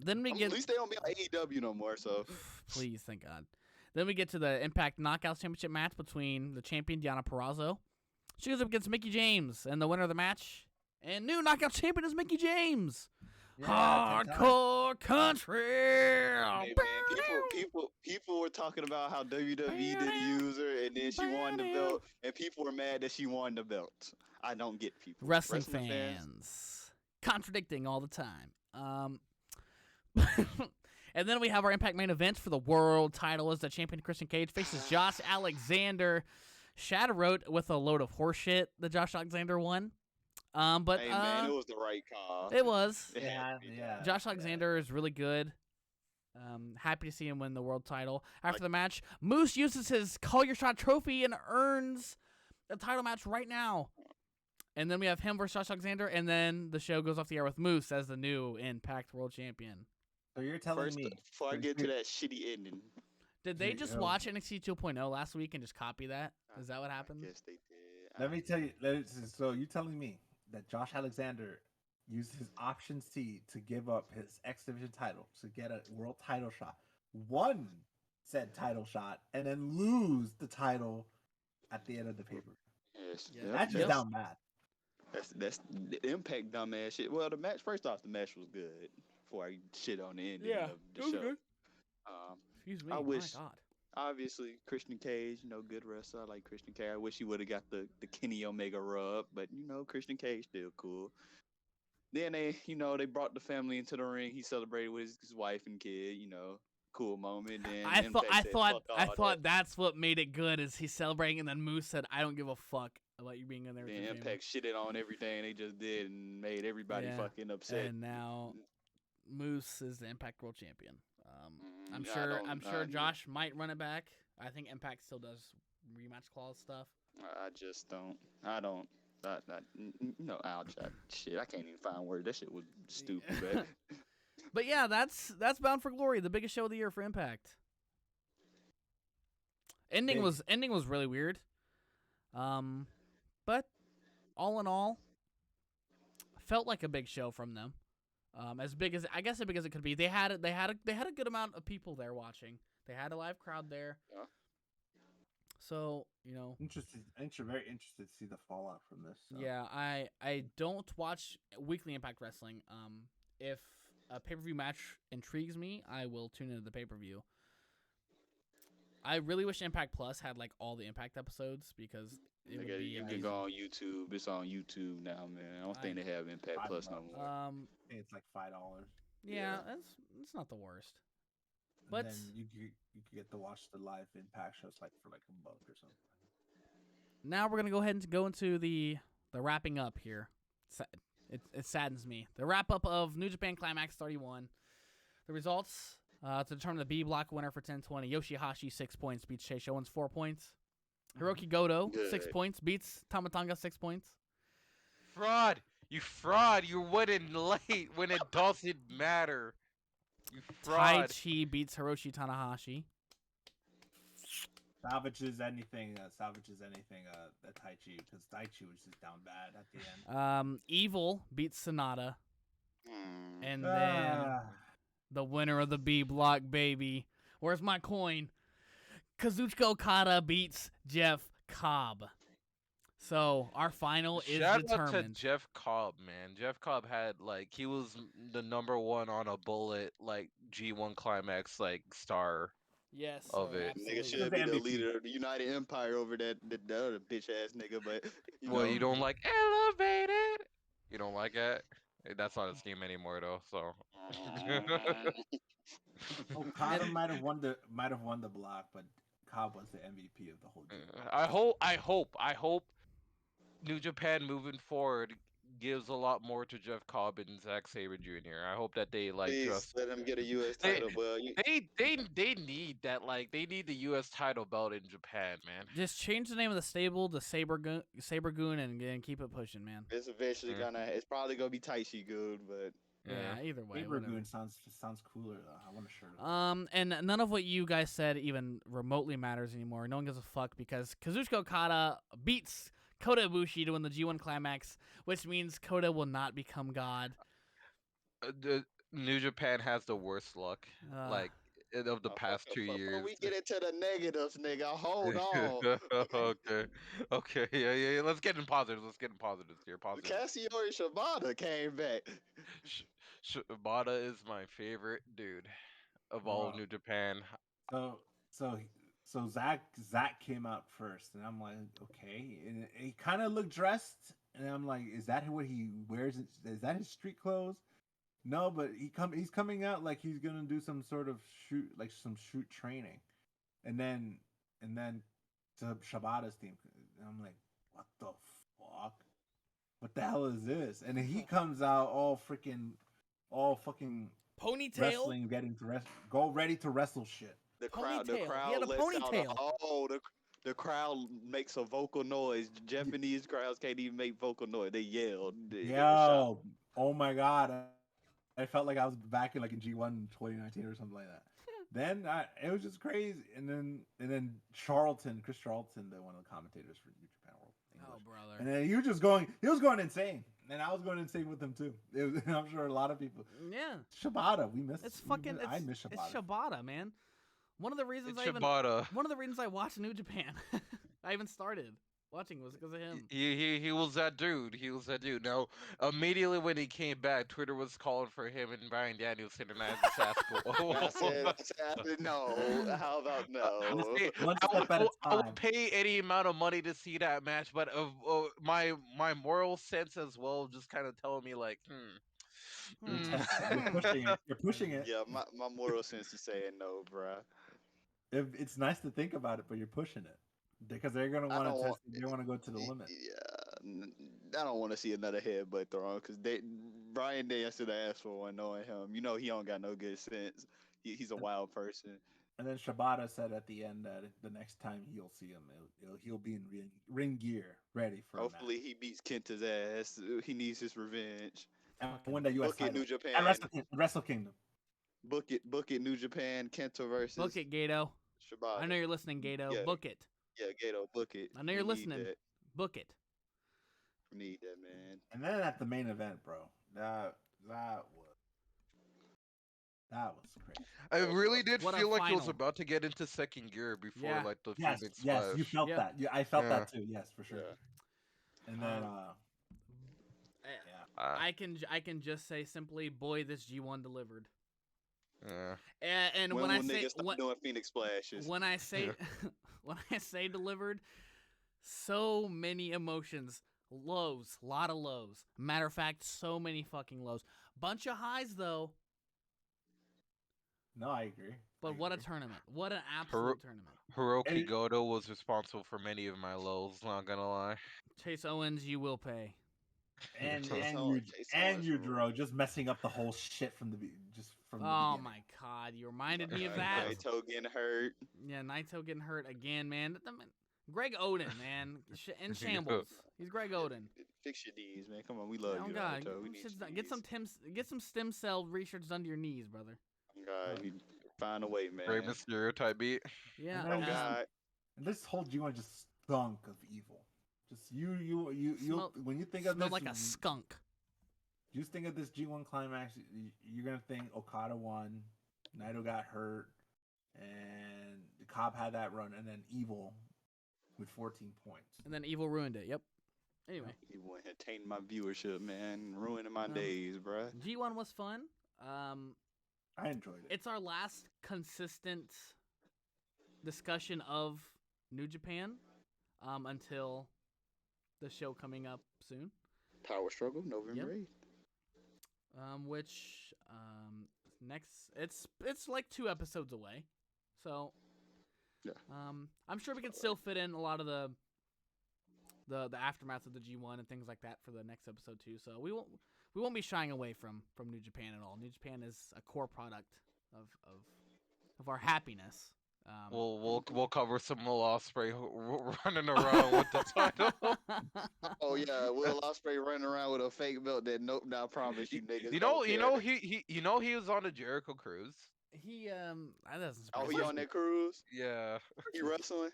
Then we get. At least they don't be on AEW no more. So Please, thank God. Then we get to the Impact Knockouts Championship match between the champion Deonna Purrazzo. She goes up against Mickie James, and the winner of the match and new Knockout champion is Mickie James. Yeah, Hardcore country. hey, man, people were talking about how WWE didn't use her, and then she won the belt, and people were mad that she won the belt. I don't get people. Wrestling fans contradicting all the time. And then we have our Impact main event for the world title as the champion Christian Cage faces Josh Alexander. Shadow wrote with a load of horseshit that Josh Alexander won. But Hey man, it was the right call. it was. Yeah. Josh Alexander is really good. Happy to see him win the world title. After the match, Moose uses his Call Your Shot trophy and earns a title match right now. And then we have him versus Josh Alexander, and then the show goes off the air with Moose as the new Impact World Champion. So you're telling me Before I get to that shitty ending. Did they just watch NXT 2.0 last week and just copy that? Is that what happened? Yes, they did. Let me tell you. So you telling me that Josh Alexander used his option C to give up his X Division title to get a world title shot, won said title shot, and then lose the title at the end of the paper? Yes, Yeah, That's just down bad. That's the Impact dumbass shit. Well, the match first off, the match was good. Before I shit on the ending of the show. Excuse me. I wish- My God. Obviously, Christian Cage, good wrestler. I like Christian Cage. I wish he would have got the Kenny Omega rub, but Christian Cage still cool. Then they brought the family into the ring. He celebrated with his wife and kid. Cool moment. Then I Impact said, "Fuck I all thought that." that's what made it good is he's celebrating, and then Moose said, "I don't give a fuck about you being in there." With Then your family." Impact shitted on everything they just did and made everybody Yeah, fucking upset. and now Moose is the Impact World Champion. I'm I sure. don't- I'm sure Josh might run it back. I think Impact still does rematch clause stuff. I just don't. I don't. Ouch. Shit, I can't even find words. That shit was stupid, man. But yeah, that's Bound for Glory, the biggest show of the year for Impact. Ending Big. was really weird. But all in all, felt like a big show from them. As big as it could be. They had a good amount of people there watching. They had a live crowd there. Yeah. So, very interested to see the fallout from this. So. yeah, I don't watch weekly Impact Wrestling. If a pay-per-view match intrigues me, I will tune into the pay-per-view. I really wish Impact Plus had like all the Impact episodes because it would be You amazing. can go on YouTube. It's on YouTube now, man. I don't think they have Impact Plus no more. I think it's like $5. Yeah, it's not the worst. But And then you get to watch the live Impact shows like for like $1 or something. now we're gonna go ahead and go into the wrapping up here. It saddens me. The wrap up of New Japan Climax 31. The results to determine the B block winner for 10-20. Yoshihashi 6 points beats Chase Owens 4 points. Hiroki Goto 6 Good. points beats Tamatanga 6 points. Fraud. You fraud. You're winning late when it doesn't matter. You Tai fraud. Chi beats Hiroshi Tanahashi. Salvages anything. The Tai Chi because Tai Chi was just down bad at the end. Evil beats Sonata. Mm. And then Ah. the winner of the B block, baby. Where's my coin? Kazuchika Okada beats Jeff Cobb. So our final is Shout out to determined. Jeff Cobb, man. Jeff Cobb had he was the #1 on a bullet G1 Climax star. Yes, of sir, it. Nigga absolutely. should be the MVP. leader of the United Empire over that the other bitch ass nigga, but Well, you don't like Elevated? You don't like it? That's not a scheme anymore though. So. Okada might have won the block, but Cobb was the MVP of the whole deal. I hope New Japan moving forward gives a lot more to Jeff Cobb and Zack Sabre Jr. I hope that they Please just let him get a U.S. They- title. Well, they need that they need the U.S. title belt in Japan, man. Just change the name of the stable to Saber Goon and keep it pushing, man. it's eventually it's probably gonna be Taishi good, but Yeah, either way. Saber whatever. Goon sounds cooler though. I want a shirt of it. And none of what you guys said even remotely matters anymore. No one gives a fuck because Kazuchika Okada beats Kota Ibushi to win the G1 Climax, which means Kota will not become God. The New Japan has the worst luck of the past 2 Before years. we get into the negatives, nigga, hold on. Okay, yeah. Let's get in positives here. Positives. Cassiori Shibata came back. Shibata is my favorite dude of all of Wow. New Japan. So Zach came out first, and I'm like, okay, and he kind of looked dressed, and I'm like, is that what he wears? Is that his street clothes? No, but he's coming out like he's gonna do some sort of shoot training, and then to Shibata's team, and I'm like, what the fuck? What the hell is this? And then he comes out all fucking Ponytail. wrestling, go ready to wrestle shit. The Ponytail. crowd He had a lets out ponytail. the crowd makes a vocal noise. Japanese crowds can't even make vocal noise. They yelled. They were shocked. Yo, oh my god. I felt like I was back in G1 2019 or something like that. Then it was just crazy. And then Chris Charlton, one of the commentators for New Japan World English. Oh, brother. And then he was going insane. And I was going insane with him too. I'm sure a lot of people. Yeah. Shibata, we missed. I miss Shibata. It's Shibata, man. One of the reasons It's Shibata. one of the reasons I watched New Japan. I even started watching was because of him. He was that dude. He was that dude. Now, immediately when he came back, Twitter was calling for him and Brian Danielson, and I just asked, no. How about no? Honestly, One step at a I time. would pay any amount of money to see that match, but my moral sense as well just kind of telling me like, You're Hmm. testing. You're pushing it. You're pushing it. Yeah, my moral sense is saying no, bruh. It's nice to think about it, but you're pushing it because they're gonna I want don't to want. test. They want to go to the limit. I don't want to see another headbutt thrown because Brian Danielson asked for one, knowing him. You know he don't got no good sense. He's a wild person. And then Shibata said at the end that the next time you'll see him, he'll be in ring gear, ready for. Hopefully he beats Kenta's ass. He needs his revenge. And win the U.S. Book it, title. New Japan. And Wrestle Kingdom. Book it, New Japan. Kenta versus Book it, Gato. Shibata. I know you're listening, Gato. Yeah. Book it. Yeah, Gato, book it. I know you're We need listening. that. Book it. We need that, man. And then at the main event, bro, that was crazy. I really did What a feel like it was final. about to get into second gear before Yeah. like the Yes, Phoenix yes, Splash. you felt Yeah. that. Yeah, I felt Yeah. that too. Yes, for sure. Yeah. And then, I can just say simply, boy, this G1 delivered. Yeah. And when I say niggas stop doing Phoenix splashes, when I say when I say delivered, so many emotions, lows, lot of lows. Matter of fact, so many fucking lows. Bunch of highs though. no, I agree. But I what a agree. tournament! What an absolute tournament! Hiroki Hey. Goto was responsible for many of my lows, not gonna lie. Chase Owens, you will pay. And Chase and Owens- you Chase and Owens you, for- Dro, just messing up the whole shit from the Oh beginning. my god, you reminded me of that. Naito getting hurt. Yeah, Naito getting hurt again, man. Greg Oden, man, in shambles. He's Greg Oden. Fix your knees, man. Come on, we love Oh you, god, Naito. We need your get some stem cell research done to your knees, brother. God, you find a way, man. Rey Mysterio type beat. Yeah. And then Oh just- God. And this whole G1 just stunk of evil. Just you Smell- when you think of smelled this, like a skunk. you just think of this G1 climax, you're gonna think Okada won, Naito got hurt, and the Cobb had that run, and then Evil with 14 points. And then Evil ruined it. Yep. Anyway, You went ahead tainting my viewership, man. Ruining my days, bruh. G1 was fun. I enjoyed it. It's our last consistent discussion of New Japan until the show coming up soon. Power Struggle, November 8th. Which next it's like 2 episodes away, so Yeah. I'm sure we can still fit in a lot of the aftermath of the G1 and things like that for the next episode too. So we won't be shying away from New Japan at all. New Japan is a core product of our happiness. We'll cover some Will Ospreay running around with the title. Oh yeah, Will Ospreay running around with a fake belt that nope, I promise you niggas. You don't know care. he was on a Jericho cruise. He that doesn't Oh, surprise he me. on that cruise? Yeah. He wrestling?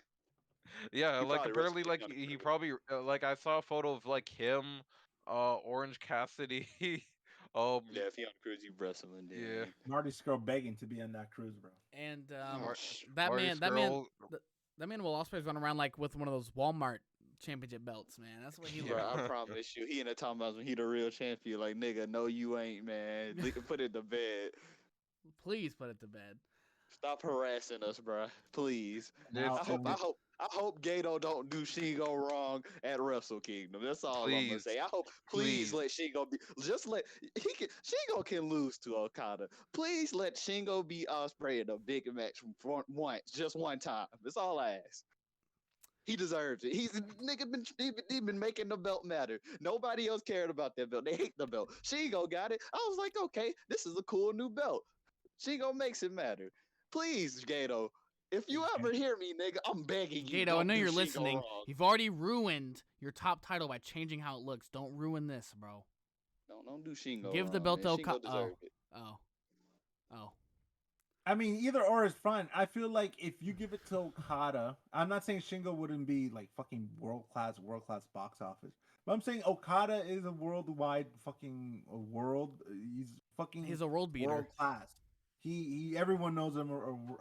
Yeah, He like probably apparently, wrestled like on the he cruise. probably like I saw a photo of like him, Orange Cassidy. Yeah, if he on the cruise, he wrestling. Then. Yeah. Marty Scurll begging to be on that cruise, bro. And Mar- that Marty man Scurll- Will Ospreay's running around like with one of those Walmart championship belts, man. That's what he Yeah. looks Bro, I Yeah. promise you, he in the talking about when he the real champion. Like nigga, no, you ain't, man. Put it to bed. Please put it to bed. Stop harassing us, bro. Please. Now, I hope Gato don't do Shingo wrong at Wrestle Kingdom. That's all I'm gonna Please. say. I hope please Please. let Shingo be Shingo can lose to Okada. Please let Shingo be Ospreay in a big match once, just one time. That's all I ask. He deserves it. He's he been making the belt matter. Nobody else cared about that belt. They hate the belt. Shingo got it. I was like, okay, this is a cool new belt. Shingo makes it matter. Please, Gato. If you ever hear me, nigga, I'm begging you. Gato, I don't know do you're Shingo listening. wrong. You've already ruined your top title by changing how it looks. Don't ruin this, bro. Don't do Shingo. Give the wrong, belt man. to Shingo Oka- deserve it. Oh. I mean, either or is fine. I feel like if you give it to Okada, I'm not saying Shingo wouldn't be like fucking world class box office, but I'm saying Okada is a worldwide fucking world. He's a world beater. world class. He everyone knows him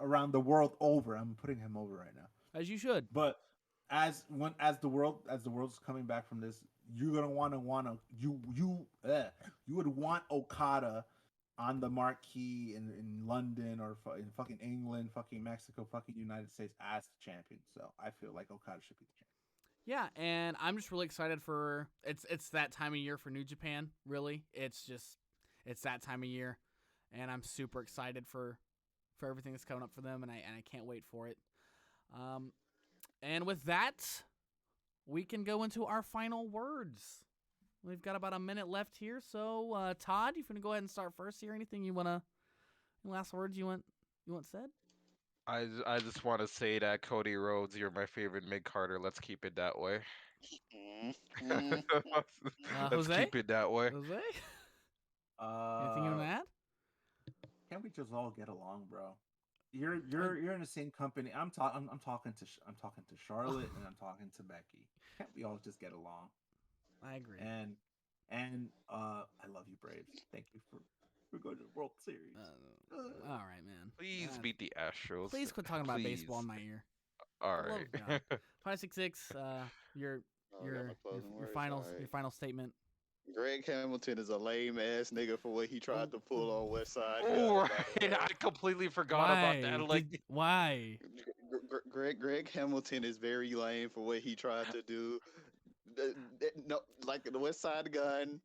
around the world over. I'm putting him over right now. As you should. But as the world's coming back from this, you're gonna you would want Okada on the marquee in London or in fucking England, fucking Mexico, fucking United States as the champion. So I feel like Okada should be the champion. Yeah, and I'm just really excited for it's that time of year for New Japan. Really, it's that time of year, and I'm super excited for everything that's coming up for them, and I can't wait for it. And with that, we can go into our final words. We've got about a minute left here, so Todd, you gonna go ahead and start first here. Anything you wanna, last words you want said? I just want to say that Cody Rhodes, you're my favorite mid-carder. Let's keep it that way. Mm. Let's Jose? keep it that way. Jose? Anything you wanna add? Can't we just all get along, bro? You're in the same company. I'm talking to Charlotte and I'm talking to Becky. Can't we all just get along? I agree. And I love you, Braves. Thank you for going to the World Series. All right, man. Please beat the Astros. Please quit talking about Please. baseball in my ear. All For the love right. of God. 566. Your final statement. Greg Hamilton is a lame ass nigga for what he tried to pull on West Side. Oh, right. I completely forgot about that. Like, Why? Greg Hamilton is very lame for what he tried to do. No, like the West Side Gun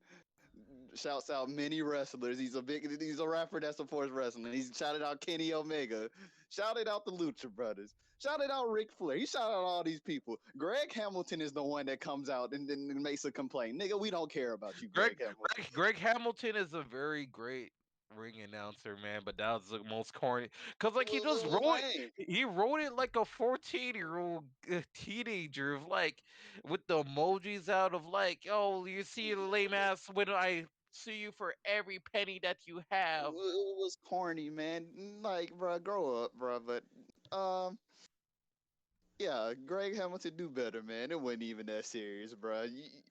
shouts out many wrestlers. He's a rapper that supports wrestling. He's shouted out Kenny Omega, shouted out the Lucha Brothers, shouted out Ric Flair. He shouted out all these people. Greg Hamilton is the one that comes out and makes a complaint. Nigga, we don't care about you, Greg Hamilton. Greg Hamilton is a very great ring announcer, man, but that was the most corny. Cause like he just wrote it. He wrote it like a 14-year-old teenager, of like with the emojis out of like, oh, you see the lame ass when I sue you for every penny that you have. It was corny, man. Like, bro, grow up, bro. But yeah, Greg Hamilton do better, man. It wasn't even that serious, bro.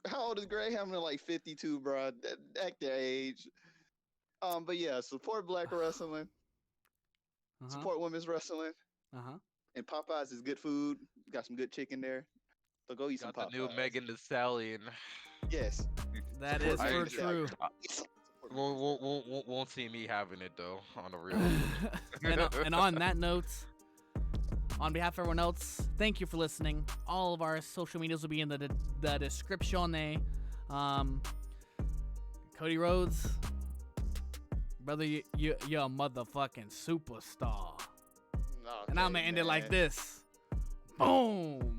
How old is Greg Hamilton? Like 52, bro. At their age. But yeah, support black wrestling. Support women's wrestling. And Popeyes is good food. Got some good chicken there. So go eat some Popeyes. The new Megan Thee Stallion. Yes. That is for true. Won't see me having it though, on the real. and on that note, on behalf of everyone else, thank you for listening. All of our social medias will be in the description. Cody Rhodes, brother, you're a motherfucking superstar. And I'm gonna end it like this. Boom.